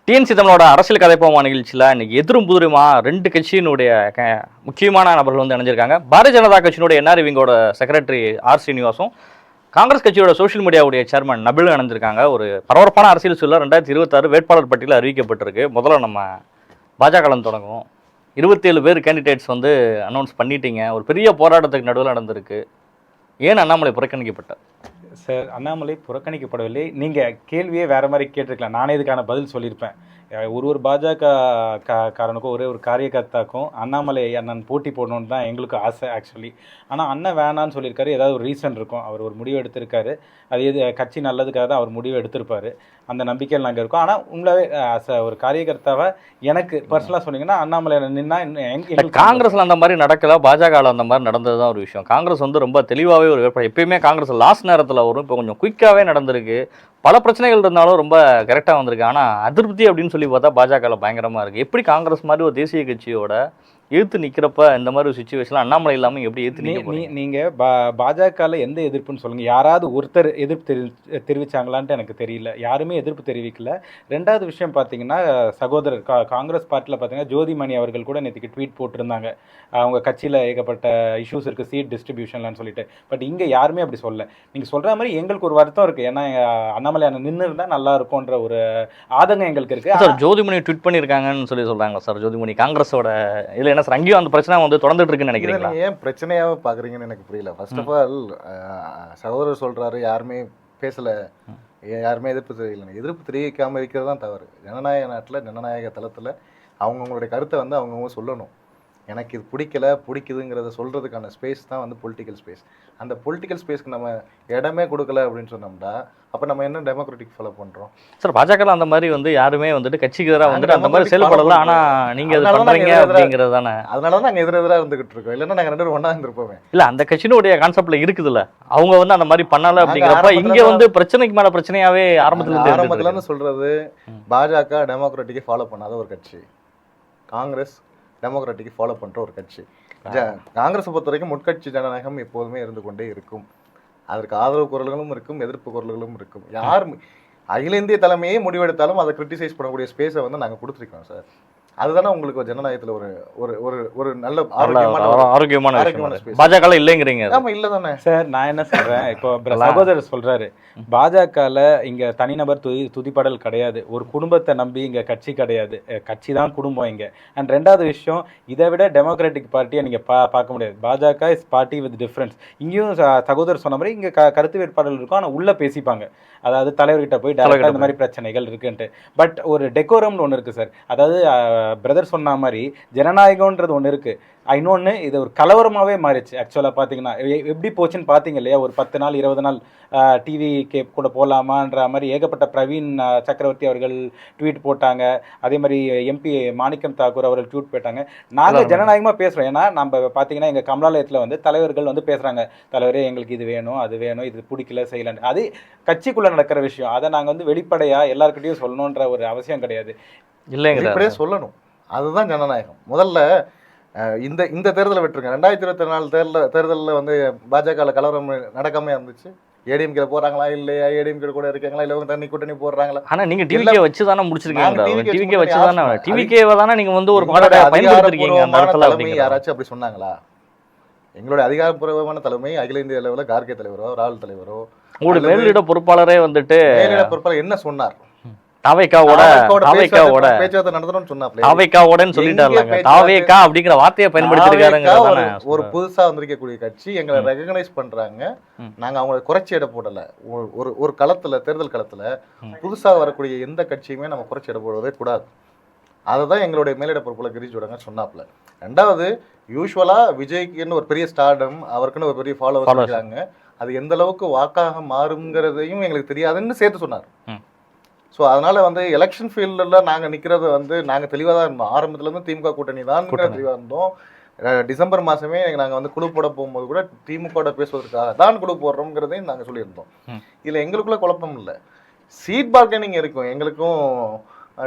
DNC தமிழோட அரசியல் கதைப்போமா நிகழ்ச்சியில் இன்னைக்கு எதிரும் புதிருமா ரெண்டு கட்சியினுடைய முக்கியமான நபர்கள் வந்து இணைஞ்சிருக்காங்க. பாரதிய ஜனதா கட்சியினுடைய என்ஆர் விங்கோட செக்ரட்டரி ஆர் ஸ்ரீனிவாசும் காங்கிரஸ் கட்சியோட சோஷியல் மீடியாவுடைய சேர்மன் நபிலும் இணைஞ்சிருக்காங்க. ஒரு பரபரப்பான அரசியல் சூழல் 2026 வேட்பாளர் பட்டியலில் அறிவிக்கப்பட்டிருக்கு. முதல்ல நம்ம பாஜக தொடங்கும். 27 பேர் கேண்டிடேட்ஸ் வந்து அனௌன்ஸ் பண்ணிட்டீங்க. ஒரு பெரிய போராட்டத்துக்கு நடுவில் நடந்திருக்கு. ஏன் அண்ணாமலை புறக்கணிக்கப்பட்டார்? சார், அண்ணாமலை புறக்கணிக்கப்படவில்லை. நீங்கள் கேள்வியே வேறு மாதிரி கேட்டிருக்கலாம். நானே இதுக்கான பதில் சொல்லியிருப்பேன். ஒரு பாஜக காரனுக்கும் ஒரே ஒரு காரியகர்த்தாக்கும் அண்ணாமலை அண்ணன் போட்டி போடணுன்னு தான் எங்களுக்கு ஆசை ஆக்சுவலி. ஆனால் அண்ணன் வேணான்னு சொல்லியிருக்காரு. ஏதாவது ஒரு ரீசன் இருக்கும். அவர் ஒரு முடிவு எடுத்திருக்காரு. அது கட்சி நல்லதுக்காக தான் அவர் முடிவு எடுத்திருப்பார். அந்த நம்பிக்கையில் நாங்கள் இருக்கோம். ஆனால் உங்களாவே ஒரு காரியகர்த்தாவை எனக்கு பர்சனலாக சொன்னீங்கன்னா அண்ணாமலை நின்னா காங்கிரஸில் அந்த மாதிரி நடக்கல, பாஜகவில் அந்த மாதிரி நடந்தது தான் ஒரு விஷயம். காங்கிரஸ் வந்து ரொம்ப தெளிவாகவே ஒரு எப்பயுமே காங்கிரஸ் லாஸ்ட் நேரத்தில் வரும். இப்போ கொஞ்சம் குயிக்காகவே நடந்திருக்கு. பல பிரச்சனைகள் இருந்தாலும் ரொம்ப கரெக்டாக வந்திருக்கு. ஆனால் அதிருப்தி அப்படின்னு சொல்லி பார்த்தா பாஜகவில் பயங்கரமாக இருக்குது. எப்படி காங்கிரஸ் மாதிரி ஒரு தேசிய கட்சியோட எதிர்த்து நிற்கிறப்ப இந்த மாதிரி ஒரு சுச்சுவேஷனில் அண்ணாமலை இல்லாமல் எப்படி எதிர்த்து நீங்கள் பாஜகவில் எந்த எதிர்ப்புன்னு சொல்லுங்கள். யாராவது ஒருத்தர் எதிர்ப்பு தெரிவித்தாங்களான்ட்டு எனக்கு தெரியல. யாருமே எதிர்ப்பு தெரிவிக்கல. ரெண்டாவது விஷயம் பார்த்தீங்கன்னா, சகோதரர் காங்கிரஸ் பார்ட்டியில் பார்த்தீங்கன்னா ஜோதிமணி அவர்கள் கூட நேற்றுக்கு ட்வீட் போட்டிருந்தாங்க. அவங்க கட்சியில் ஏகப்பட்ட இஷ்யூஸ் இருக்குது, சீட் டிஸ்ட்ரிபியூஷன்லான்னு சொல்லிட்டு. பட் இங்கே யாருமே அப்படி சொல்லலை. நீங்கள் சொல்கிற மாதிரி எங்களுக்கு ஒரு வருத்தம் இருக்குது. ஏன்னா அண்ணாமலை நின்று இருந்தால் நல்லா இருக்கும்ன்ற ஒரு ஆதங்கம் எங்களுக்கு இருக்குது. சார், ஜோதிமணி ட்வீட் பண்ணியிருக்காங்கன்னு சொல்கிறாங்க சார். ஜோதிமணி காங்கிரஸோட இதில் என்ன சார், அங்கேயும் அந்த பிரச்சனை வந்து தொடர்ந்துட்டு இருக்குன்னு நினைக்கிறீங்களா? ஏன் பிரச்சனையாவே பார்க்குறீங்கன்னு எனக்கு புரியல. ஃபர்ஸ்ட் ஆஃப் ஆல், சகோதரர் சொல்கிறாரு யாருமே பேசலை, யாருமே எதிர்ப்பு தெரியல. எதிர்ப்பு தெரிவிக்காமல் இருக்கிறது தான் தவறு. ஜனநாயக நாட்டில் ஜனநாயக தளத்தில் அவங்கவுங்களுடைய கருத்தை வந்து அவங்கவுங்க சொல்லணும். எனக்கு இது பிடிக்குதுங்கிறத சொல்கிறதுக்கான ஸ்பேஸ் தான் வந்து பொலிட்டிக்கல் ஸ்பேஸ். அந்த பொலிட்டிக்கல் ஸ்பேஸ்க்கு நம்ம இடமே கொடுக்கல அப்படின்னு சொன்னோம்னா அப்போ நம்ம என்ன டெமோக்ராட்டிக் ஃபாலோ பண்ணுறோம்? சார், பாஜக அந்த மாதிரி வந்து யாருமே வந்துட்டு கட்சிக்கு எதிராக வந்துட்டு அந்த மாதிரி செயல்படலாம். ஆனால் நீங்கள் அது பண்ணுறீங்க அப்படிங்கிறது தானே. அதனால தான் நாங்கள் எதிராக இருந்துகிட்டு இருக்கோம். இல்லைன்னா நாங்கள் 2 பேரும் ஒன்றா இருந்திருப்போமே. இல்லை, அந்த கட்சியினுடைய கான்செப்ட்ல இருக்குதுல்ல, அவங்க வந்து அந்த மாதிரி பண்ணலை அப்படிங்கிறப்ப இங்கே வந்து பிரச்சனைக்கு மேலே பிரச்சனையாவே ஆரம்பத்துலேருந்து சொல்கிறது, பாஜக டெமோக்ராட்டிக்கை ஃபாலோ பண்ணாத ஒரு கட்சி, காங்கிரஸ் டெமோக்ராட்டிக்கை ஃபாலோ பண்ணுற ஒரு கட்சி. காங்கிரஸை பொறுத்த வரைக்கும் முட்கட்சி ஜனநாயகம் எப்போதுமே இருந்து கொண்டே இருக்கும். அதற்கு ஆதரவு குரல்களும் இருக்கும், எதிர்ப்பு குரல்களும் இருக்கும். யார் அகில இந்திய தலைமையே முடிவெடுத்தாலும் அதை கிரிட்டிசைஸ் பண்ணக்கூடிய ஸ்பேஸை வந்து நாங்கள் கொடுத்துருக்கோம் சார். அதுதானே உங்களுக்கு ஜனநாயகத்தில் ஒரு ஒரு ஒரு ஒரு நல்ல ஆரோக்கியமான பாஜக இல்லைங்கிறீங்க. ஆமா, இல்லை தானே சார். நான் என்ன சொல்றேன், இப்போ சகோதரர் சொல்றாரு பாஜகவில் இங்க தனிநபர் துதிப்படல் கிடையாது, ஒரு குடும்பத்தை நம்பி இங்க கட்சி கிடையாது, கட்சி தான் குடும்பம் இங்க. அண்ட் ரெண்டாவது விஷயம், இதை விட டெமோக்ராட்டிக் பார்ட்டியை நீங்க பார்க்க முடியாது. பாஜக இஸ் பார்ட்டி வித் டிஃப்ரென்ஸ். இங்கேயும் சகோதரர் சொன்ன மாதிரி இங்க கருத்து வேட்பாளர்கள் இருக்கும், ஆனால் உள்ள பேசிப்பாங்க. அதாவது தலைவர்கிட்ட போய் டைரக்டா இந்த மாதிரி பிரச்சனைகள் இருக்குன்ட்டு. பட் ஒரு டெக்கோரம்னு ஒன்று இருக்கு சார். அதாவது பிரதர் சொன்ன மாதிரி ஜனநாயகம்ன்றது ஒன்று இருக்குது. இன்னொன்று, இது ஒரு கலவரமாகவே மாறிடுச்சு. ஆக்சுவலாக பார்த்தீங்கன்னா எப்படி போச்சுன்னு பார்த்தீங்க இல்லையா? ஒரு 10 நாள் 20 நாள் டிவி கேப் கூட போகலாமான்ற மாதிரி ஏகப்பட்ட பிரவீன் சக்கரவர்த்தி அவர்கள் ட்வீட் போட்டாங்க. அதே மாதிரி எம்பி மாணிக்கம் தாக்கூர் அவர்கள் ட்வீட் போட்டாங்க. நாங்கள் ஜனநாயகமாக பேசுகிறோம். ஏன்னா நம்ம பார்த்தீங்கன்னா எங்கள் கமலாலயத்தில் வந்து தலைவர்கள் வந்து பேசுகிறாங்க, தலைவரே எங்களுக்கு இது வேணும், அது வேணும், இது பிடிக்கல, செய்யலன்னு. அது கட்சிக்குள்ளே நடக்கிற விஷயம். அதை நாங்கள் வந்து வெளிப்படையாக எல்லாருக்கிட்டையும் சொல்லணுன்ற ஒரு அவசியம் கிடையாது. இல்லைங்க, சொல்லணும். அதுதான் ஜனநாயகம். முதல்ல இந்த தேர்தலை விட்டுருங்க. 2024 தேர்தலில் வந்து பாஜக கலவரம் நடக்காம இருந்துச்சு. ஏடிஎம்கே போறாங்களா இல்லையா, ஏடிஎம்கே கூட இருக்காங்களா இல்ல தண்ணி கூட்டணி போடுறாங்களா? ஆனா நீங்க டிவிகே வச்சு தானே முடிச்சிருக்கீங்க. டிவிகே வச்சு தானே, டிவிகேவை தானே நீங்க வந்து ஒரு பாடத்தை பயன்படுத்திருக்கீங்க. அந்த இடத்துல தலைமை யாராச்சும் அப்படி சொன்னாங்களா? எங்களுடைய அதிகாரப்பூர்வமான தலைமை அகில இந்திய அளவில் கார்கே தலைவரோ ராகுல் தலைவரோ உங்களுடைய மேலிட பொறுப்பாளரே வந்துட்டு மேலிட பொறுப்பாளர் என்ன சொன்னார்? அப்படிங்கிற வார்த்தையை பயன்படுத்திருக்காங்க. ஒரு புதுசா வந்திருக்கக்கூடிய கட்சி எங்களை ரெகக்னைஸ் பண்றாங்க. நாங்க அவங்களை குறைச்சி எடை போடல. ஒரு களத்துல, தேர்தல் களத்துல புதுசா வரக்கூடிய எந்த கட்சியுமே நம்ம குறைச்சி எடை போடவே கூடாது. அதுதான் எங்களுடைய மேலிட பொறுப்புல கிரீஷ் விடுங்க சொன்னாப்ல. ரெண்டாவது, யூஸ்வலா விஜய்க்குன்னு ஒரு பெரிய ஸ்டார்டம், அவருக்குன்னு ஒரு பெரிய ஃபாலோவர்ஸ் இருக்காங்க. அது எந்த அளவுக்கு வாக்காக மாறுங்கிறதையும் எங்களுக்கு தெரியாதுன்னு சேர்த்து சொன்னார். ஸோ அதனால் வந்து எலெக்ஷன் ஃபீல்டில் நாங்கள் நிற்கிறது வந்து நாங்கள் தெளிவாக தான் இருந்தோம். ஆரம்பத்துலேருந்து திமுக கூட்டணி தான் தெளிவாக இருந்தோம். டிசம்பர் மாதமே நாங்கள் வந்து குழு போட போகும்போது கூட திமுக பேசுவதற்காக தான் குழு போடுறோங்கிறதையும் நாங்கள் சொல்லியிருந்தோம். இதில் எங்களுக்குள்ள குழப்பம் இல்லை. சீட் பார்கனிங் இருக்கும். எங்களுக்கும்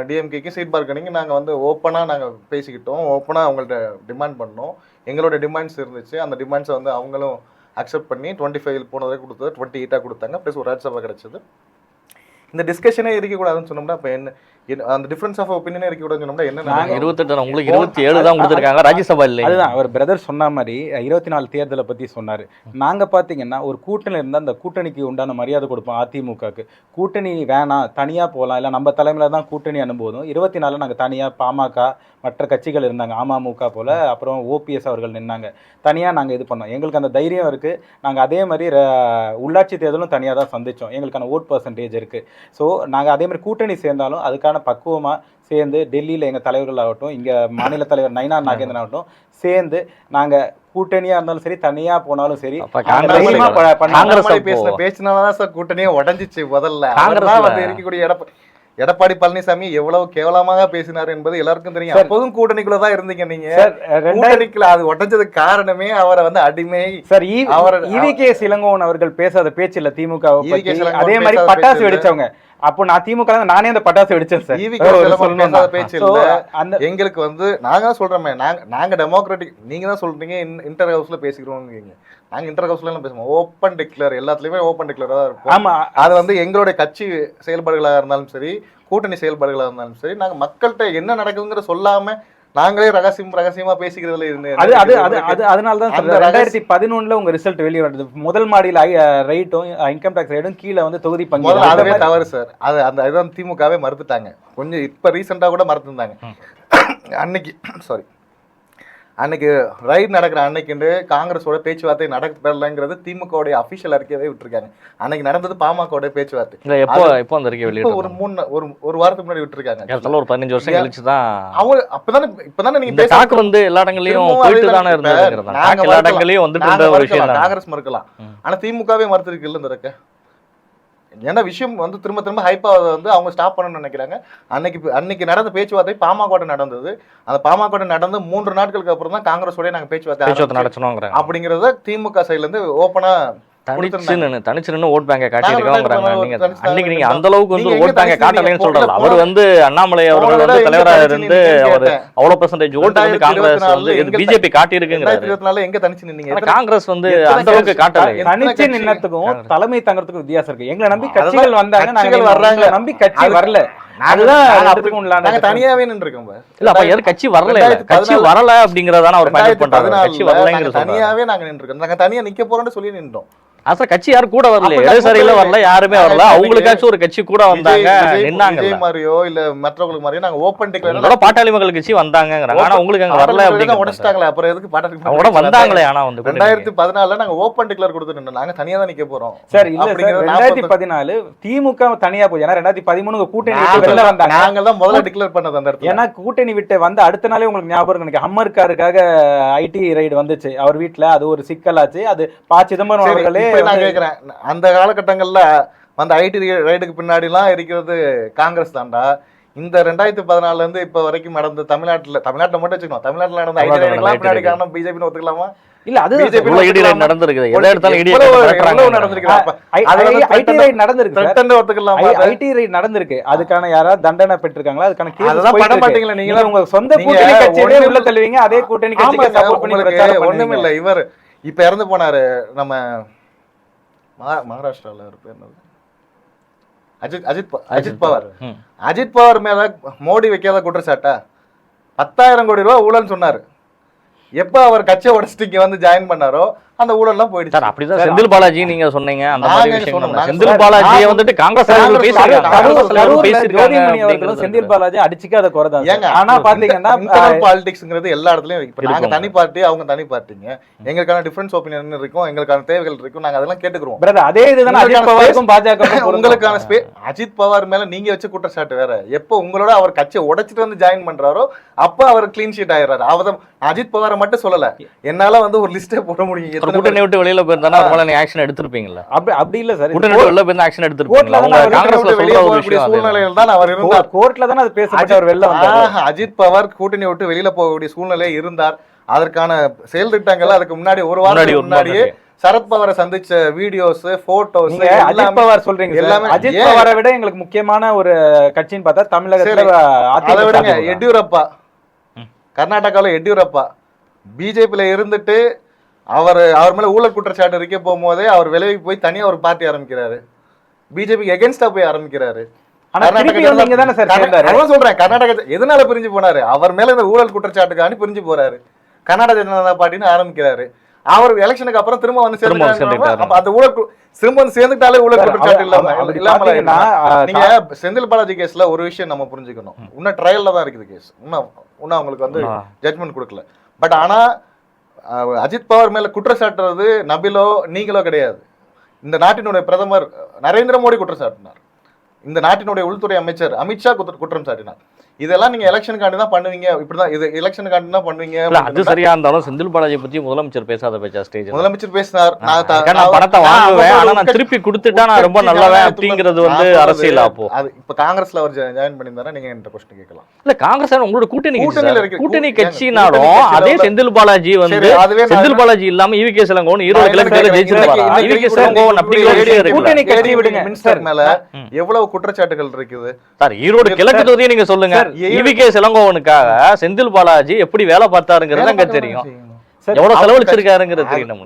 டிஎம்கேக்கு சீட் பார்கனிங் நாங்கள் வந்து ஓப்பனாக நாங்கள் பேசிக்கிட்டோம். ஓப்பனாக அவங்கள்ட்ட டிமாண்ட் பண்ணோம். எங்களோட டிமாண்ட்ஸ் இருந்துச்சு. அந்த டிமாண்ட்ஸை வந்து அவங்களும் அக்செப்ட் பண்ணி 25 போனதை கொடுத்தது 28 கொடுத்தாங்க. ப்ளஸ் ஒரு ராஜ்யசபா கிடச்சிது. இந்த டிஸ்கஷனே இருக்கக்கூடாதுன்னு சொன்னோம்னா அப்ப என்ன அந்த டிஃபரன்ஸ் ஆஃப் ஒப்பீனியனே இருக்கக்கூடாதுன்னு சொன்னோம்னா என்ன நாங்க 28 உங்களுக்கு 27 தான் கொடுத்துருக்காங்க ராஜ்யசபா இல்லை. அதுதான் அவர் பிரதர் சொன்ன மாதிரி 24 தேர்தலை பத்தி சொன்னாரு. நாங்க பாத்தீங்கன்னா ஒரு கூட்டணி இருந்தா அந்த கூட்டணிக்கு உண்டான மரியாதை கொடுப்போம். அதிமுகக்கு கூட்டணி வேணாம், தனியா போகலாம், இல்ல நம்ம தலைமையில தான் கூட்டணி அனுபவம். 24 நாங்க தனியா பாமக மற்ற கட்சிகள் இருந்தாங்க, அமமுக போல, அப்புறம் ஓபிஎஸ் அவர்கள் நின்னாங்க. தனியா நாங்க இது பண்ணோம். எங்களுக்கு அந்த தைரியம் இருக்கு. நாங்க அதே மாதிரி உள்ளாட்சி தேர்தலும் தனியா தான் சந்திச்சோம். எங்களுக்கான ஓட் பர்சன்டேஜ் இருக்கு. ஸோ நாங்க அதே மாதிரி கூட்டணி சேர்ந்தாலும் அதுக்கான பக்குவமா சேர்ந்து டெல்லியில் எங்கள் தலைவர்கள் ஆகட்டும், இங்கே மாநில தலைவர் நயினார் நாகேந்திரன் ஆகட்டும், சேர்ந்து நாங்கள் கூட்டணியா இருந்தாலும் சரி தனியா போனாலும் சரி பேசினாலதான் சார் கூட்டணியே உடஞ்சிச்சு. முதல்ல வந்து இருக்கக்கூடிய எடப்பாடி பழனிசாமி எவ்வளவு கேவலமாக பேசினார் என்பது எல்லாருக்கும் தெரியும். அப்போதும் கூட்டணிக்குள்ளதான் இருந்தீங்க நீங்க. அது உடஞ்சதுக்கு காரணமே அவரை வந்து அடிமை சார். ஈவிகே இளங்கோவன் அவர்கள் பேசாத பேச்சு இல்ல திமுக. அதே மாதிரி பட்டாசு வெடிச்சவங்க. அப்போ நான் திமுக நானே அந்த பட்டாசு வெடிச்சேன் சார். பேச்சு இல்ல. எங்களுக்கு வந்து நாங்க சொல்றோமே, நாங்க டெமோக்ராட்டிக். நீங்க தான் சொல்றீங்க இன்டர் ஹவுஸ்ல பேசிக்கிறோம். நாங்க இன்டர் ஹவுஸ்ல எல்லாம் பேசுவோம். ஓப்பன் டிக்ளேர், எல்லாத்துலயுமே ஓப்பன் டிக்ளேரா தான் இருக்கும். ஆமா, அது வந்து எங்களுடைய கட்சி செயல்பாடுகளாக இருந்தாலும் சரி, கூட்டணி செயல்பாடுகளாக இருந்தாலும் சரி, நாங்க மக்கள்கிட்ட என்ன நடக்குதுங்கிற சொல்லாம நாங்களே ரகசியமா பேசிக்கிறதுல இருந்து அதனாலதான் 2011 உங்க ரிசல்ட் வெளியே வருது. முதல் மாடியில் ரைட்டும் இன்கம் டாக்ஸ் ரைட்டும் கீழே வந்து தொகுதி பங்கு. அதுவே தவறு சார். அது அந்த இதுதான் திமுகவே மறுத்துட்டாங்க. கொஞ்சம் இப்ப ரீசெண்டா கூட மறுத்துருந்தாங்க. அன்னைக்கு ரைட் நடக்கிற அன்னைக்கு காங்கிரஸோட பேச்சுவார்த்தை நடக்கலங்கிறது திமுகவுடைய அபிஷியல் அறிக்கையவே விட்டுருக்காங்க. அன்னைக்கு நடந்தது பாமகோட பேச்சுவார்த்தை. ஒரு வாரத்துக்கு முன்னாடி விட்டுருக்காங்க. ஒரு 15 வருஷம் கழிச்சு தான் அவங்க இப்பதானே நீங்க டாக் வந்து எல்லா இடங்களையும் போயிட்டு தானே இருந்தது. எல்லா இடங்களையும் வந்து ஒரு விஷயம் காங்கிரஸ் மறுக்கலாம், ஆனா திமுகவே மறுத்திருக்கு இல்ல இந்த இருக்க. ஏன்னா விஷயம் வந்து திரும்ப திரும்ப ஹைப்பா வந்து அவங்க ஸ்டாப் பண்ணணும்னு நினைக்கிறாங்க. அன்னைக்கு நடந்த பேச்சுவார்த்தை பாமக நடந்தது. அந்த பாமக நடந்து 3 நாட்களுக்கு அப்புறம் தான் காங்கிரஸோட நாங்க பேச்சுவார்த்தை நடத்தணும் அப்படிங்கறத திமுக சைட்ல இருந்து ஓப்பனா தனிச்சு ஓட் பேங்க காட்டியிருக்காங்க. அன்னைக்கு நீங்க அந்த அளவுக்கு வந்து ஓட் பேங்க காட்டலைன்னு சொல்றாங்க. அவர் வந்து அண்ணாமலை அவர்கள் வந்து தலைவராக இருந்து அவர் அவ்வளவு பெர்சன்டேஜ் ஓட் வந்து காங்கிரஸ் வந்து பிஜேபி காட்டியிருக்குங்கிறாரு. எங்க தனிச்சு நின்னீங்க? காங்கிரஸ் வந்து அந்த அளவுக்கு காட்டலை. தனிச்சு நின்னதுக்கும் தலைமை தங்கறதுக்கும் வித்தியாசம் இருக்கு. எங்களை நம்பி கட்சிகள் வந்தாங்க, நாங்க வர்றாங்க. நம்பி கட்சி வரல. தனியாவே நின்றுக்கோம். இல்ல அப்ப யாரு கட்சி வரல, கட்சி வரல அப்படிங்கறதான அவர் பாயிண்ட் பண்றாரு. கட்சி வரலங்கிறது தனியாவே நாங்க நின்றுக்கோம். நாங்க தனியா நிக்க போறோம்னு சொல்லி நின்றோம். அசல கட்சி யாரும் கூட வரல, இடதுசாரியில வரல, யாருமே வரல. அவங்களுக்காச்சும் ஒரு கட்சி கூட வந்தாங்க, நின்னாங்க. விஜய் மாதிரியோ இல்ல மற்றவங்களுக்கு மாதிரியோ நாங்க ஓபன் டிக்ளேர் பாட்டாளி மக்கள் கட்சி வந்தாங்கங்கறாங்க. ஆனா உங்களுக்கு அங்க வரல அப்படிங்க உடைச்சிட்டாங்களே. அப்புறம் எதுக்கு பாட்டாளி கூட வந்தாங்களே? ஆனா வந்து 2014 நாங்க ஓபன் டிக்ளேர் கொடுத்து நின்னோம். நாங்க தனியா தான் நிக்க போறோம் சார். இல்ல 2014 திமுக தனியா போய், ஏன்னா 2013 கூட்டணி விட்டு வெளில வந்தாங்க. நாங்க தான் முதல்ல டிக்ளேர் பண்ணது அந்த இடத்துல. ஏன்னா கூட்டணி விட்டு வந்து அடுத்த நாளே உங்களுக்கு ஞாபகம் இருக்கு, ஹம்மர் காருக்காக ஐடி ரைடு வந்துச்சு அவர் வீட்டுல. அது ஒரு சிக்கலாச்சு. அது ப. சிதம்பரம் அவர்களே நான் கேக்குறேன், அந்த காலகட்டங்கள்ல வந்து ஐடி ரைடுக்கு பின்னாடி எல்லாம் இருக்கிறது காங்கிரஸ் தான்டா. இந்த 2014 இருந்து இப்ப வரைக்கும் நடந்த தமிழ்நாட்டுல மட்டும் வச்சுக்கணும், தமிழ்நாட்டுல நடந்த ஐடி ரைடுக்கு பின்னாடி காரணம் பிஜேபி ஒத்துக்கலாமா? இல்ல அது ஐடி ரைட் நடந்துருக்கு. எதை எடுத்தாலும் ஐடி ரைட் நடந்துருக்கு. ஐடி ரைட் நடந்துருக்கு. அதுக்கான யாராவது தண்டனை பெற்றிருக்காங்களா? அதுக்கான கேஸ் பட மாட்டீங்களா? நீங்க உங்க சொந்த கூட்டணி கட்சியிலே உள்ள தள்ளுவீங்க, அதே கூட்டணி கட்சிக்கு சப்போர்ட் பண்ணி பிரச்சாரம் பண்ணுவீங்க. ஒண்ணுமே இல்ல. இவர் இப்ப இறந்து போனாரு நம்ம மகாராஷ்டிரால ஒரு பேர் அஜித் பவார் மேல மோடி வைக்காத குற்றச்சாட்டா 10,000 கோடி ரூபாய் ஊழல் சொன்னாரு. எப்ப அவர் கட்சியை உடைச்சிட்டு இங்க வந்து ஜாயின் பண்ணாரோ அந்த ஊழல் எல்லாம் போயிடுச்சு. அப்படிதான் செந்தில் பாலாஜி நீங்க சொன்னீங்க. அந்த மாதிரி விஷயம் செந்தில் பாலாஜியை வந்துட்டு காங்கிரஸ் செந்தில் பாலாஜி அடிச்சுக்காத குறைதான். ஆனா பாத்தீங்கன்னா பாலிடிக்ஸ்ங்கிறது எல்லா இடத்துலயும் இப்ப நாங்க தனி பார்ட்டி, அவங்க தனி பார்ட்டிங்க. எங்களுக்கான டிஃபரன்ஸ் ஒப்பீனியன் இருக்கும், எங்களுக்கான தேவைகள் இருக்கும், நாங்க அதெல்லாம் கேட்டுக்கிறோம். அதே இதுதான் அஜித் பவாருக்கும் பாஜக. உங்களுக்கான அஜித் பவார் மேல நீங்க வச்ச குற்றச்சாட்டு வேற. எப்போ உங்களோட அவர் கட்சியை உடைச்சிட்டு வந்து ஜாயின் பண்றாரோ அப்ப அவர் கிளீன் ஷீட் ஆயிடுறாரு. அவர் அஜித் பவாரை மட்டும் சொல்லல, என்னால வந்து ஒரு லிஸ்டே போட முடியும். கூட்டணி விட்டு வெளியில போயிருந்தானா அதனால நீங்க ஆக்ஷன் எடுத்துருப்பீங்களா? அப்படி இல்ல சார். கூட்டணி விட்டு வெளியில போய் ஆக்ஷன் எடுத்துருப்பீங்களா? காங்கிரஸ்ல வெளிய போகக்கூடிய சூழ்நிலையில தான் அவர் இருந்தார். கோர்ட்ல தான் அது பேசப்பட்ட அவர் வெளில வந்தார். அஜித் பவார் கூட்டணி விட்டு வெளியில போகக்கூடிய சூழ்நிலை இருந்தார். அதற்கான செயல் திட்டங்கள் அதுக்கு முன்னாடி ஒரு வாரம் முன்னாடியே சரத்பவாரை சந்திச்ச வீடியோஸ், போட்டோஸ் அஜித் பவார் சொல்றீங்க எல்லாமே. அஜித் பவாரை விட எங்களுக்கு முக்கியமான ஒரு கட்சின்னு பார்த்தா தமிழகத்துல அதை விடுங்க. எடியூரப்பா, கர்நாடகாவில் எடியூரப்பா பிஜேபியில இருந்துட்டு அவர் மேல ஊழல் குற்றச்சாட்டு இருக்க போகும்போதே அவர் விலகி போய் தனியா ஒரு பார்ட்டி ஆரம்பிக்கிறாரு. பிஜேபிக்கு எகென்ஸ்டா போய் ஆரம்பிக்கிறாரு. ஆனா திருப்பி வந்து இங்க தானே சார் சேர்ந்தாரு. அதான் சொல்றேன், கர்நாடகா எதனால பிரிஞ்சு போனாரு? அவர் மேல இந்த ஊழல் குற்றச்சாட்டுக்காண்டி பிரிஞ்சு போறாரு. கர்நாடக ஜனதா பார்ட்டின்னு ஆரம்பிக்கிறாரு. அவர் எலெக்ஷனுக்கு அப்புறம் திரும்ப வந்து சேர்ந்துட்டாரு. அந்த ஊழல் திரும்ப வந்து சேர்ந்துட்டாலே ஊழல் குற்றச்சாட்டு இல்லாம நீங்க செந்தில் பாலாஜி கேஸ்ல ஒரு விஷயம் நம்ம புரிஞ்சுக்கணும். இன்னும் ட்ரையல்ல தான் இருக்குது கேஸ். இன்னும் அவங்களுக்கு வந்து ஜட்மெண்ட் கொடுக்கல. பட் ஆனா அஜித் பவார் மேல குற்றச்சாட்டுறது நபிலோ நீங்களோ கிடையாது. இந்த நாட்டினுடைய பிரதமர் நரேந்திர மோடி குற்றம் சாட்டினார். இந்த நாட்டினுடைய உள்துறை அமைச்சர் அமித்ஷா குற்றம் சாட்டினார். இதெல்லாம் நீங்க எலெக்ஷனுக்காண்டி தான் பண்ணுவீங்க, இப்படிதான் இது எலெக்ஷனுக்காண்டி தான் பண்ணுவீங்க. அது சரியா இருந்தாலும் செந்தில் பாலாஜி பத்தி முதலமைச்சர் பேசாத பேச்சா ஸ்டேஜ் முதலமைச்சர் பேசினார், நான் பணத்தை வாங்குவேன் ஆனா நான் திருப்பி கொடுத்துட்டா நான் ரொம்ப நல்லவன் அப்படிங்கிறது வந்து அரசியல். அப்போ அது இப்ப காங்கிரஸ்ல அவர் ஜாயின் பண்ணியிருந்தாரா? நீங்க என்கிட்ட கொஸ்டின் கேட்கலாம். இல்ல காங்கிரஸ் உங்களோட கூட்டணி கட்சினாலும் அதே செந்தில் பாலாஜி வந்து செந்தில் பாலாஜி இல்லாம ஈவி.கே. இளங்கோவன் 20 கிலோமீட்டர் ஜெயிச்சிருப்பாரா? ஈவி.கே. இளங்கோவன் கூட்டணி கட்சி விடுங்க, மினிஸ்டர் மேல எவ்வளவு குற்றச்சாட்டுகள் இருக்குது சார். ஈரோடு கிழக்கு தொகுதியை நீங்க சொல்லுங்க. ஈவி.கே. இளங்கோவனுக்காக செந்தில் பாலாஜி எப்படி வேலை பார்த்தாருங்கிறது அங்க தெரியும். எவ்வளவு செலவழிச்சிருக்காருங்கிறது தெரியும்.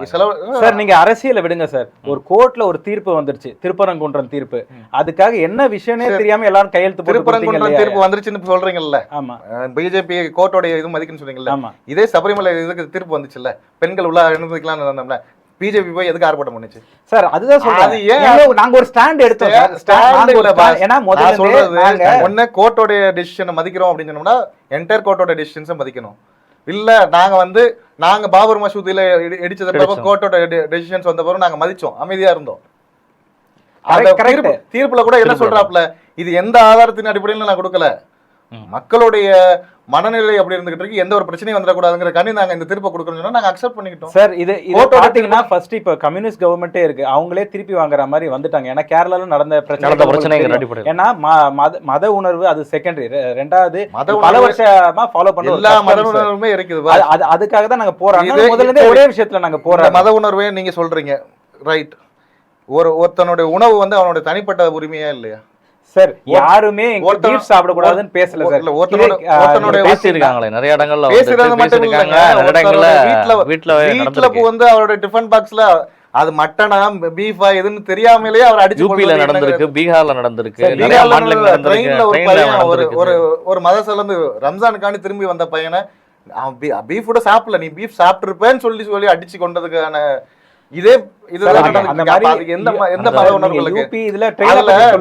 சார் நீங்க அரசியல விடுங்க சார். ஒரு கோர்ட்ல ஒரு தீர்ப்பு வந்துருச்சு, திருப்பரங்குன்றம் தீர்ப்பு. அதுக்காக என்ன விஷயமே தெரியாம எல்லாரும் கையெழுத்து போட்டு திருப்பரங்குன்றம் தீர்ப்பு வந்துருச்சுன்னு சொல்றீங்கல்ல. ஆமா, பிஜேபி கோர்ட்டோட இது மதிக்குன்னு சொல்றீங்கல்ல. இதே சபரிமலை இதுக்கு தீர்ப்பு வந்துச்சுல்ல, பெண்கள் உள்ள அனுமதிக்கலாம் இருந்தோம்ல, பிஜேபி போய் எதுக்கு ஆர்ப்பாட்டம் பண்ணுச்சு சார்? அதுதான் சொல்றேன், நாங்க ஒரு ஸ்டாண்ட் எடுத்தோம். ஏன்னா முதல்ல சொல்றது ஒண்ணு கோர்ட்டோட டிசிஷனை மதிக்கிறோம் அப்படின்னு சொன்னோம்னா என்டையர் கோர்ட்டோட டிசிஷன்ஸை மதிக்கணும். இல்ல நாங்க பாபர் மசூதியில இடிச்சது கோர்ட்டோட டெசிஷன்ஸ் வந்த பிறகு நாங்க மதிச்சோம், அமைதியா இருந்தோம். தீர்ப்புல கூட என்ன சொல்றாப்ல, இது எந்த ஆதாரத்தின் அடிப்படையில் நான் கொடுக்கல, மக்களுடைய மனநிலை அப்படி இருந்துகிட்டு இருக்கு, எந்த ஒரு பிரச்சனையும் வந்துடக்கூடாதுங்கிற கண்ணி நாங்க இந்த தீர்ப்பை கொடுக்கணும்னு நாங்க அக்செப்ட் பண்ணிக்கிட்டோம். சார் இது பாத்தீங்கன்னா ஃபர்ஸ்ட் இப்ப கம்யூனிஸ்ட் கவர்மெண்டே இருக்கு, அவங்களே திருப்பி வாங்குற மாதிரி வந்துட்டாங்க. ஏன்னா கேரளால நடந்த பிரச்சனை, ஏன்னா மத உணர்வு அது செகண்டரி. ரெண்டாவது பல வருஷமா ஃபாலோ பண்ண எல்லா மத உணர்வுமே இருக்குது. அதுக்காக தான் நாங்க போறோம். முதல்ல இருந்தே ஒரே விஷயத்துல நாங்க போறோம். மத உணர்வே நீங்க சொல்றீங்க, ரைட். ஒருத்தனுடைய உணவு வந்து அவனுடைய தனிப்பட்ட உரிமையா இல்லையா சார்? யாருமே பீஃப் சாப்பிட கூடாதுன்னு பேசல சார். ஒருத்தனோட பேசிருக்காங்களே நிறைய இடங்கள்ல, பேசுறது மட்டும் இல்லங்க, வீட்ல வந்து அவரோட டிஃபன் பாக்ஸ்ல அது மட்டனா பீஃபா எதுன்னு தெரியாமலே அவர் அடிச்சு யூபில நடந்திருக்கு, பீகார்ல நடந்திருக்கு, ஒரு மதசலந்து ரம்ஜானுக்காண்டி திரும்பி வந்த பையனை பீஃப் கூட சாப்பிடல, நீ பீஃப் சாப்பிட்டு இருப்பேன்னு சொல்லி அடிச்சு கொண்டதுக்கான இதே எந்த மத உணர்வுகளுக்கு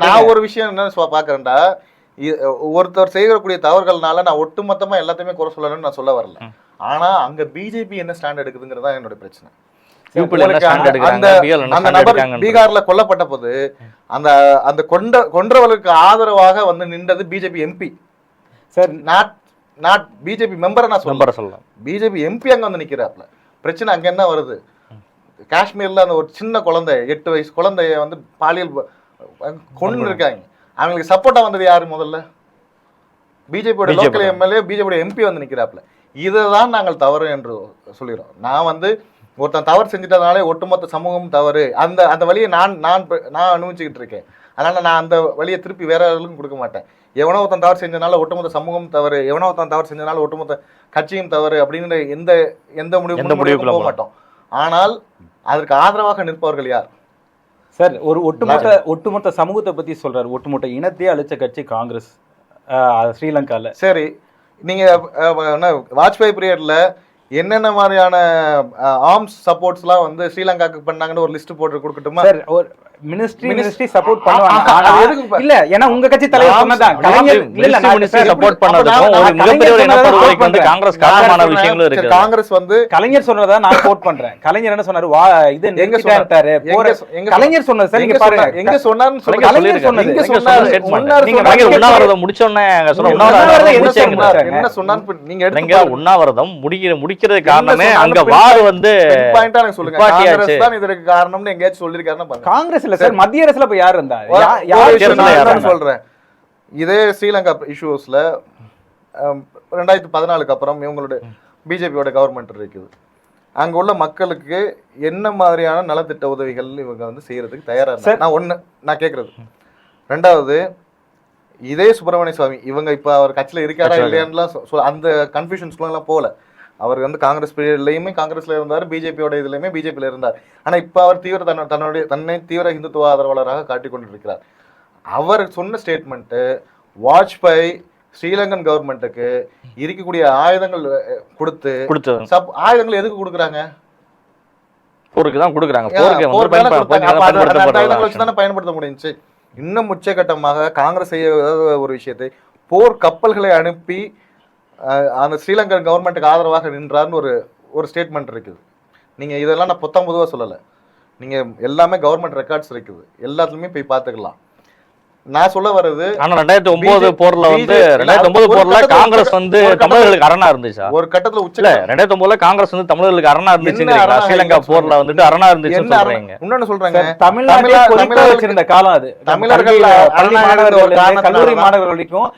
நான் ஒரு விஷயம் என்ன பாக்குறேன்டா, ஒருத்தர் செய்யக்கூடிய தவறுகள்னால நான் ஒட்டுமொத்தமா எல்லாத்தையுமே குறை சொல்லணும்னு நான் சொல்ல வரல. ஆனா அங்க பிஜேபி என்ன ஸ்டாண்ட் எடுக்குதுங்கிறதா என்னோட பிரச்சனை. அந்த நபர் பீகார்ல கொல்லப்பட்ட போது அந்த கொன்றவர்களுக்கு ஆதரவாக வந்து நின்றது BJP MP sir, not BJP மெம்பரை நான் சொல்லலாம். பிஜேபி எம்பி அங்க வந்து நிக்கிறாப்ல. பிரச்சனை அங்க என்ன வருது? காஷ்மீர்ல அந்த ஒரு சின்ன குழந்தை 8 வயசு குழந்தைய வந்து பாலியல் கொண்டு இருக்காங்க. அவங்களுக்கு சப்போர்ட்டா வந்தது யாரு? முதல்ல பிஜேபியோட லோக்கல் எம்எல்ஏ, பிஜேபியோட எம்பி வந்து நிக்கிறாப்ல. இதுதான் நாங்கள் தவறு என்று சொல்லிடுறோம். நான் வந்து ஒருத்தன் தவறு செஞ்சுட்டதுனாலே ஒட்டுமொத்த சமூகம் தவறு, அந்த வழியை நான் அனுபவிச்சுக்கிட்டு இருக்கேன். அதனால நான் அந்த வழியை திருப்பி வேற யாருக்கும் கொடுக்க மாட்டேன். எவனோ ஒருத்தன் தவறு செஞ்சனால ஒட்டுமொத்த சமூகம் தவறு, எவனோ ஒருத்தன் தவறு செஞ்சனால ஒட்டுமொத்த கட்சியும் தவறு அப்படின்னு எந்த முடிவு போக மாட்டோம். ஆனால் அதற்கு ஆதரவாக நிற்பவர்கள் யார் சார்? ஒரு ஒட்டுமொத்த சமூகத்தை பத்தி சொல்றாரு. ஒட்டுமொத்த இனத்தையே அழிச்ச கட்சி காங்கிரஸ் ஸ்ரீலங்கால. சரி, நீங்க வாஜ்பாய் பீரியட்ல என்னென்ன மாதிரியான ஆர்ம்ஸ் சப்போர்ட்ஸ்லாம் வந்து ஸ்ரீலங்காக்கு பண்ணாங்கன்னு ஒரு லிஸ்ட் போட்டு கொடுக்கட்டுமா? சார் ஒரு மினிஸ்ட்ரி சப்போர்ட் பண்ணுவாங்க. இல்ல ஏன்னா உங்க கட்சி தலைவர் சொன்னதான் கலைஞர் சப்போர்ட் பண்ணதுக்கும் ஒரு மிகப்பெரிய ஒரு இனப்படுகொலைக்கு வந்து காங்கிரஸ் காரணமான விஷயங்களும் இருக்கு. காங்கிரஸ் வந்து கலைஞர் சொன்னதா நான் கோட் பண்றேன். கலைஞர் என்ன சொன்னாரு? இது எங்க சொன்னாரு? கலைஞர் சொன்னது சார், நீங்க பாருங்க எங்க சொன்னாருன்னு சொல்லுங்க. கலைஞர் சொன்னது எங்க சொன்னாரு? நீங்க கலைஞர் உண்ணாவிரதம் முடிச்ச உடனே என்ன சொன்னாரு? நீங்க எடுங்க உண்ணாவிரதம் முடிக்கிறது காரணமே அங்க வார் வந்து பாயிண்டா எனக்கு சொல்லுங்க. காங்கிரஸ் தான் இதற்கு காரணம்னு எங்கேயாச்சும் சொல்லிருக்காருன்னா பாருங்க. காங்கிரஸ் சார் மத்திய அரசுல போய் யார் இருந்தா? சொல்றேன், இதே ஸ்ரீலங்கா இஷ்யூஸ்ல 2014 அப்புறம் இவங்களுடைய பிஜேபியோட கவர்மெண்ட் இருக்குது. அங்க உள்ள மக்களுக்கு என்ன மாதிரியான நலத்திட்ட உதவிகள் இவங்க வந்து செய்யறதுக்கு தயாரா இருந்தா? நான் கேக்குறது. ரெண்டாவது, இதே சுப்பிரமணிய சுவாமி இவங்க இப்ப அவர் கட்சியில இருக்காரா இல்லையான்னு அந்த கன்ஃபியூஷன்ஸ்லாம் போல. அவர் வந்து காங்கிரஸ் பீரியட்லையுமே காங்கிரஸ்ல இருந்தார், பிஜேபியோட இதுலையுமே பிஜேபியில் இருந்தார். ஆனால் இப்போ அவர் தன்னை தீவிர இந்துத்துவ ஆதரவாளராக காட்டிக் கொண்டிருக்கிறார். அவர் சொன்ன ஸ்டேட்மெண்ட்டு வாஜ்பாய் ஸ்ரீலங்கன் கவர்மெண்ட்டுக்கு இருக்கக்கூடிய ஆயுதங்கள் கொடுத்து ஆயுதங்கள் எதுக்கு கொடுக்குறாங்க? போருக்கு தான் கொடுக்குறாங்க. பயன்படுத்த முடிஞ்சுச்சு. இன்னும் உச்சகட்டமாக காங்கிரஸ் செய்ய ஒரு விஷயத்தை போர் கப்பல்களை அனுப்பி அந்த ஸ்ரீலங்கன் கவர்மெண்ட்டுக்கு ஆதரவாக நின்றார்னு ஒரு ஸ்டேட்மெண்ட் இருக்குது. நீங்க இதெல்லாம் நான் பொதுவாக சொல்லலை, நீங்க எல்லாமே கவர்மெண்ட் ரெக்கார்ட்ஸ் இருக்குது, எல்லாத்துலயுமே போய் பார்த்துக்கலாம். நான் சொல்ல வர்றது, ஆனா 2009 போர்ல வந்து 2009 போர்ல காங்கிரஸ் வந்து தமிழர்களுக்கு அரணா இருந்துச்சா? ஒரு கட்டத்துல உச்ச 2009 காங்கிரஸ் வந்து தமிழர்களுக்கு அரணா இருந்துச்சுங்கறீங்களா? ஸ்ரீலங்கா போர்ல வந்துட்டு அரணா இருந்துச்சுன்னு சொல்றீங்க. இன்னொன்னு சொல்றாங்க, தமிழ்நாட்டுல கொதிப்பா வச்சிருந்த காலம் அது. தமிழர்கள் பள்ளி மாணவர்கள் கல்லூரி மாணவர்களுக்கும்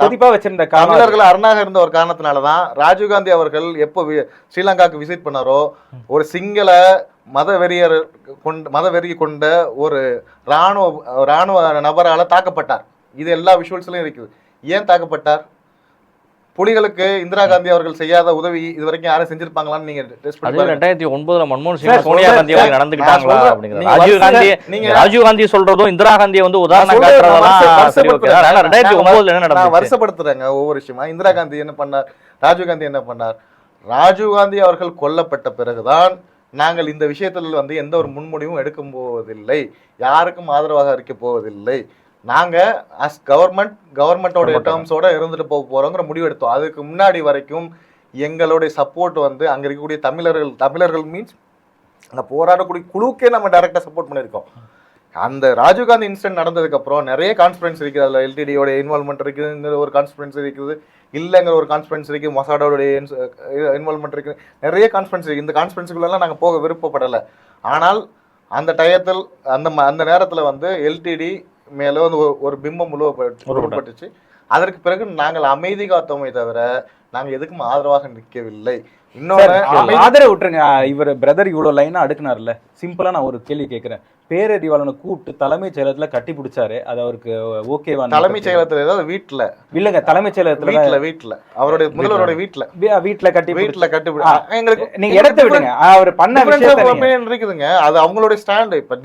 கொதிப்பா வச்சிருந்த காலம். தமிழர்கள் அரணாக இருந்த ஒரு காரணத்தினாலதான் ராஜீவ்காந்தி அவர்கள் எப்போ ஸ்ரீலங்காவுக்கு விசிட் பண்ணாரோ ஒரு சிங்கள மதவெறி கொண்ட ஒரு ராணுவ நபரால தாக்கப்பட்டார். இது எல்லா விஷுவல்ஸ்லயும் இருக்குது. ஏன் தாக்கப்பட்டார்? புலிகளுக்கு இந்திரா காந்தி அவர்கள் செய்யாத உதவி இது வரைக்கும் யாரும் செஞ்சிருப்பாங்களான்னு நீங்க டெஸ்ட் பண்ணி 2009 மன்மோகன் சிங் சோனியா காந்தி அவங்க நடந்துக்கிட்டாங்களா அப்படிங்கறது ராஜீவ் காந்தி சொல்றதும் இந்திரா காந்தியை வந்து உதாரணம் காட்டுறதெல்லாம் சரி ஓகே. ஆனா 2009 என்ன நடந்துச்சு? வருஷப்படுத்துறாங்க ஒவ்வொரு விஷயமா. இந்திரா காந்தி என்ன பண்ணார், ராஜீவ் காந்தி என்ன பண்ணார்? ராஜீவ் காந்தி அவர்கள் கொல்லப்பட்ட பிறகுதான் நாங்கள் இந்த விஷயத்தில் வந்து எந்த ஒரு முன்முடிவும் எடுக்க போவதில்லை, யாருக்கும் ஆதரவாக இருக்க போவதில்லை, நாங்க அஸ் கவர்மெண்டோட டேர்ம்ஸோட இருந்துட்டு போக போறோங்கிற முடிவு எடுத்தோம். அதுக்கு முன்னாடி வரைக்கும் எங்களுடைய சப்போர்ட் வந்து அங்க இருக்கக்கூடிய தமிழர்கள் மீன்ஸ் அந்த போராடக்கூடிய குழுக்கே நம்ம டைரக்டா சப்போர்ட் பண்ணியிருக்கோம். அந்த ராஜீவ்காந்தி இன்சிடென்ட் நடந்ததுக்கு அப்புறம் நிறைய கான்ஸ்பிரன்ஸ் இருக்குது. அதில் எல்டிடியோட இன்வால்மெண்ட் இருக்குதுங்கிற ஒரு கான்ஸ்பிரன்ஸ் இருக்குது, இல்லைங்கிற ஒரு கான்ஸ்பிரன்ஸ் இருக்குது, மொசாடோடைய இன்வால்மெண்ட் இருக்குது, நிறைய கான்ஸ்பிரன்ஸ் இருக்குது. இந்த கான்ஸ்பிரன்ஸுக்குள்ளெல்லாம் நாங்கள் போக விருப்பப்படலை. ஆனால் அந்த டயத்தில் அந்த நேரத்தில் வந்து எல்டிடி மேலே வந்து ஒரு பிம்பம் உருவப்பட்டுச்சு. அதற்கு பிறகு நாங்கள் அமைதி காத்தோமே தவிர நாங்கள் எதுக்கும் ஆதரவாக நிற்கவில்லை. இன்னொரு ஆதரவு விட்டுருங்க, இவர் பிரதர் இவ்வளோ லைனாக அடுக்குனார்ல, சிம்பிளாக நான் ஒரு கேள்வி கேட்குறேன். பேரறிவாளனை கூப்பிட்டு தலைமைச் செயலகத்துல கட்டி பிடிச்சாரு, அது அவருக்கு ஓகேவா? தலைமைச் செயலகத்துல ஏதாவது வீட்டுல இல்லங்க, தலைமைச் செயலகத்துல வீட்டுல அவருடைய முதல்வரோட வீட்டுல கட்டி எங்களுக்கு நீங்க இடத்த விடுங்க, அவர் பண்ண விஷயம் இருக்குதுங்க, அது அவங்களுடைய ஸ்டாண்ட். இப்ப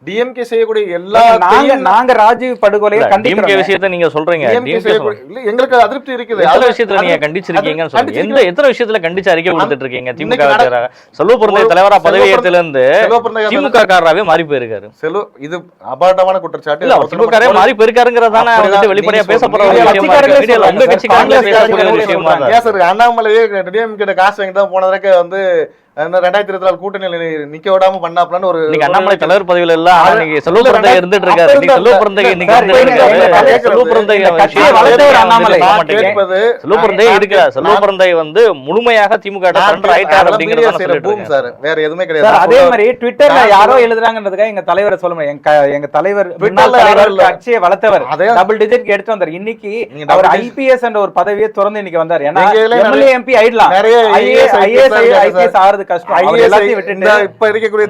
டிஎம்கே செய்யக்கூடிய எல்லா நாங்க ராஜீவ் படுகொலையை கண்டிக்கிற விஷயத்தை நீங்க சொல்றீங்க. எங்களுக்கு அதிருப்தி இருக்குது. எத்தனை விஷயத்துல நீங்க கண்டிச்சிருக்கீங்கன்னு சொல்லுங்க. எத்தனை விஷயத்துல கண்டிச்சு அறிக்கை கொடுத்துட்டு இருக்கீங்க? திமுக செல்வப்பிரந்தை தலைவரா பதவி ஏற்றல இருந்து திமுக காரராவே மாறி போயிருக்காரு. இது அபாண்டமான குற்றச்சாட்டு. இல்ல திமுக மாறி போயிருக்காருங்கிறதான வந்துட்டு வெளிப்படையா பேசப்படுற விஷயம். உங்க கட்சி காங்கிரஸ் பேசக்கூடிய விஷயமா தான். அண்ணாமலையே டிஎம்கே காசு வாங்கிட்டு தான் போன தடவை வந்து 2024 கூட்டணியில் நிக்க விடாம பண்ணாப்லன்னு ஒரு அண்ணாமலை தலைவர் பதவியில எல்லாம் செல்வப்பிரந்தை இருந்துட்டு இருக்காரு. செல்வப்பிரந்தை செல்வப்பிரந்தை வந்து முழுமையாக திமுக வேற எதுவுமே கிடையாது. அதே மாதிரி ட்விட்டர்ல யாரோ எழுதுறாங்கன்றதுக்காக எங்க தலைவரை சொல்லுங்க. எங்க தலைவர் கட்சியை வளர்த்தவர், டபுள் டிஜிட் எடுத்து வந்தார். இன்னைக்கு அவர் ஐபிஎஸ் என்ற ஒரு பதவியை திறந்து இன்னைக்கு வந்தார். ஏன்னா எம்எல்ஏ எம்பி ஆயிடலாம், ஐஏஎஸ் ஆறுது கஷ்டம். இப்ப இருக்கக்கூடிய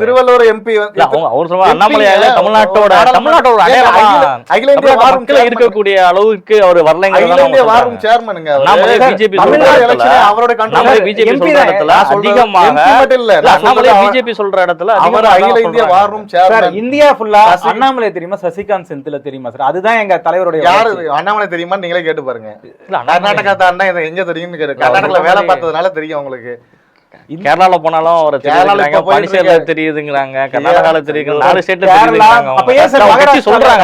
திருவள்ளூர் எம்பி தமிழ்நாட்டோட இருக்கக்கூடிய அளவுக்கு அவர் வரலைங்க. பிஜேபி சொல்ற இடத்துல அகில இந்திய வார் ரூம் சேர்மன். இந்தியா ஃபுல்லா அண்ணாமலை தெரியுமா, சசிகாந்த் செந்தில தெரியுமா சார்? அதுதான் எங்க தலைவருடைய. யாரு அண்ணாமலை தெரியுமா நீங்களே கேட்டு பாருங்க. கர்நாடகா தான் எங்க தெரியும், கர்நாடகால வேலை பார்த்ததுனால தெரியும் உங்களுக்கு. கேரளால போனாலும் ஒரு பாண்டிச்சேரியில தெரியுதுங்கிறாங்க, கர்நாடகால தெரியுது, 4 ஸ்டேட்ல சொல்றாங்க,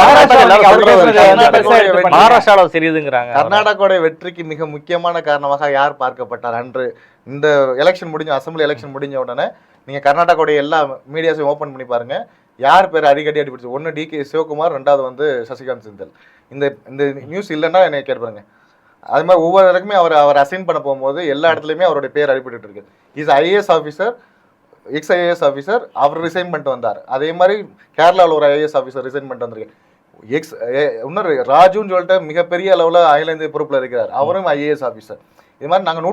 மகாராஷ்டிரால தெரியுதுங்கிறாங்க. கர்நாடகாவோட வெற்றிக்கு மிக முக்கியமான காரணமாக யார் பார்க்கப்பட்டார்? அன்று இந்த எலெக்ஷன் அசம்பிளி எலெக்ஷன் முடிஞ்ச உடனே நீங்க கர்நாடகாவோட எல்லா மீடியாஸையும் ஓபன் பண்ணி பாருங்க, யார் பேர் அடிக்கடி அடிப்பிடிச்சு. ஒன்னு டிகே சிவகுமார், 2வது வந்து சசிகாந்த் செந்தில். இந்த நியூஸ் இல்லைன்னா என்னை கேட்பாருங்க. அது மாதிரி ஒவ்வொரு இடத்துக்குமே அவர் அசைன் பண்ண போகும்போது எல்லா இடத்துலையுமே அவருடைய பேர் அடிபட்டு இருக்கு. Is IAS officer, ex IAS officer, அவர் ரிசைன் பண்ணிட்டு வந்தார். அதே மாதிரி கேரளாவில் ஒரு ஐஏஎஸ் ஆஃபீஸர் ரிசைன் பண்ணிட்டு வந்திருக்கு. இன்னொரு ராஜுன்னு சொல்லிட்டு மிகப்பெரிய அளவில் அகில இந்திய பொறுப்பில் இருக்கிறார், அவரும் ஐஏஎஸ் ஆஃபீஸர். இது மாதிரி நாங்கள்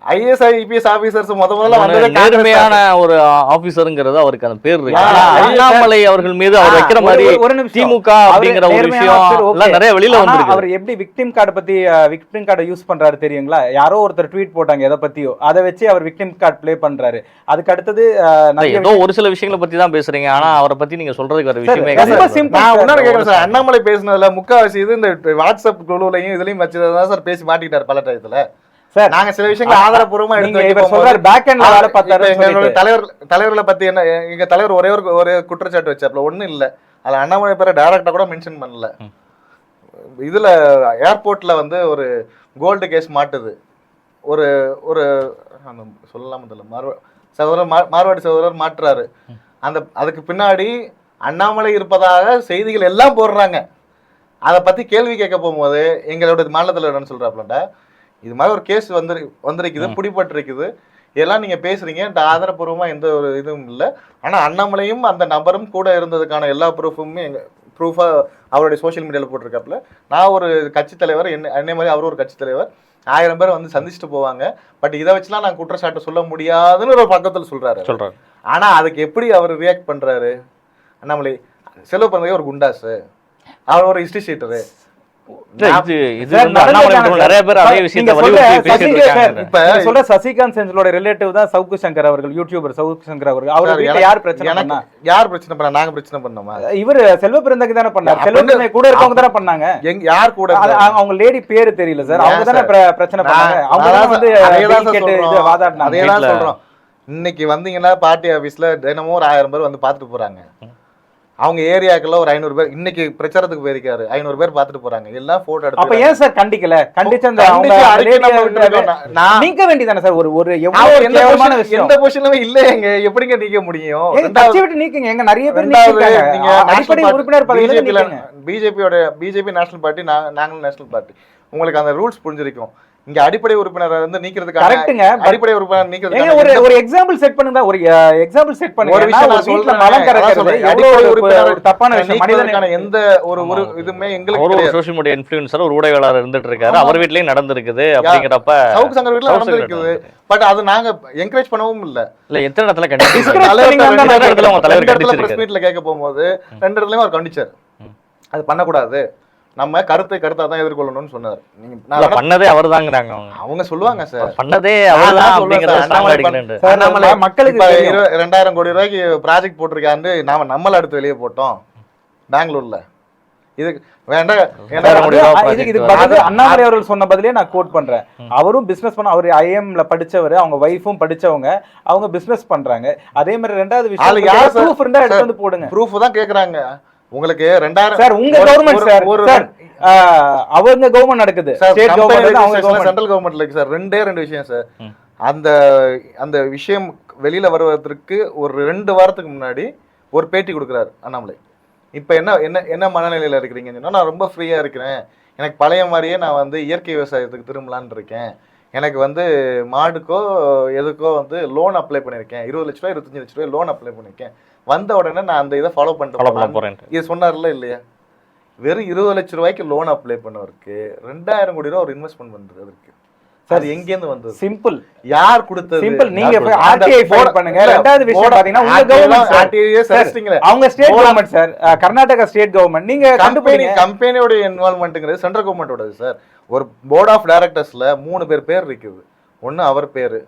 ஐஏஎஸ் ஐபிஎஸ் ஆபீசர்ஸ் முதல்ல வந்ததே நேர்மையான ஒரு ஆபீசருங்கிறது அவருக்கு அந்த பேர் இருக்கு. அண்ணாமலை அவர்கள் மீது அவர் வைக்கிற மாதிரி ஒரு நிமிஷம். திமுக அப்படிங்கிற ஒரு விஷயம் எல்லாம் நிறைய வெளியில வந்திருக்கு. அவர் எப்படி விக்டிம் கார்டு பத்தி விக்டிம் கார்டை யூஸ் பண்றாரு தெரியுங்களா? யாரோ ஒருத்தர் ட்வீட் போட்டாங்க எதை பத்தியோ, அதை வச்சு அவர் விக்டிம் கார்டு ப்ளே பண்றாரு. அதுக்கு அடுத்தது ஏதோ ஒரு சில விஷயங்களை பத்தி தான் பேசுறீங்க, ஆனா அவரை பத்தி நீங்க சொல்றதுக்கு ஒரு விஷயமே ரொம்ப கிடையாது. simple. நான் உன்னோட கேட்கறேன் சார், அண்ணாமலை பேசினதுல முக்காவாசி இது இந்த வாட்ஸ்அப் குழுலையும் இதுலயும் வச்சுதான் சார் பேசி மாட்டிக்கிட்டாரு பல டயத்துல. சார் நாங்க சில விஷயங்கள் ஆதாரப்பூர்வமா நீங்க எடுத்து இவர் சொல்றாரு பேக் எண்ட்ல வேலை பார்த்தாரு. எங்களுடைய தலைவர்களை பத்தி என்ன, எங்க தலைவர் ஒரே குற்றச்சாட்டு வச்சாப்ல, ஒண்ணும் இல்ல அதுல அண்ணாமலை பேரை டைரக்டா கூட மென்ஷன் பண்ணல. இதுல ஏர்போர்ட்ல வந்து ஒரு கோல்டு கேஸ் மாட்டுது, ஒரு ஒரு சொல்லலாம் மார்வாடி சகோதரர் மாட்டுறாரு. அதுக்கு பின்னாடி அண்ணாமலை இருப்பதாக செய்திகள் எல்லாம் போடுறாங்க. அதை பத்தி கேள்வி கேட்க போகும்போது எங்களோட மாநில தலைவர் என்ன சொல்றாப்லண்டா, இது மாதிரி ஒரு கேஸ் வந்திருக்குது, பிடிபட்டிருக்குது, இதெல்லாம் நீங்க பேசுறீங்க, ஆதாரப்பூர்வமா எந்த ஒரு இதுவும் இல்லை. ஆனா அண்ணாமலையும் அந்த நபரும் கூட இருந்ததுக்கான எல்லா ப்ரூஃபுமே ப்ரூஃபா அவருடைய சோஷியல் மீடியால போட்டிருக்காப்புல. நான் ஒரு கட்சி தலைவர், என்னை மாதிரி அவரும் ஒரு கட்சி தலைவர், 1000 பேர் வந்து சந்திச்சுட்டு போவாங்க, பட் இதை வச்சுலாம் நான் குற்றச்சாட்டு சொல்ல முடியாதுன்னு ஒரு பக்கத்தில் சொல்றாரு. ஆனா அதுக்கு எப்படி அவர் ரியாக்ட் பண்றாரு அண்ணாமலை? செல்வ பிறந்தகை ஒரு குண்டாசு, அவர் ஒரு ஹிஸ்டரி ஷீட்டரு. சசிகாந்த் செந்திலோட ரிலேட்டிவ் தான் சவுக்கு சங்கர் அவர்கள், யூடியூபர் சவுக்கு சங்கர் அவர்கள். அவர் யார் பிரச்சனை பண்ணா? நாங்க பிரச்சனை பண்ணோமா? இவர் செல்வ பிறந்தகை தானே பண்ணாரு, செல்வ பிறந்தகை கூட இருக்கவங்க தானே பண்ணாங்க. யார் கூட? அவங்க லேடி பேரு தெரியல சார், அவங்க தானே பிரச்சனை பண்ணாங்க. அவங்க தான் வந்து வாதாடினாங்க. அதேதான் சொல்றோம். இன்னைக்கு வந்தீங்கன்னா பார்ட்டி ஆபீஸ்ல தினமும் ஒரு 1000 பேர் வந்து பாத்துட்டு போறாங்க. அவங்க ஏரியாக்குள்ள ஒரு 500 பேர் இன்னைக்கு பிரச்சாரத்துக்கு போயிருக்காரு, 500 பேர் பாத்துட்டு போறாங்க, எல்லாம் போட்டோ எடுத்து. அப்ப ஏன் சார் கண்டிக்கல? கண்டிச்சு அந்த நீக்க வேண்டியதானே சார்? ஒரு எவ்வளவு கேவலமான விஷயம். எந்த பொசிஷன்லவே இல்லையேங்க, எப்படிங்க நீக்க முடியும்? கட்சி விட்டு நீக்குங்க. எங்க நிறைய பேர் நீக்கிட்டாங்க. நீங்க அடிப்படை உறுப்பினர் பதவியில நீக்குங்க. பிஜேபி நேஷனல் பார்ட்டி, நாங்களும் நேஷனல் பார்ட்டி. உங்களுக்கு அந்த ரூல்ஸ் புரிஞ்சிருக்கும். இங்க அடிப்படை உறுப்பினரை வந்து நீக்கிறதுக்கு கரெக்ட்டுங்க. அடிப்படை உறுப்பினர் நீக்கிறதுக்கு ஒரு எக்ஸாம்பிள் செட் பண்ணுங்க. ஒரு எக்ஸாம்பிள் செட் பண்ணுங்க. ஒரு விஷயம் நான் சொல்றேன், மலம் கறக்கிறது எவ்வளவு ஒரு தப்பான விஷயம். மனிதனுக்கான எந்த ஒரு இதுமே எங்களுக்கு ஒரு சோஷியல் மீடியா இன்ஃப்ளூயன்சர், ஒரு ஊடகவியலாளர் இருந்துட்டு இருக்காரு, அவர் வீட்லயும் நடந்திருக்குது அப்படிங்கறப்ப சவுக்கு சங்கர் வீட்ல நடந்திருக்குது. பட் அது நாங்க என்கரேஜ் பண்ணவும் இல்ல. எத்தனை இடத்துல கண்டிச்சு பிரஸ் மீட்ல கேட்க போகும்போது 2 இடத்துலயும் அவர் கண்டிச்சார், அது பண்ணக்கூடாது, நம்ம கருத்தா தான் எதிர்கொள்ளணும்னு சொன்னார். நீங்க பண்ணதே அவர்தாங்கறாங்க. அவங்க சொல்லுவாங்க சார், பண்ணதே அவர்தான் அப்படிங்கறத அண்ணாமலை மக்களுக்கு 2000 கோடி ரூபாய்க்கு ப்ராஜெக்ட் போட்டிருக்காரு. நம்மள அடுத்து வெளியே போட்டோம் பெங்களூர்ல. இதுக்கு அண்ணாமலை அவர்கள் சொன்ன பதிலே நான் கோட் பண்றேன். அவரும் பிசினஸ் பண்ண, அவர் ஐஎம்ல படிச்சவர், அவங்க வைஃபும் படிச்சவங்க, அவங்க பிசினஸ் பண்றாங்க. அதே மாதிரி ரெண்டாவது விஷயம் ப்ரூஃப் இருந்தா எடுத்து வந்து போடுங்க. ப்ரூஃப் தான் கேக்குறாங்க. உங்களுக்கு 2000 சார் உங்க கவர்மெண்ட் சார் அவங்க கவர்மெண்ட் நடக்குது, ஸ்டேட் கவர்மெண்ட், அவங்க சென்ட்ரல் கவர்மெண்ட்ல இருக்கு சார். ரெண்டு விஷயம் சார். அந்த விஷயம் வெளியில வருவதற்கு ஒரு 2 வாரத்துக்கு முன்னாடி ஒரு பேட்டி கொடுக்குறாரு அண்ணாமலை. இப்ப என்ன மனநிலையில இருக்கிறீங்கன்னு, நான் ரொம்ப ஃப்ரீயா இருக்கிறேன், எனக்கு பழைய மாதிரியே நான் வந்து இயற்கை விவசாயத்துக்கு திரும்பலான்னு இருக்கேன், எனக்கு வந்து மாடுக்கோ எதுக்கோ வந்து லோன் அப்ளை பண்ணியிருக்கேன், 20 லட்ச ரூபாய் 25 லட்ச ரூபாய் லோன் அப்ளை பண்ணியிருக்கேன், வந்த உடனே நான் அந்த இதை ஃபாலோ பண்ணிட்டு போறேன். இது சொன்னார்ல இல்லையா? வெறும் 20 லட்ச ரூபாய்க்கு லோன் அப்ளை பண்ணவருக்கு 2000 கோடி ரூபாய் ஒரு இன்வெஸ்ட்மெண்ட் பண்றதுக்கு சார் எங்க இருந்து வந்தது? சிம்பிள். யார் கொடுத்தது? சிம்பிள். நீங்க ஆர்டிஐ ஃபைல் பண்ணுங்க. ரெண்டாவது விஷயம் பாத்தீங்கன்னா உங்க கவர்மெண்ட் ஆர்டிஐ சர்ச்சிங்களே, அவங்க state government sir, Karnataka state government. நீங்க கம்பெனியோட இன்வால்வ்மென்ட்ங்கிறது சென்ட்ரல் கவர்மெண்டோடது சார். ஒரு போர்ட் ஆஃப் டைரக்டர்ஸ்ல 3 பேர் இருக்குது. ஒன்னு அவர் பேரு,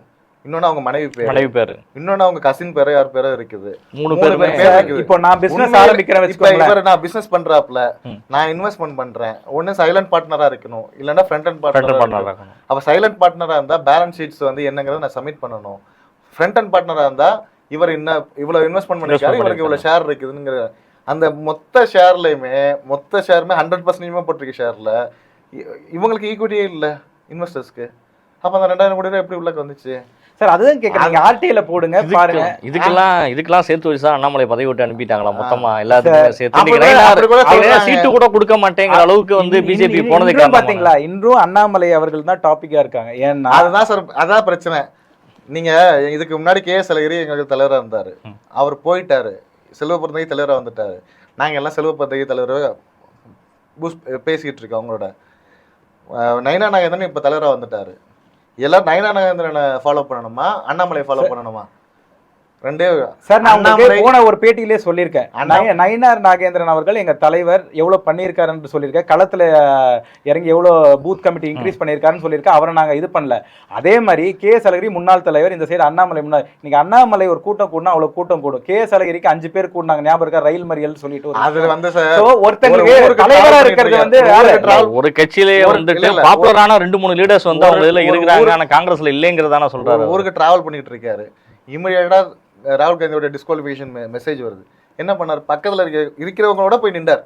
இன்னொன்னு அவங்க மனைவி பேரு, இன்னொன்னு அவங்க கசின் பேரு, யார் பேரோ இருக்குது. 3 பேர் இருக்குது. இப்போ நான் பிசினஸ் ஆரம்பிக்கிறேன், இப்போ இவர நான் பிசினஸ் பண்றாப்ல, நான் இன்வெஸ்ட்மென்ட் பண்றேன், ஒன்னு சைலண்ட் பார்ட்னரா இருக்கணும், இல்லன்னா ஃப்ரண்ட் அண்ட் பார்ட்னரா இருக்கணும். அப்ப சைலண்ட் பார்ட்னரா இருந்தா பேலன்ஸ் ஷீட்ஸ் வந்து என்னங்கறத நான் சப்மிட் பண்ணணும். ஃப்ரண்ட் அண்ட் பார்ட்னரா இருந்தா இவர் என்ன இவ்வளவு இன்வெஸ்ட்மென்ட் பண்ணிருக்காரு, இவருக்கு இவ்வளவு ஷேர் இருக்குதுங்கிற அந்த மொத்த ஷேர்லயுமே 100% போட்டிருக்க ஷேர்ல இவங்களுக்கு ஈக்விட்டியே இல்ல இன்வெஸ்டர்ஸ்க்கு. அப்ப அந்த 2000 கோடி ரூபாய் எப்படி உள்ள வந்துச்சு சார்? அதுதான் கேக்குறீங்க. ஆர்டிஐல போடுங்க பாருங்க. இதுக்கெல்லாம் சேர்த்து வச்சு தான் அண்ணாமலை பதவி விட்டு அனுப்பிட்டாங்களா மொத்தமா எல்லாத்துக்கும் சேர்த்து? சீட்டு கூட கொடுக்க மாட்டேங்கிற அளவுக்கு வந்து பிஜேபி போனதுக்கு பாத்தீங்களா? இன்றும் அண்ணாமலை அவர்கள் தான் டாபிக்கா இருக்காங்க. ஏன்னா அதுதான் சார், அதான் பிரச்சனை. நீங்க இதுக்கு முன்னாடி கேஎஸ் அழகிரி எங்களுக்கு தலைவரா இருந்தாரு, அவர் போயிட்டாரு, செல்வ பிறந்தகை தலைவரா வந்துட்டாரு. நாங்க எல்லாம் செல்வ பிறந்தகை தலைவரை பேசிக்கிட்டு இருக்கோம். அவங்களோட நைனா நாகேந்திரன் இப்ப தலைவரா வந்துட்டாரு. எல்லாரும் நயனா நாகேந்திரனை ஃபாலோ பண்ணணுமா அண்ணாமலை ஃபாலோ பண்ணணுமா? ரெண்டே சார் நான் அண்ணாமலை போன ஒரு பேட்டியிலே சொல்லியிருக்கேன். நயினார் நாகேந்திரன் அவர்கள் எங்க தலைவர் எவ்வளவு பண்ணியிருக்காருன்னு சொல்லியிருக்கேன். களத்துல இறங்கி எவ்வளவு பூத் கமிட்டி இன்க்ரீஸ் பண்ணியிருக்காருன்னு சொல்லியிருக்கேன். அவரை நாங்க இது பண்ணல. அதே மாதிரி கே.எஸ். அழகிரி முன்னாள் தலைவர், இந்த சைடு அண்ணாமலை முன்னாள். இன்னைக்கு அண்ணாமலை ஒரு கூட்டம் கூடனா அவ்வளவு கூட்டம் கூடும். கே.எஸ். அழகிரிக்கு 5 பேர் கூடினாங்க, ஞாபகம் இருக்கா? ரயில் மறியல் சொல்லிட்டு அது வந்து ஒருத்தங்களுக்கு தலைவரா இருக்கிறது வந்து ஒரு கட்சியிலே வந்துட்டு பாப்புலரான 2-3 லீடர்ஸ் வந்து அவங்க இதுல இருக்கிறாங்க, ஆனா காங்கிரஸ்ல இல்லைங்கிறதான சொல்றாரு. ஊருக்கு டிராவல் பண்ணிட்டு இருக்காரு. இமிடியேட்டா ராகுல் காந்தியோட டிஸ்குவாலிஃபிகேஷன் மெசேஜ் வருது. என்ன பண்ணார்? பக்கத்துல இருக்கிறவங்களோட போய் நின்றார்.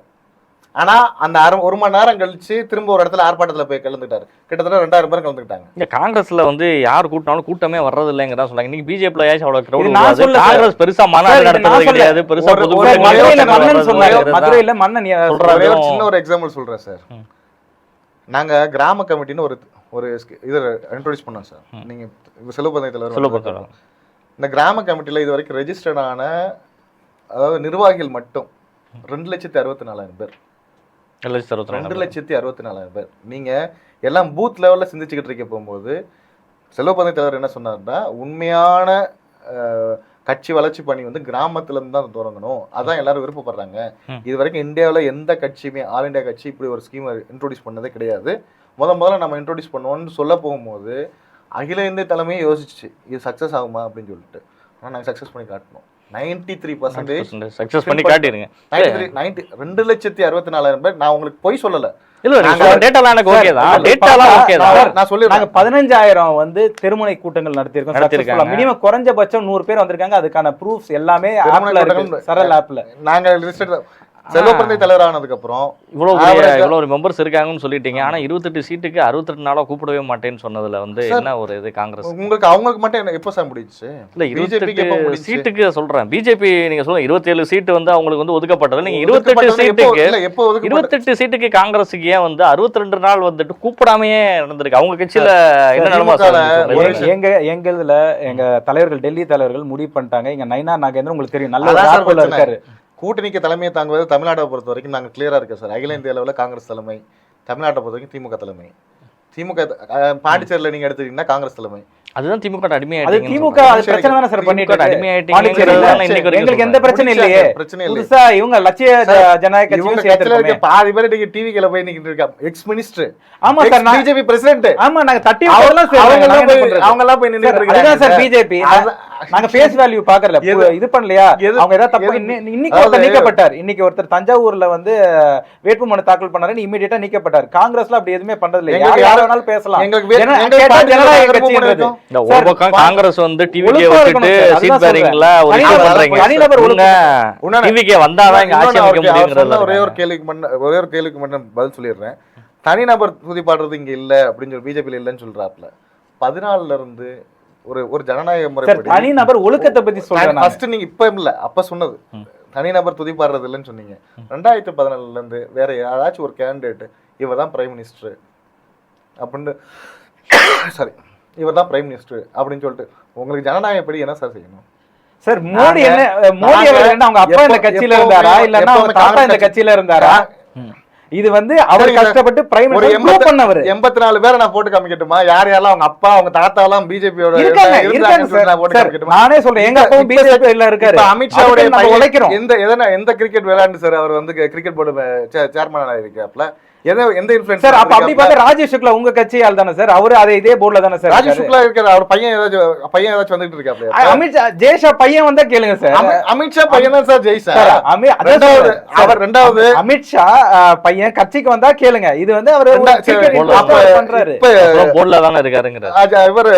ஆனா அந்த ஒரு மணி நேரம் கழிச்சு திரும்ப ஒரு இடத்துல ஆர்ப்பாட்டத்துல போய் கலந்துட்டாரு. கிட்டத்தட்ட 2000 பேர் கலந்துக்கிட்டாங்க. இந்த காங்கிரஸ்ல வந்து யார் கூட்டினாலும் கூட்டமே வர்றது இல்லைங்கிறதா சொல்றாங்க. இன்னைக்கு பிஜேபில அவ்வளவு கிரௌட் நான் சொல்ல காங்கிரஸ் பெருசா மாநாடு நடத்துறது கிடையாது. பெருசா மதுரையில மன்னன் சொல்றாரு. சின்ன ஒரு எக்ஸாம்பிள் சொல்றேன் சார். நாங்க கிராம கமிட்டின்னு ஒரு இதை இன்ட்ரோடியூஸ் பண்ணோம் சார். நீங்க செல்வபந்தயத்தில் இந்த கிராம கமிட்டியில் இது வரைக்கும் ரெஜிஸ்டர்டான அதாவது நிர்வாகிகள் மட்டும் 2,64,000 பேர். 2,64,000 பேர். நீங்க எல்லாம் பூத் லெவல்ல சிந்திச்சுக்கிட்டு இருக்க போகும்போது செல்வபந்தை தலைவர் என்ன சொன்னார்னா, உண்மையான கட்சி வளர்ச்சி பணி வந்து கிராமத்துல இருந்து தான் தொடங்கணும். அதான் எல்லாரும் விருப்பப்படுறாங்க. இது வரைக்கும் இந்தியாவில் எந்த கட்சியுமே ஆல் இண்டியா கட்சி இப்படி ஒரு ஸ்கீம் இன்ட்ரோடியூஸ் பண்ணதே கிடையாது. முதல்ல நம்ம இன்ட்ரோடியூஸ் பண்ணுவோம்னு சொல்ல போகும்போது அகில இந்திய தலைமையை யோசிச்சு இது சக்சஸ் ஆகுமா அப்படின்னு சொல்லிட்டு, ஆனால் நாங்கள் சக்சஸ் பண்ணி காட்டணும். 93% சக்சஸ் பண்ணி காட்டிருங்க. 2,64,000 பேர். நான் உங்களுக்கு பொய் சொல்லல. நான் 15,000 வந்து தெருமுனை கூட்டங்கள் நடத்திருக்கோம். மினிமம் குறைஞ்சபட்சம் 100 பேர் வந்திருக்காங்க. அதுக்கான ப்ரூஃப்ஸ் எல்லாமே சரல் ஆப்ல நாங்க செல்வபந்தை தலைவர் ஆனதுக்கு அப்புறம் இவ்வளவு மெம்பர்ஸ் இருக்காங்கன்னு சொல்லிட்டீங்க. ஆனா 28 சீட்டுக்கு 62 நாளா கூப்பிடவே மாட்டேன்னு சொன்னதுல வந்து என்ன ஒரு இது காங்கிரஸ் அவங்களுக்கு மட்டும் எப்போ சார் முடிஞ்சுச்சு? இல்ல 28 சீட்டுக்கு சொல்றேன். பிஜேபி நீங்க சொல்லுங்க 27 சீட்டு வந்து அவங்களுக்கு வந்து ஒதுக்கப்பட்டது. நீங்க 28 சீட்டுக்கு காங்கிரஸுக்கு ஏன் வந்து 62 நாள் வந்துட்டு கூப்பிடாமையே நடந்திருக்கு? அவங்க கட்சியில என்ன நிலைமை? எங்க தலைவர்கள் டெல்லி தலைவர்கள் முடிவு பண்ணிட்டாங்க. இங்க நயினார் நாகேந்திரன் உங்களுக்கு தெரியும், நல்ல இருக்காரு. கூட்டணிக்கு தலைமையை தாங்குவது தமிழ்நாட்டை பொறுத்த வரைக்கும் நாங்கள் கிளியரா இருக்கோம் சார். அகில இந்திய அளவில் காங்கிரஸ் தலைமை, தமிழ்நாட்டை பொறுத்த வரைக்கும் திமுக தலைமை. திமுக பாண்டிச்சேரியில் நீங்க எடுத்துட்டீங்கன்னா காங்கிரஸ் தலைமை. அதுதான் திமுக அடிமையாயிட்டீங்க. அது திமுக அது பிரச்சனை தான சார் பண்ணிட்டு அடிமையாயிட்டீங்க. எங்களுக்கு எந்த பிரச்சனை இல்லையே. புதுசா இவங்க லட்சிய ஜனநாயக கட்சியும் சேர்த்துருக்காங்க. பாதி பேர் நீங்க டிவிக்குள்ள போய் நிக்கிட்டு இருக்காங்க. X minister. ஆமா சார், பிஜேபி பிரசிடென்ட். ஆமா நாங்க தட்டி அவங்கலாம் போய் நின்னுட்டு இருக்காங்க. அதுதான் சார் பிஜேபி. நாங்க ஃபேஸ் வேல்யூ பாக்கறல. இது பண்ணலையா? அவங்க ஏதாவது தப்பு இன்னைக்கு ஒருத்தர் நீக்கப்பட்டார். இன்னைக்கு ஒருத்தர் தஞ்சாவூர்ல வந்து வேட்புமனு தாக்கல் பண்ணாரு, இமிடியேட்டா நீக்கப்பட்டார். காங்கிரஸ்ல அப்படி எதுவுமே பண்றது இல்ல. யார் வேணாலும் பேசலாம். ஜனநாயக கட்சின்றது ஒரு பக்கம் காங்கிரஸ் வந்து டிவிக்கே விட்டுட்டு சீட் பேரிங்ல ஒரு விஷயம் பண்றீங்க. டிவிக்கே வந்தாதான் இங்க ஆட்சி அமைக்க முடியும்ங்கறத ஒரே ஒரு கேள்விக்கு மட்டும் பதில் சொல்லிடுறேன். தனிநபர் துதிப்பாடுறது இங்க இல்ல அப்படின்னு சொல்லி பிஜேபியில இல்லன்னு சொல்றாப்ல. 14ல இருந்து ஒரு ஜனநாயக முறைப்படி தனிநபர் ஒழுக்கத்தை பத்தி சொல்றேன். ஃபர்ஸ்ட் நீங்க இப்ப இல்ல அப்ப சொன்னது தனிநபர் துதிப்பாடுறது இல்லன்னு சொன்னீங்க. 2014ல இருந்து வேற யாராச்சும் ஒரு கேண்டிடேட் இவர் தான் பிரைம் மினிஸ்டர் அப்படின்னு சாரி இவர் தான் பிரைம் மினிஸ்டர் அப்படின்னு சொல்லிட்டு உங்களுக்கு ஜனநாயகப்படி என்ன சார் செய்யணும்? சார் மோடி அவர்கள் அவங்க அப்பா இந்த கட்சியில இருந்தாரா இல்லன்னா அவங்க தாத்தா இந்த கட்சியில இருந்தாரா? இது வந்து அவர் கஷ்டப்பட்டு பிரைம் மினிஸ்டர் பண்ணவர். 84 பேரை நான் போட்டு காமிக்கட்டுமா? யார் யாரெல்லாம் அவங்க அப்பா அவங்க தாத்தா எல்லாம் பிஜேபியோட இருக்காங்க. நானே சொல்றேன், எங்க அப்பாவும் பிஜேபில இருக்காரு. அமித்ஷாவுடைய எந்த கிரிக்கெட் விளையாண்டு சார் அவர் வந்து கிரிக்கெட் போர்டு சேர்மனா இருக்காப்ல. எந்த இன்ஃப்ளூயன்ஸ் சார்? அப்ப அப்படி பார்த்தா ராஜேஷ் சுக்லா உங்க கட்சியால் தானே சார்? அவரு அதே இதே போர்டுல தானே சார்? ராஜேஷ் சுக்லா இருக்காரு. அவர் பையன் ஏதாச்சும் வந்துட்டு இருக்காப்ல. அமித்ஷா ஜெய்ஷா பையன் வந்தா கேளுங்க சார். அமித்ஷா பையன் தான் சார் ஜெய்ஷா. அவர் ரெண்டாவது அமித்ஷா பையன் கட்சிக்கு வந்தா கேளுங்க. இது வந்து அவர் பண்றாரு. போர்டுல தானே இருக்காருங்கறாரு. இவர்